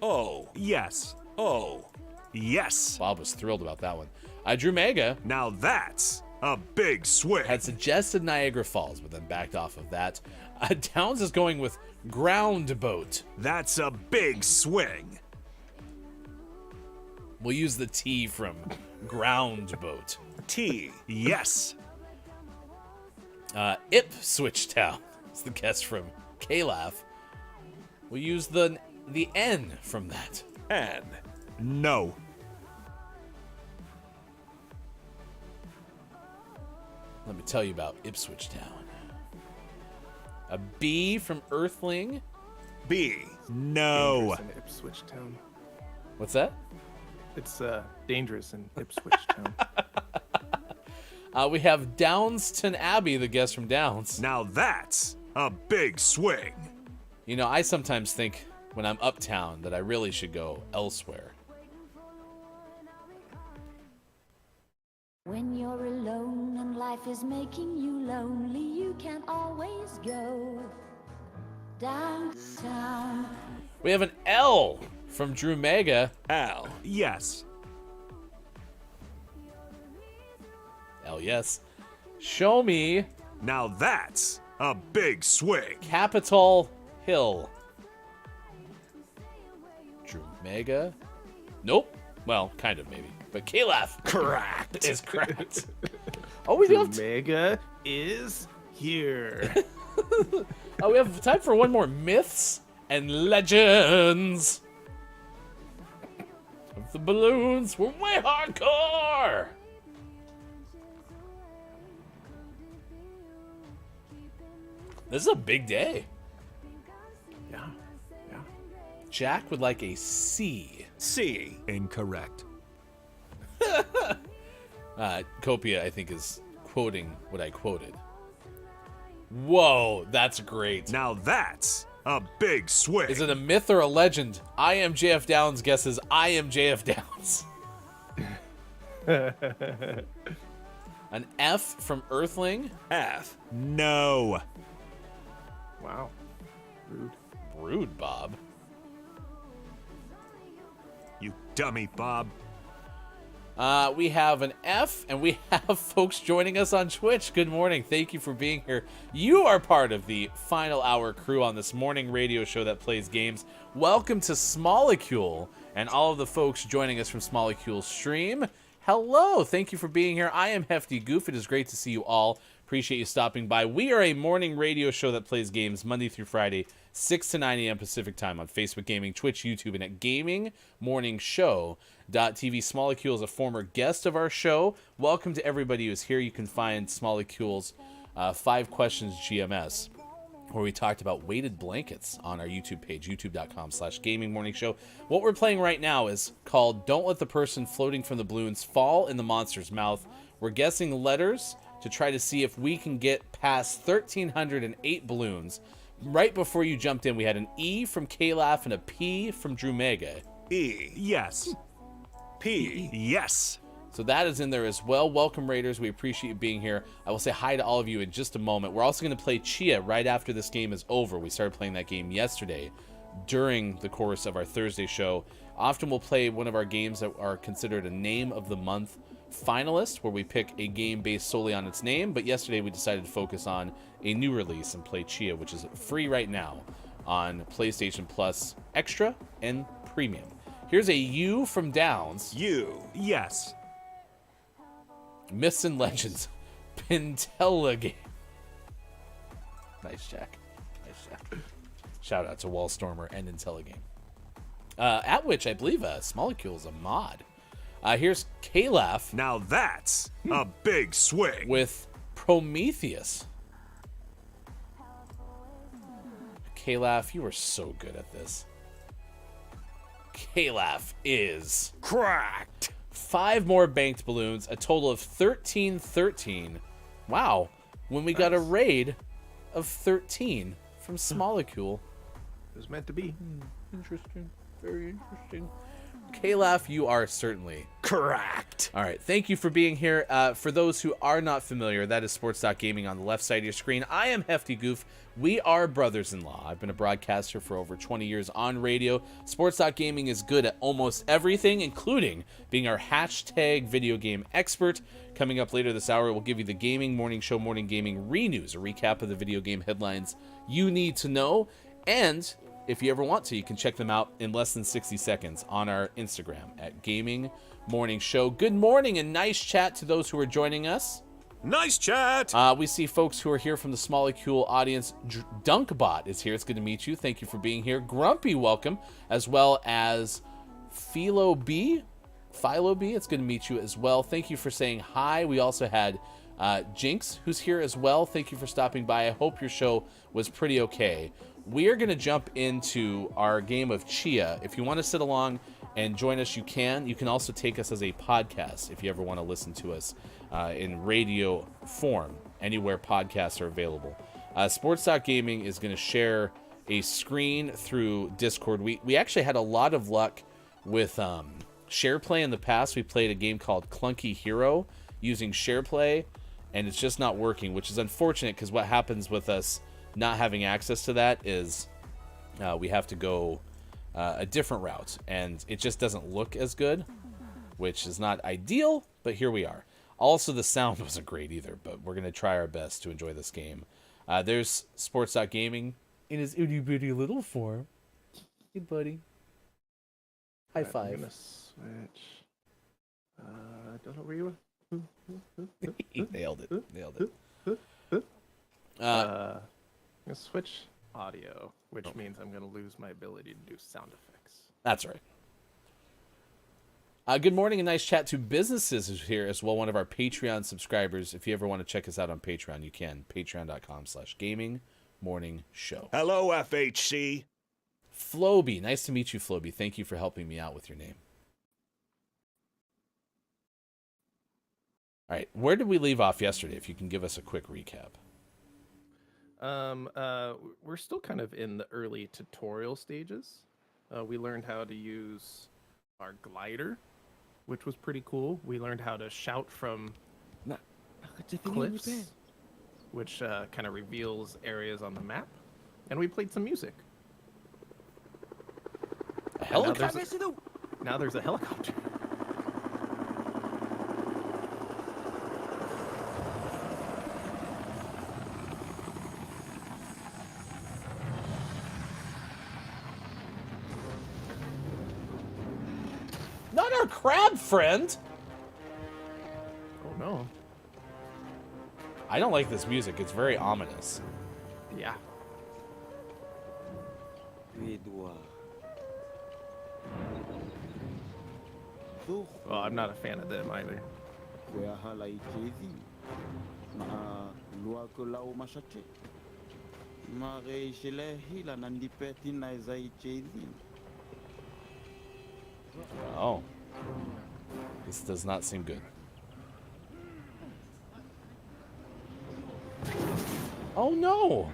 Oh, yes. Oh, yes. Bob was thrilled about that one. Drew Mega. Now that's a big swing. Had suggested Niagara Falls, but then backed off of that. Downs is going with Ground Boat. That's a big swing. We'll use the T from Ground Boat. T, yes. Ipswich Town is the guess from K-Laugh. We'll use the N from that. N, no. Let me tell you about Ipswich Town. A B from Earthling. B, no. Dangerous in Ipswich Town. What's that? It's dangerous in Ipswich Town. We have Downston Abbey, the guest from Downs. Now that's a big swing. You know, I sometimes think when I'm uptown that I really should go elsewhere. When you're alone and life is making you lonely, you can always go downtown. We have an L from Drew Mega. L, yes. L, yes. Show me. Now that's a big swing. Capitol Hill. Drew Mega. Nope. Well, kind of maybe. But K-Laugh. Correct. Is correct. Oh, we have Mega is here. we have time for one more. Myths and legends of the balloons were way hardcore. This is a big day. Yeah. Yeah. Jack would like a C. C, incorrect. Copia, I think, is quoting what I quoted. Whoa, that's great. Now that's a big swing. Is it a myth or a legend? I am JF Downs guesses I am JF Downs. An F from Earthling. F, no. Wow. Rude. Rude, Bob. You dummy, Bob. We have an F, and we have folks joining us on Twitch. Good morning. Thank you for being here. You are part of the final hour crew on this morning radio show that plays games. Welcome to Smolecule, and all of the folks joining us from Smolecule's stream. Hello. Thank you for being here. I am Hefty Goof. It is great to see you all. Appreciate you stopping by. We are a morning radio show that plays games Monday through Friday, 6 to 9 a.m. Pacific time on Facebook Gaming, Twitch, YouTube, and at GamingMorningShow.tv. Smolecule is a former guest of our show. Welcome to everybody who's here. You can find Smolecule's 5 Questions GMS, where we talked about weighted blankets on our YouTube page, youtube.com/gamingmorningshow. What we're playing right now is called Don't Let the Person Floating from the Balloons Fall in the Monster's Mouth. We're guessing letters to try to see if we can get past 1,308 balloons. Right before you jumped in, we had an E from Kalaf and a P from Drew Mega. E, yes. P, yes. So that is in there as well. Welcome, Raiders. We appreciate you being here. I will say hi to all of you in just a moment. We're also going to play Chia right after this game is over. We started playing that game yesterday during the course of our Thursday show. Often we'll play one of our games that are considered a Name of the Month finalist, where we pick a game based solely on its name. But yesterday we decided to focus on a new release and play Chia, which is free right now on PlayStation Plus Extra and Premium. Here's a U from Downs. U, yes. Myths and Legends. Pintella game. Nice, Jack. Nice, Jack. Shout out to Wallstormer and Intelligame. At which I believe Smolecule is a mod. Here's Kalaf. Now that's a big swing. With Prometheus. Kalaf, you are so good at this. Kalaf is cracked. 5 more banked balloons, a total of 13. Wow. When we got a raid of 13 from Smolecule. It was meant to be. Interesting. Very interesting. Kalaf, you are certainly correct. All right. Thank you for being here. For those who are not familiar, that is Sports.Gaming on the left side of your screen. I am Hefty Goof. We are brothers-in-law. I've been a broadcaster for over 20 years on radio. Sports.Gaming is good at almost everything, including being our hashtag video game expert. Coming up later this hour, we'll give you the Gaming Morning Show Morning Gaming Renews, a recap of the video game headlines you need to know. And if you ever want to, you can check them out in less than 60 seconds on our Instagram at Gaming Morning Show. Good morning and nice chat to those who are joining us. Nice chat. We see folks who are here from the Smolecule audience. Dunkbot is here. It's good to meet you. Thank you for being here. Grumpy, welcome, as well as Philo B. It's good to meet you as well. Thank you for saying hi. We also had Jinx, who's here as well. Thank you for stopping by. I hope your show was pretty okay. We are going to jump into our game of Chia. If you want to sit along and join us, you can. You can also take us as a podcast if you ever want to listen to us in radio form, anywhere podcasts are available. Sports.Gaming is going to share a screen through Discord. We actually had a lot of luck with SharePlay in the past. We played a game called Clunky Hero using SharePlay, and it's just not working, which is unfortunate because what happens with us not having access to that is we have to go a different route, and it just doesn't look as good, which is not ideal, but here we are. Also, the sound wasn't great either, but we're going to try our best to enjoy this game. There's Sports.Gaming in his itty-bitty little form. Hey, buddy. High five. I'm gonna switch. Don't know where you were. He nailed it. I'm gonna switch audio, which means I'm gonna lose my ability to do sound effects. That's right. Good morning and nice chat to Businesses is here as well, one of our Patreon subscribers. If you ever want to check us out on Patreon, you can. Patreon.com/Gaming Morning Show. Hello, FHC. Floby. Nice to meet you, Floby. Thank you for helping me out with your name. All right. Where did we leave off yesterday? If you can give us a quick recap. We're still kind of in the early tutorial stages. We learned how to use our glider, which was pretty cool. We learned how to shout from cliffs, which kind of reveals areas on the map. and we played some music. A helicopter? Now there's a helicopter. Not our crab friend! Oh no. I don't like this music. It's very ominous. Yeah. Well, I'm not a fan of them either. Oh. This does not seem good. Oh no!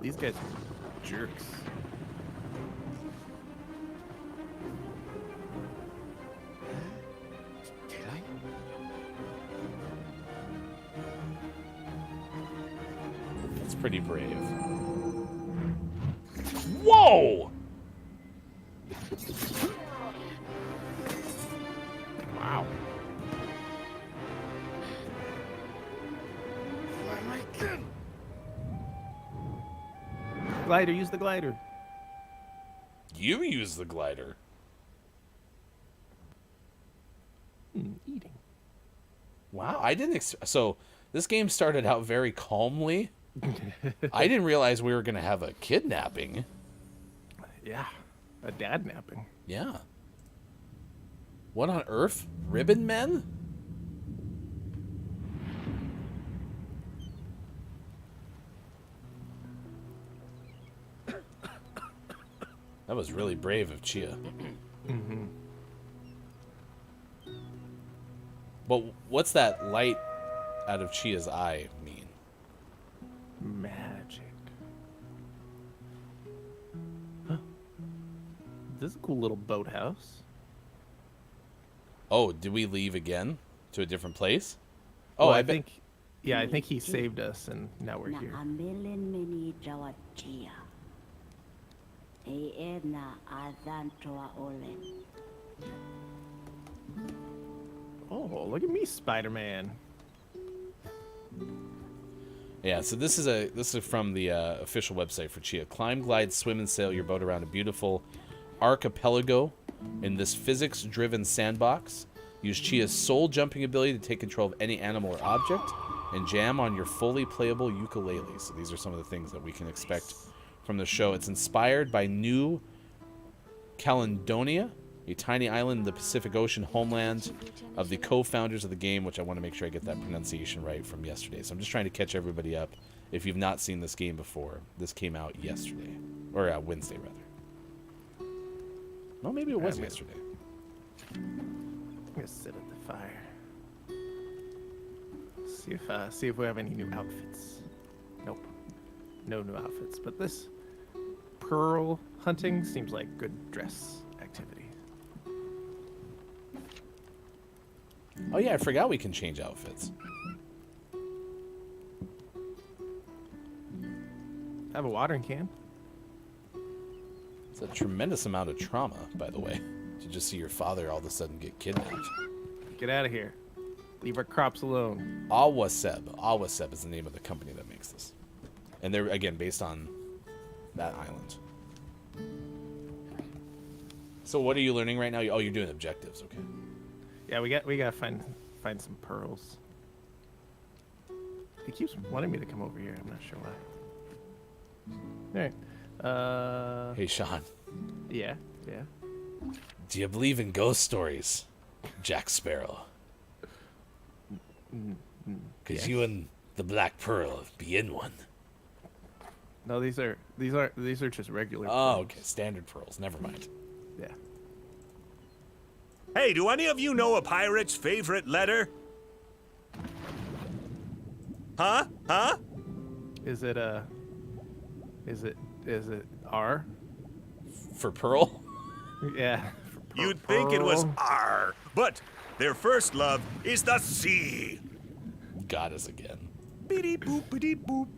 These guys are jerks. That's pretty brave. Whoa! Wow. Glider, use the glider. You use the glider. Eating. Wow, I didn't so this game started out very calmly. I didn't realize we were going to have a kidnapping. Yeah, a dad napping. Yeah. What on earth? Ribbon men? That was really brave of Chia. Mm-hmm. But what's that light out of Chia's eye mean? Magic. Huh. This is a cool little boathouse. Oh, did we leave again to a different place? Oh, Oh, I think he saved us, and now we're here. Oh, look at me, Spider-Man. Yeah, so this is from the official website for Chia. Climb, glide, swim, and sail your boat around a beautiful archipelago in this physics-driven sandbox. Use Chia's soul jumping ability to take control of any animal or object, and jam on your fully playable ukulele. So these are some of the things that we can expect from the show. It's inspired by New Caledonia, a tiny island in the Pacific Ocean, homeland of the co-founders of the game, which I want to make sure I get that pronunciation right from yesterday. So I'm just trying to catch everybody up. If you've not seen this game before, this came out yesterday. Or Wednesday, rather. No, maybe it was yesterday. I'm gonna sit at the fire. See if we have any new outfits. Nope. No new outfits. But this pearl hunting seems like good dress activity. Oh yeah, I forgot we can change outfits. I have a watering can. It's a tremendous amount of trauma, by the way, to just see your father all of a sudden get kidnapped. Get out of here. Leave our crops alone. Awaseb. Awaseb is the name of the company that makes this. And they're, again, based on that island. So what are you learning right now? Oh, you're doing objectives, okay. Yeah, we gotta find some pearls. He keeps wanting me to come over here. I'm not sure why. All right. Hey, Sean. Yeah. Do you believe in ghost stories, Jack Sparrow? Because you and the Black Pearl be in one. No, these are just regular Oh, pearls. okay. Standard pearls. Never mind. Yeah. Hey, do any of you know a pirate's favorite letter? Huh? Is it R? For Pearl? Yeah. You'd think it was R, but their first love is the sea. got us again. Beep boop, beep boop.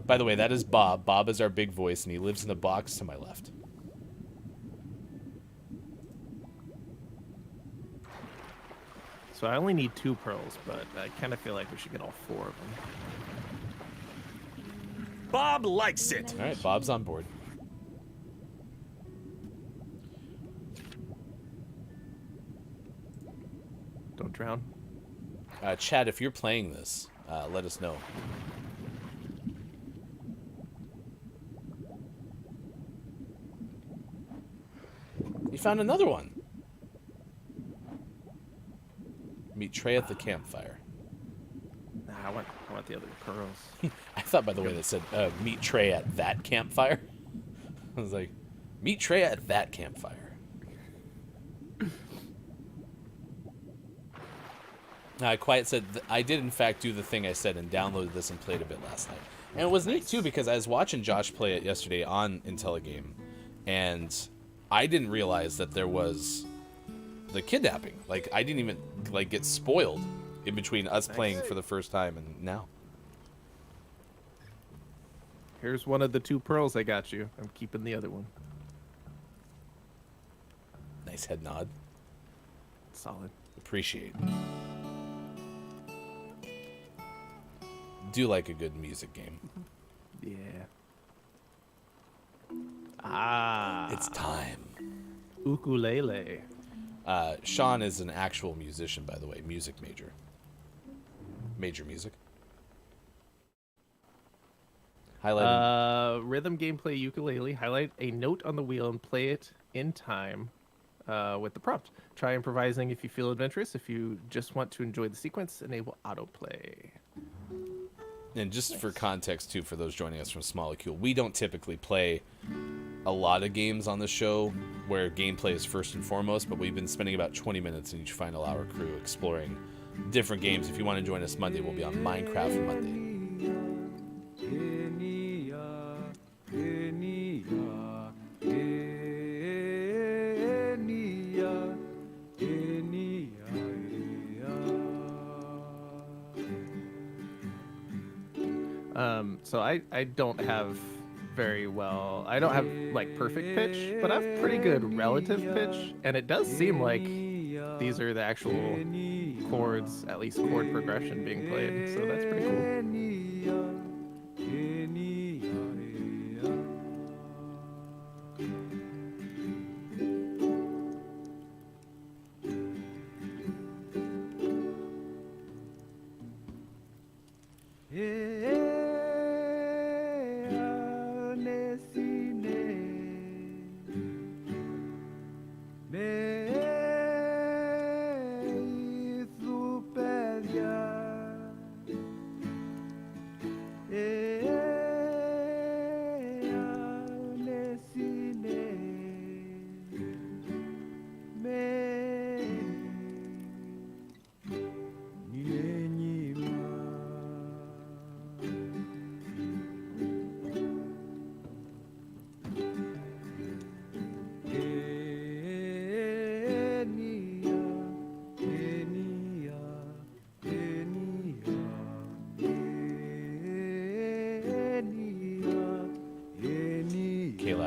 By the way, that is Bob. Bob is our big voice, and he lives in the box to my left. So I only need 2 pearls, but I kind of feel like we should get all 4 of them. Bob likes it. All right, Bob's on board. Don't drown. Chad, if you're playing this, let us know. You found another one. Meet Trey at the campfire. Nah, I want the other pearls. I thought, by the way, that said, meet Trey at that campfire. I was like, meet Trey at that campfire. Quiet said, I did in fact do the thing I said and downloaded this and played a bit last night. And it was neat, too, because I was watching Josh play it yesterday on IntelliGame, and I didn't realize that there was the kidnapping. Like, I didn't even, like, get spoiled in between us playing for the first time and now. Here's one of the 2 pearls I got you. I'm keeping the other one. Nice head nod. Solid. Appreciate. Do like a good music game. Yeah. Ah. It's time. Ukulele. Sean is an actual musician, by the way. Music major. Major music. Highlight. Rhythm gameplay ukulele. Highlight a note on the wheel and play it in time with the prompt. Try improvising if you feel adventurous. If you just want to enjoy the sequence, enable autoplay. And just for context, too, for those joining us from Smolecule, we don't typically play a lot of games on the show where gameplay is first and foremost, but we've been spending about 20 minutes in each final hour crew exploring different games. If you want to join us Monday, we'll be on Minecraft Monday. So I don't have I don't have like perfect pitch, but I have pretty good relative pitch, and it does seem like these are the actual chords, at least chord progression being played, so that's pretty cool.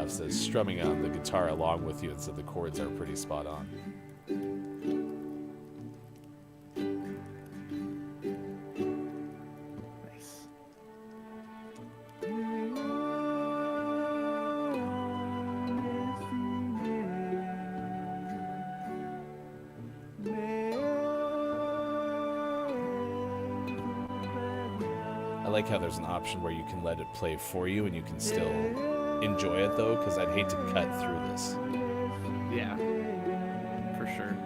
Says strumming on the guitar along with you, and so the chords are pretty spot on. Nice. I like how there's an option where you can let it play for you and you can still enjoy it, though, because I'd hate to cut through this. Yeah, for sure.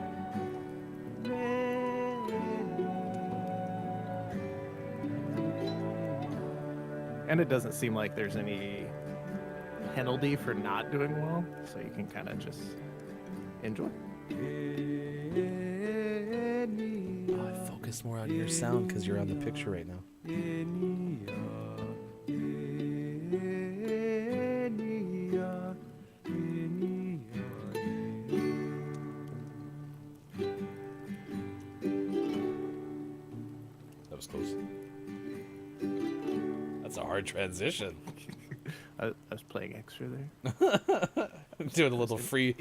And it doesn't seem like there's any penalty for not doing well, so you can kind of just enjoy. Oh, I focus more on your sound because you're on the picture right now. hard transition. I was playing extra there. Doing a little free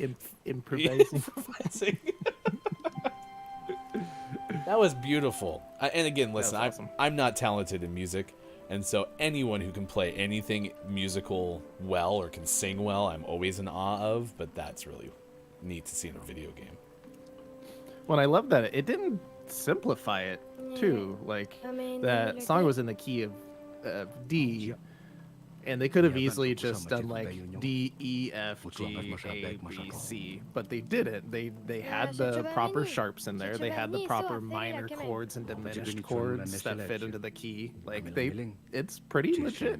improvising. improvising. That was beautiful. And again, listen, awesome. I'm not talented in music, and so anyone who can play anything musical well or can sing well, I'm always in awe of. But that's really neat to see in a video game. Well, I love that it didn't simplify it too. Like that song was in the key of D, and they could have easily just done like D, E, F, G, A, B, C, but they didn't. They had the proper sharps in there. They had the proper minor chords and diminished chords that fit into the key. Like it's pretty legit.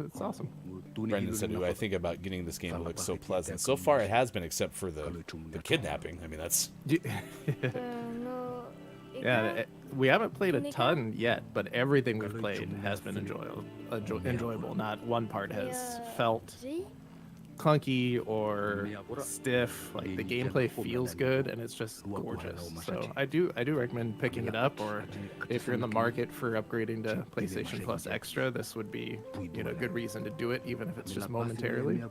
It's awesome. Brendan said, "Ooh, I think about getting this game to look so pleasant. So far, it has been, except for the kidnapping. I mean, that's." Yeah, we haven't played a ton yet, but everything we've played has been enjoyable. Not one part has felt clunky or stiff. Like the gameplay feels good and it's just gorgeous. So I do recommend picking it up, or if you're in the market for upgrading to PlayStation Plus Extra, this would be, you know, a good reason to do it, even if it's just momentarily.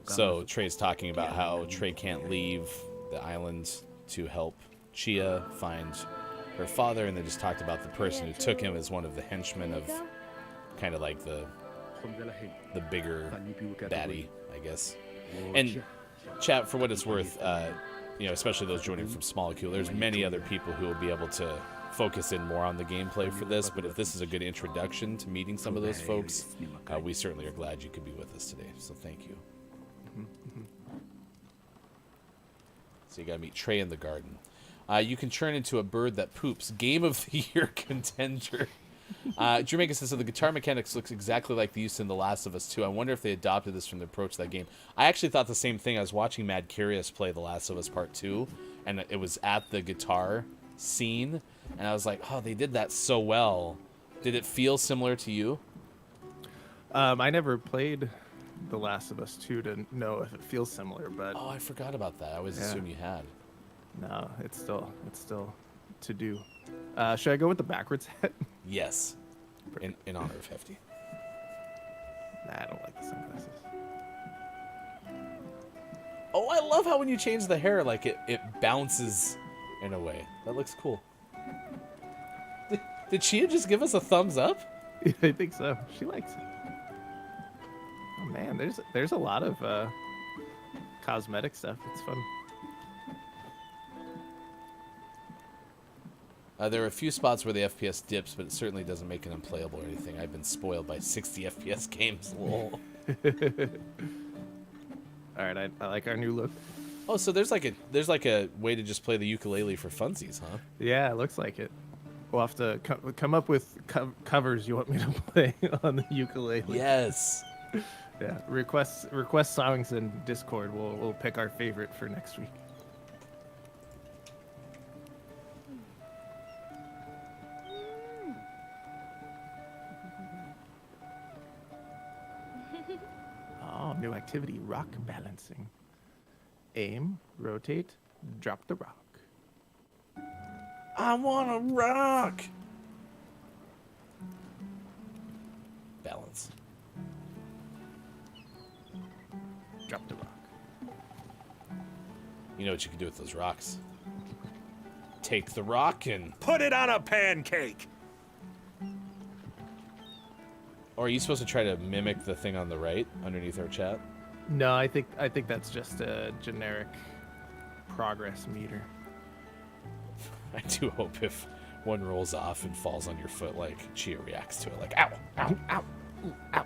So Trey's talking about how Trey can't leave the island to help Chia find her father, and they just talked about the person who took him as one of the henchmen of kind of like the bigger baddie, I guess. And chat, for what it's worth, you know, especially those joining from Small Q, there's many other people who will be able to focus in more on the gameplay for this, but if this is a good introduction to meeting some of those folks, we certainly are glad you could be with us today, so thank you. So you gotta meet Trey in the garden. You can turn into a bird that poops. Game of the Year contender. Jamaica says, so the guitar mechanics looks exactly like they used to in The Last of Us 2. I wonder if they adopted this from the approach to that game. I actually thought the same thing. I was watching Mad Curious play The Last of Us Part 2, and it was at the guitar scene, and I was like, oh, they did that so well. Did it feel similar to you? I never played The Last of Us 2 to know if it feels similar, but... Oh, I forgot about that. I always assumed you had. No, it's still to do. Should I go with the backwards hat? Yes. In honor of Hefty. Nah, I don't like the sunglasses. Oh, I love how when you change the hair, like it bounces in a way. That looks cool. Did Chia just give us a thumbs up? I think so. She likes it. Oh man, there's a lot of cosmetic stuff. It's fun. There are a few spots where the FPS dips, but it certainly doesn't make it unplayable or anything. I've been spoiled by 60 FPS games. Lol. All right, I like our new look. Oh, so there's like a way to just play the ukulele for funsies, huh? Yeah, it looks like it. We'll have to come up with covers you want me to play on the ukulele. Yes. Yeah, request songs in Discord. We'll pick our favorite for next week. Oh, new activity, rock balancing. Aim, rotate, drop the rock. I wanna rock. Balance. Drop the rock. You know what you can do with those rocks? Take the rock and Put it on a pancake. Or are you supposed to try to mimic the thing on the right underneath our chat? No, I think that's just a generic progress meter. I do hope if one rolls off and falls on your foot, like Chia reacts to it, like ow, ow, ow, ooh, ow.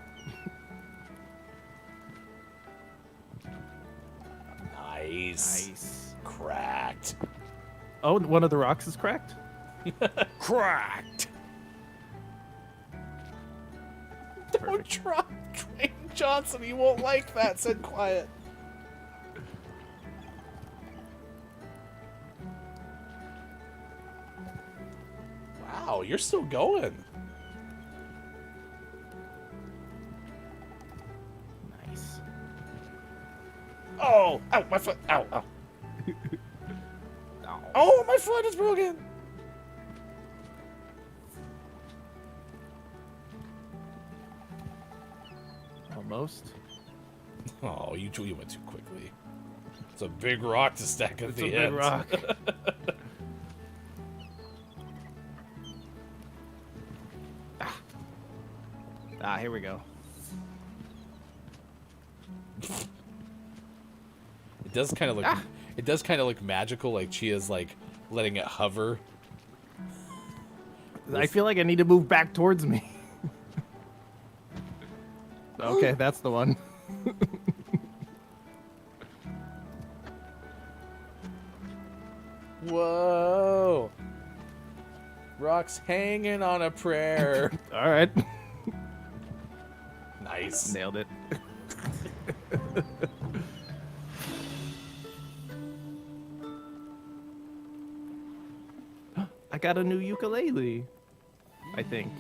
Nice. Cracked. Oh, one of the rocks is cracked? Cracked. Don't drop Dwayne Johnson. He won't like that. Said quiet. Wow, you're still going. Nice. Oh, ow, my foot. Ow, ow. Oh, my foot is broken. Almost. Oh, you went too quickly. It's a big rock to stack at It's the a end. big rock. Here we go. It does kind of look. It does kind of look magical, like Chia's like letting it hover. I feel like I need to move back towards me. Okay, that's the one. Whoa! Rock's hanging on a prayer. All right. Nice. Nailed it. I got a new ukulele, I think.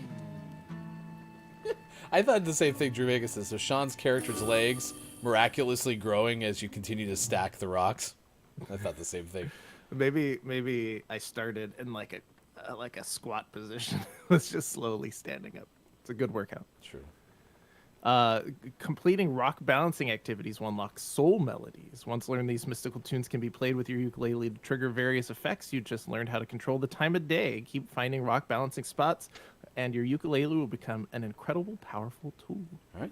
I thought the same thing Drew Vegas says. So Sean's character's legs miraculously growing as you continue to stack the rocks. I thought the same thing. Maybe I started in like a squat position. Was just slowly standing up. It's a good workout. True. Completing rock balancing activities will unlock soul melodies. Once learned, these mystical tunes can be played with your ukulele to trigger various effects. You just learned how to control the time of day. Keep finding rock balancing spots, and your ukulele will become an incredible, powerful tool. All right.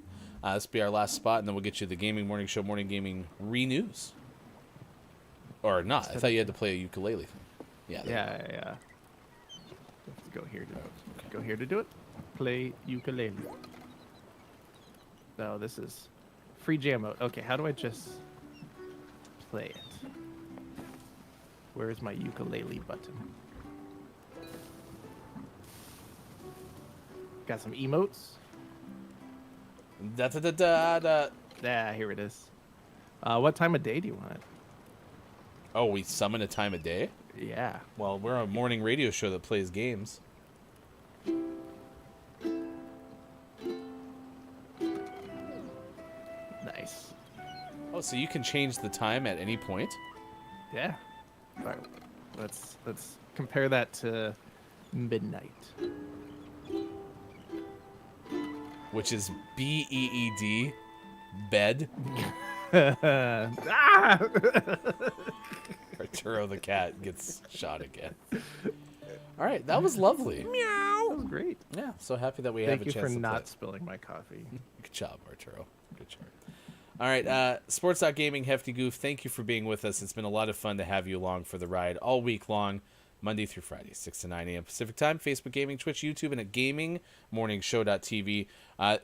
This will be our last spot, and then we'll get you the Gaming Morning Show Morning Gaming Renews. Or not. I thought you had to play a ukulele thing. Yeah. Yeah. Let's go here to go here to do it. Play ukulele. No, this is free jam mode. Okay, how do I just play it? Where's my ukulele button? Got some emotes. Da da da da da. Yeah, here it is. What time of day do you want it? Oh, we summon a time of day? Yeah. Well, we're a morning radio show that plays games. Nice. Oh, so you can change the time at any point? Yeah. All right. Let's compare that to midnight. Which is BEED, bed. Arturo the cat gets shot again. All right, that was lovely. Meow. That was great. Yeah, so happy that we Thank have a you chance for to not play. spilling my coffee. Good job, Arturo. Good job. All right, Sports.Gaming Hefty Goof, thank you for being with us. It's been a lot of fun to have you along for the ride all week long, Monday through Friday, 6 to 9 a.m. Pacific Time, Facebook Gaming, Twitch, YouTube, and at GamingMorningShow.tv.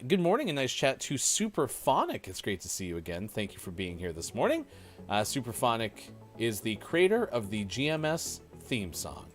Good morning and nice chat to Superphonic. It's great to see you again. Thank you for being here this morning. Superphonic is the creator of the GMS theme song.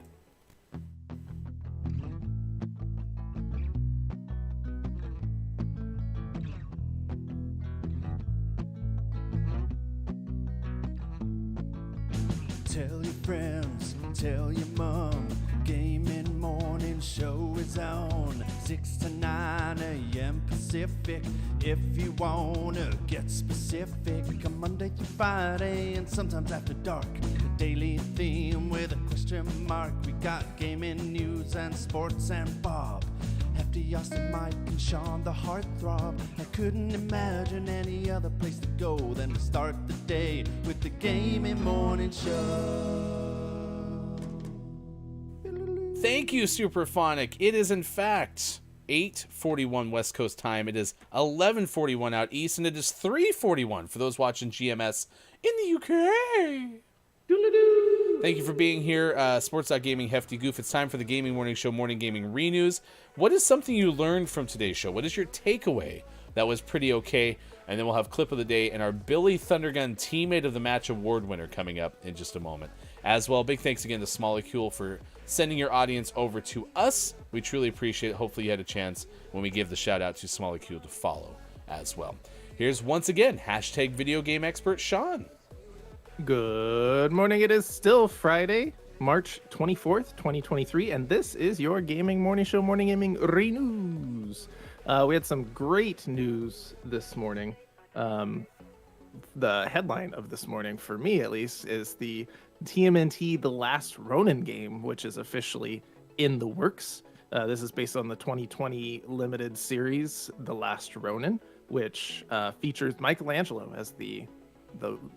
Tell your friends, tell your mom, Gaming Morning Show is on 6 to 9 a.m. Pacific. If you wanna get specific, come Monday through Friday and sometimes after dark. A daily theme with a question mark. We got gaming news and sports and Bob. Hefty, Austin, Mike, and Sean, the heartthrob. I couldn't imagine any other place to go than to start the day with the Gaming Morning Show. Thank you, Superphonic. It is, in fact, 8:41 West Coast time. It is 11:41 out east, and it is 3:41 for those watching GMS in the UK. Thank you for being here, Sports.Gaming Hefty Goof. It's time for the Gaming Morning Show Morning Gaming Renews. What is something you learned from today's show? What is your takeaway that was pretty okay? And then we'll have Clip of the Day and our Billy Thundergun Teammate of the Match Award winner coming up in just a moment. As well, big thanks again to Smolecule for sending your audience over to us. We truly appreciate it. Hopefully you had a chance when we give the shout out to Smolecule to follow as well. Here's once again, hashtag video game expert Sean. Good morning. It is still Friday, March 24th, 2023, and this is your Gaming Morning Show Morning Gaming Renews. We had some great news this morning. The headline of this morning, for me at least, is the TMNT The Last Ronin game, which is officially in the works. This is based on the 2020 limited series, The Last Ronin. which features Michelangelo as the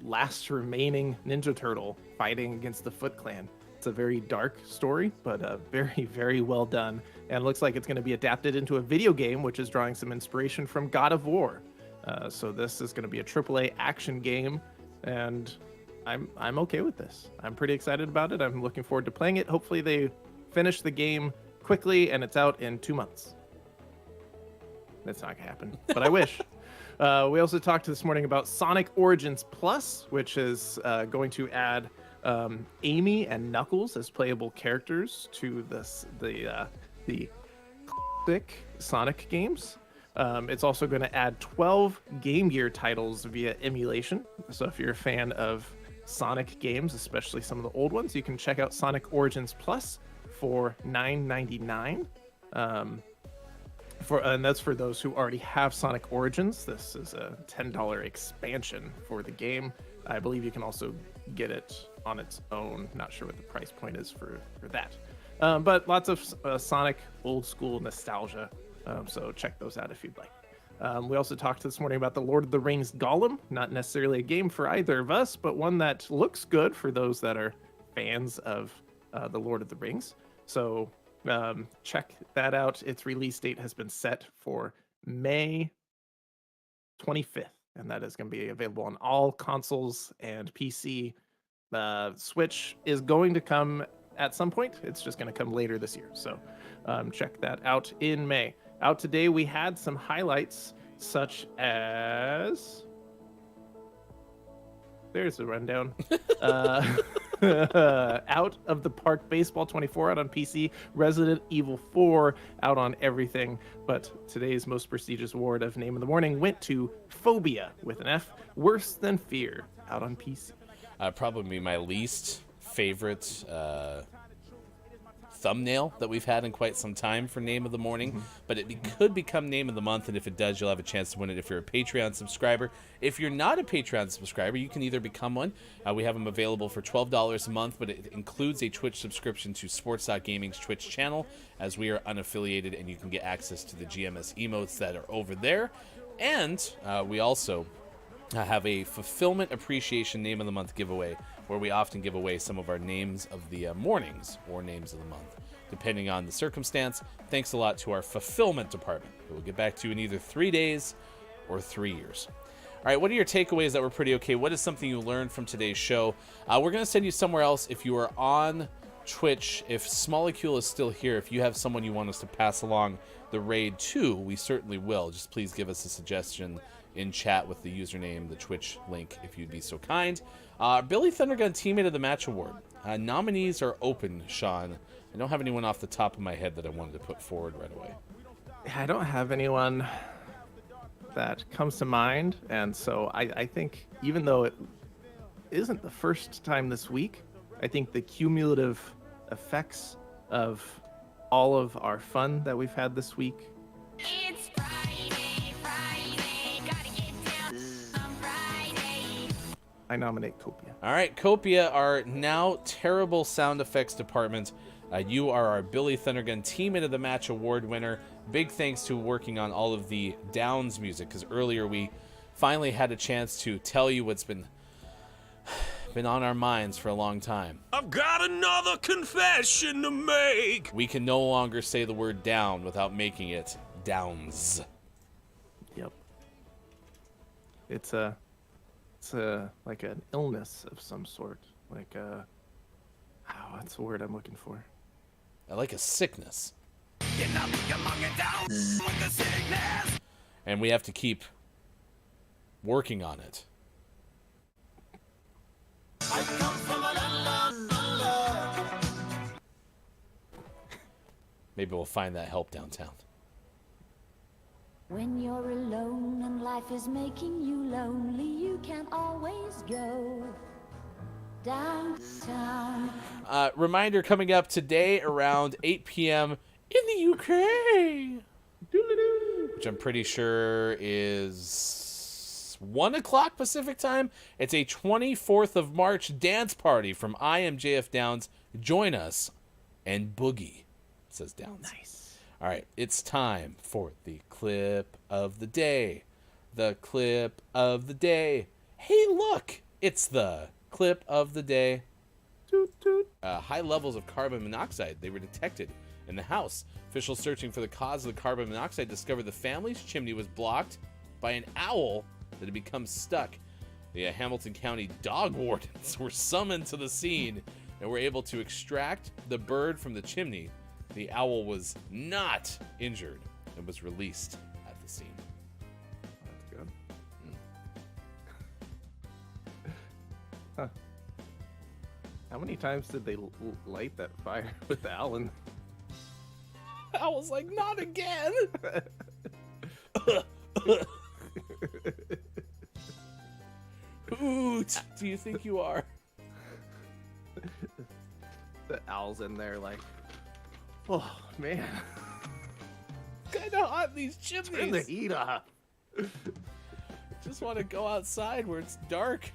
last remaining Ninja Turtle fighting against the Foot Clan. It's a very dark story, but very, very well done. And looks like it's going to be adapted into a video game, which is drawing some inspiration from God of War. So this is going to be a AAA action game, and I'm okay with this. I'm pretty excited about it. I'm looking forward to playing it. Hopefully they finish the game quickly and it's out in 2 months. That's not gonna happen, but I wish. We also talked this morning about Sonic Origins Plus, which is going to add Amy and Knuckles as playable characters to the classic Sonic games. It's also going to add 12 Game Gear titles via emulation. So if you're a fan of Sonic games, especially some of the old ones, you can check out Sonic Origins Plus for $9.99. And that's for those who already have Sonic Origins. This is a $10 expansion for the game. I believe you can also get it on its own. Not sure what the price point is for that. But lots of Sonic old school nostalgia. So check those out if you'd like. We also talked this morning about the Lord of the Rings Gollum. Not necessarily a game for either of us, but one that looks good for those that are fans of the Lord of the Rings. So check that out. Its release date has been set for May 25th, and that is going to be available on all consoles and PC. Switch is going to come at some point. It's just going to come later this year. So check that out in May. Out today, we had some highlights such as... There's the rundown. Out of the Park Baseball 24 out on PC, Resident Evil 4 out on everything. But today's most prestigious award of Name of the Morning went to Phobia with an F, Worse Than Fear out on PC. Probably my least favorite thumbnail that we've had in quite some time for Name of the Morning, but it could become Name of the Month, and if it does, you'll have a chance to win it if you're a Patreon subscriber. If you're not a Patreon subscriber, you can either become one. We have them available for $12 a month, but it includes a Twitch subscription to Sports.Gaming's Twitch channel, as we are unaffiliated, and you can get access to the GMS emotes that are over there. And we also have a Fulfillment Appreciation Name of the Month giveaway, where we often give away some of our names of the mornings or names of the month, depending on the circumstance. Thanks a lot to our fulfillment department. We'll get back to you in either 3 days or 3 years. All right, what are your takeaways that were pretty okay? What is something you learned from today's show? We're going to send you somewhere else if you are on Twitch. If Smolecule is still here, if you have someone you want us to pass along the raid to, we certainly will. Just please give us a suggestion in chat with the username, the Twitch link, if you'd be so kind. Billy Thundergun Teammate of the Match Award. Nominees are open, Sean. I don't have anyone off the top of my head that I wanted to put forward right away. I don't have anyone that comes to mind, and so I think even though it isn't the first time this week, I think the cumulative effects of all of our fun that we've had this week. It's Friday, gotta get down on Friday. I nominate Copia. All right, Copia, our now terrible sound effects department. You are our Billy Thundergun Teammate of the Match Award winner. Big thanks to working on all of the Downs music, because earlier we finally had a chance to tell you what's been on our minds for a long time. I've got another confession to make. We can no longer say the word down without making it Downs. Yep. It's like an illness of some sort. Like what's the word I'm looking for? I like a sickness. And we have to keep working on it. Maybe we'll find that help downtown. When you're alone and life is making you lonely, you can't always go downtown. Reminder coming up today around 8 p.m. in the UK, which I'm pretty sure is 1 o'clock Pacific time. It's a 24th of March dance party from I Am JF Downs. Join us and boogie, says Downs. Nice. All right, it's time for the clip of the day. the clip of the day. Hey, look! It's the clip of the day. Toot, toot. High levels of carbon monoxide. They were detected in the house. Officials searching for the cause of the carbon monoxide discovered the family's chimney was blocked by an owl that had become stuck. The Hamilton County dog wardens were summoned to the scene and were able to extract the bird from the chimney. The owl was not injured and was released at the scene. That's good. Huh. How many times did they light that fire with the owl? I was like, not again. Hoot, do you think you are? The owl's in there like, oh man, Kind of hot in these chimneys. turn the heat off. Just want to go outside where it's dark.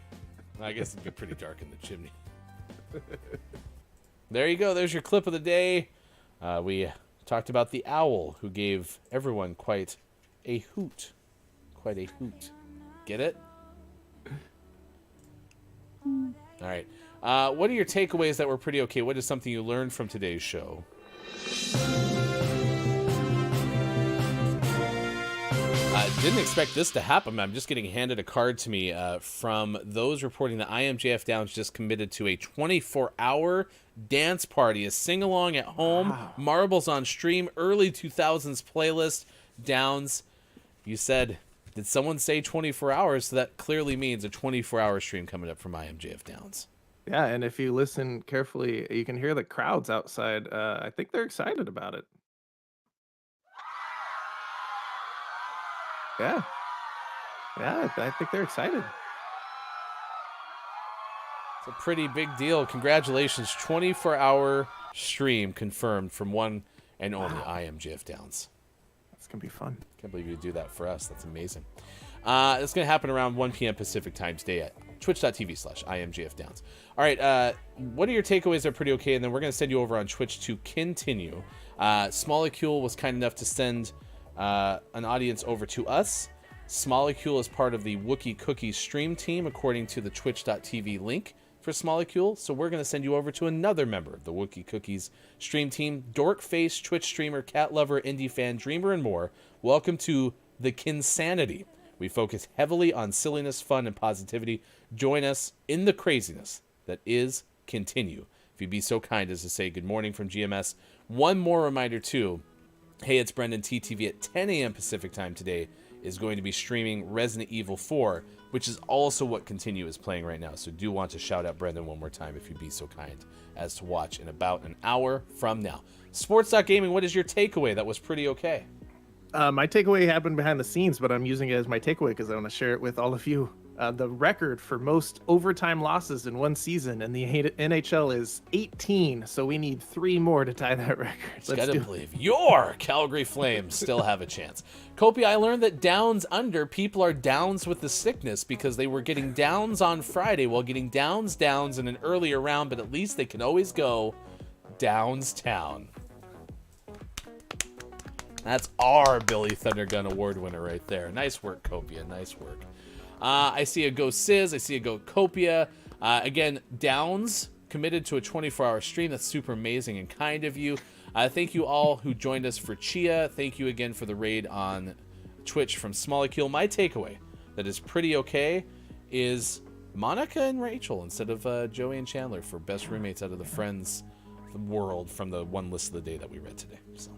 I guess it'd be pretty dark in the chimney. There you go. There's your clip of the day. We talked about the owl who gave everyone quite a hoot. Quite a hoot. Get it? All right. What are your takeaways that were pretty okay? What is something you learned from today's show? Didn't expect this to happen. I'm just getting handed a card to me from those reporting that IMJF Downs just committed to a 24-hour dance party, a sing-along at home, marbles on stream, early 2000s playlist. Downs, you said, did someone say 24 hours? So that clearly means a 24-hour stream coming up from IMJF Downs. Yeah, and if you listen carefully, you can hear the crowds outside. I think they're excited about it. Yeah. Yeah, I think they're excited. It's a pretty big deal. Congratulations. 24-hour stream confirmed from one and only IMJF Downs. That's going to be fun. Can't believe you do that for us. That's amazing. It's going to happen around 1 p.m. Pacific time today at twitch.tv/IMJFDowns. All right, what are your takeaways that are pretty okay? And then we're going to send you over on Twitch to continue. Smolecule was kind enough to send an audience over to us. Smolecule is part of the Wookie Cookies stream team, according to the twitch.tv link for Smolecule. So we're going to send you over to another member of the Wookie Cookies stream team, Dorkface, Twitch streamer, cat lover, indie fan, dreamer, and more. Welcome to the Kinsanity. We focus heavily on silliness, fun, and positivity. Join us in the craziness that is Continue. If you'd be so kind as to say good morning from GMS. One more reminder, too. Hey, it's Brendan. TTV at 10 a.m. Pacific time today is going to be streaming Resident Evil 4, which is also what Continue is playing right now. So do want to shout out Brendan one more time if you'd be so kind as to watch in about an hour from now. Sports.gaming, what is your takeaway that was pretty okay? My takeaway happened behind the scenes, but I'm using it as my takeaway because I want to share it with all of you. The record for most overtime losses in one season in the NHL is 18, so we need 3 more to tie that record. Gotta believe your Calgary Flames still have a chance. Kopi, I learned that Downs under, people are downs with the sickness because they were getting downs on Friday while getting downs in an earlier round, but at least they can always go Downstown. That's our Billy Thundergun Award winner right there. Nice work, Copia. Nice work. I see a go Sizz. I see a go Copia. Again, Downs committed to a 24-hour stream. That's super amazing and kind of you. Thank you all who joined us for Chia. Thank you again for the raid on Twitch from Smolecule. My takeaway that is pretty okay is Monica and Rachel instead of Joey and Chandler for best roommates out of the Friends world from the one list of the day that we read today. So.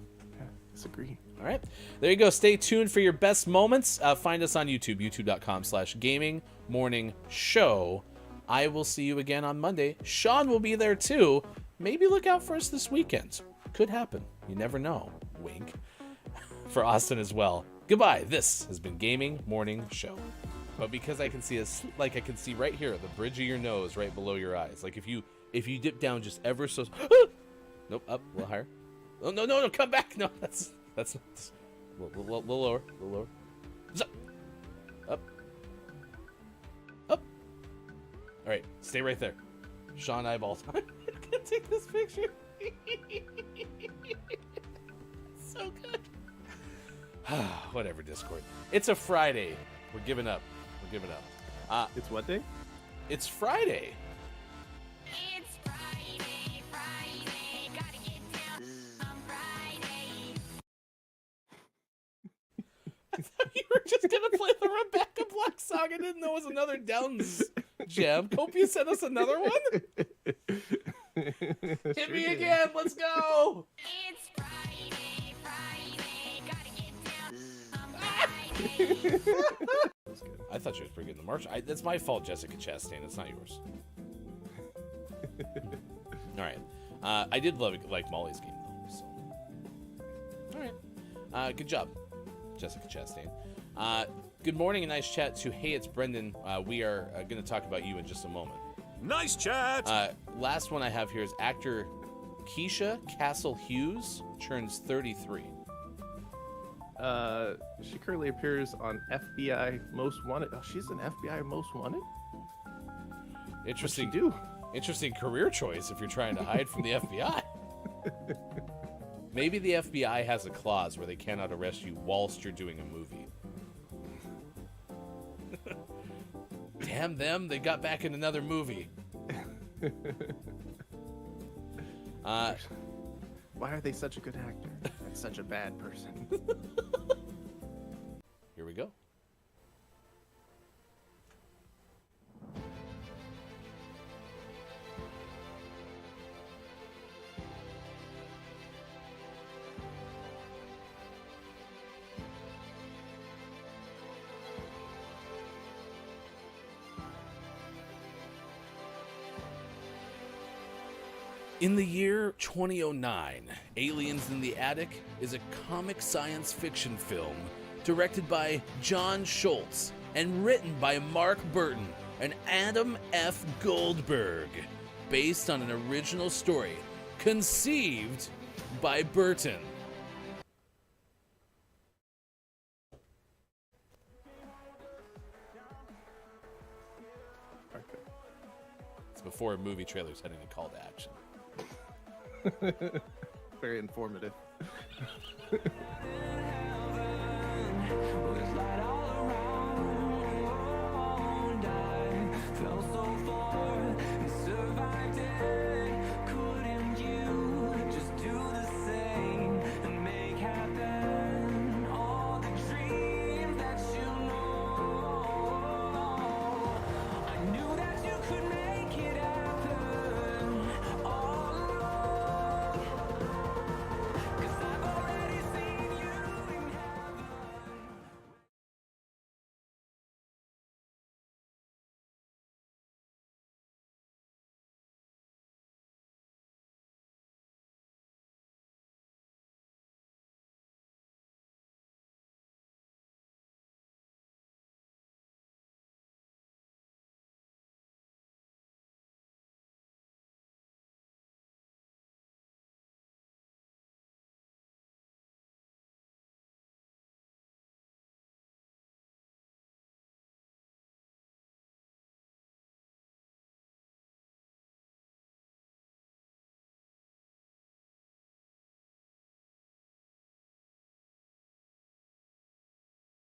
Disagree. All right. There you go. Stay tuned for your best moments. Find us on YouTube, youtube.com/gamingmorningshow. I will see you again on Monday. Sean will be there too. Maybe look out for us this weekend. Could happen. You never know. Wink. For Austin as well. Goodbye. This has been Gaming Morning Show. But because I can see I can see right here, the bridge of your nose right below your eyes. Like if you dip down just ever so nope, up, a little higher. Oh, no, come back. No, that's not. A little lower. Up. All right, stay right there. Sean eyeballs. I'm gonna take this picture. So good. Whatever, Discord. It's a Friday. We're giving up. We're giving up. It's what day? It's Friday. It's Friday, Friday, gotta get down on Friday. I thought you were just gonna play the Rebecca Black song. I didn't know it was another Downs jam. Copia sent us another one. Hit me again. Let's go. It's Friday, Friday, gotta get down on Friday. I thought she was pretty good in the march. That's my fault, Jessica Chastain. It's not yours. All right. I did like Molly's game though. So. All right. Good job, Jessica Chastain. Good morning and nice chat to Hey, it's Brendan. We are going to talk about you in just a moment. Nice chat. Last one I have here is actor Keisha Castle Hughes turns 33. She currently appears on FBI Most Wanted. Oh, she's an FBI Most Wanted? Interesting. What'd she do? Interesting career choice if you're trying to hide from the FBI. Maybe the FBI has a clause where they cannot arrest you whilst you're doing a movie. Damn them, they got back in another movie. Why are they such a good actor and such a bad person? Here we go. In the year 2009, Aliens in the Attic is a comic science fiction film directed by John Schultz and written by Mark Burton and Adam F. Goldberg, based on an original story conceived by Burton. It's before movie trailers had any call to action. Very informative. Looks like all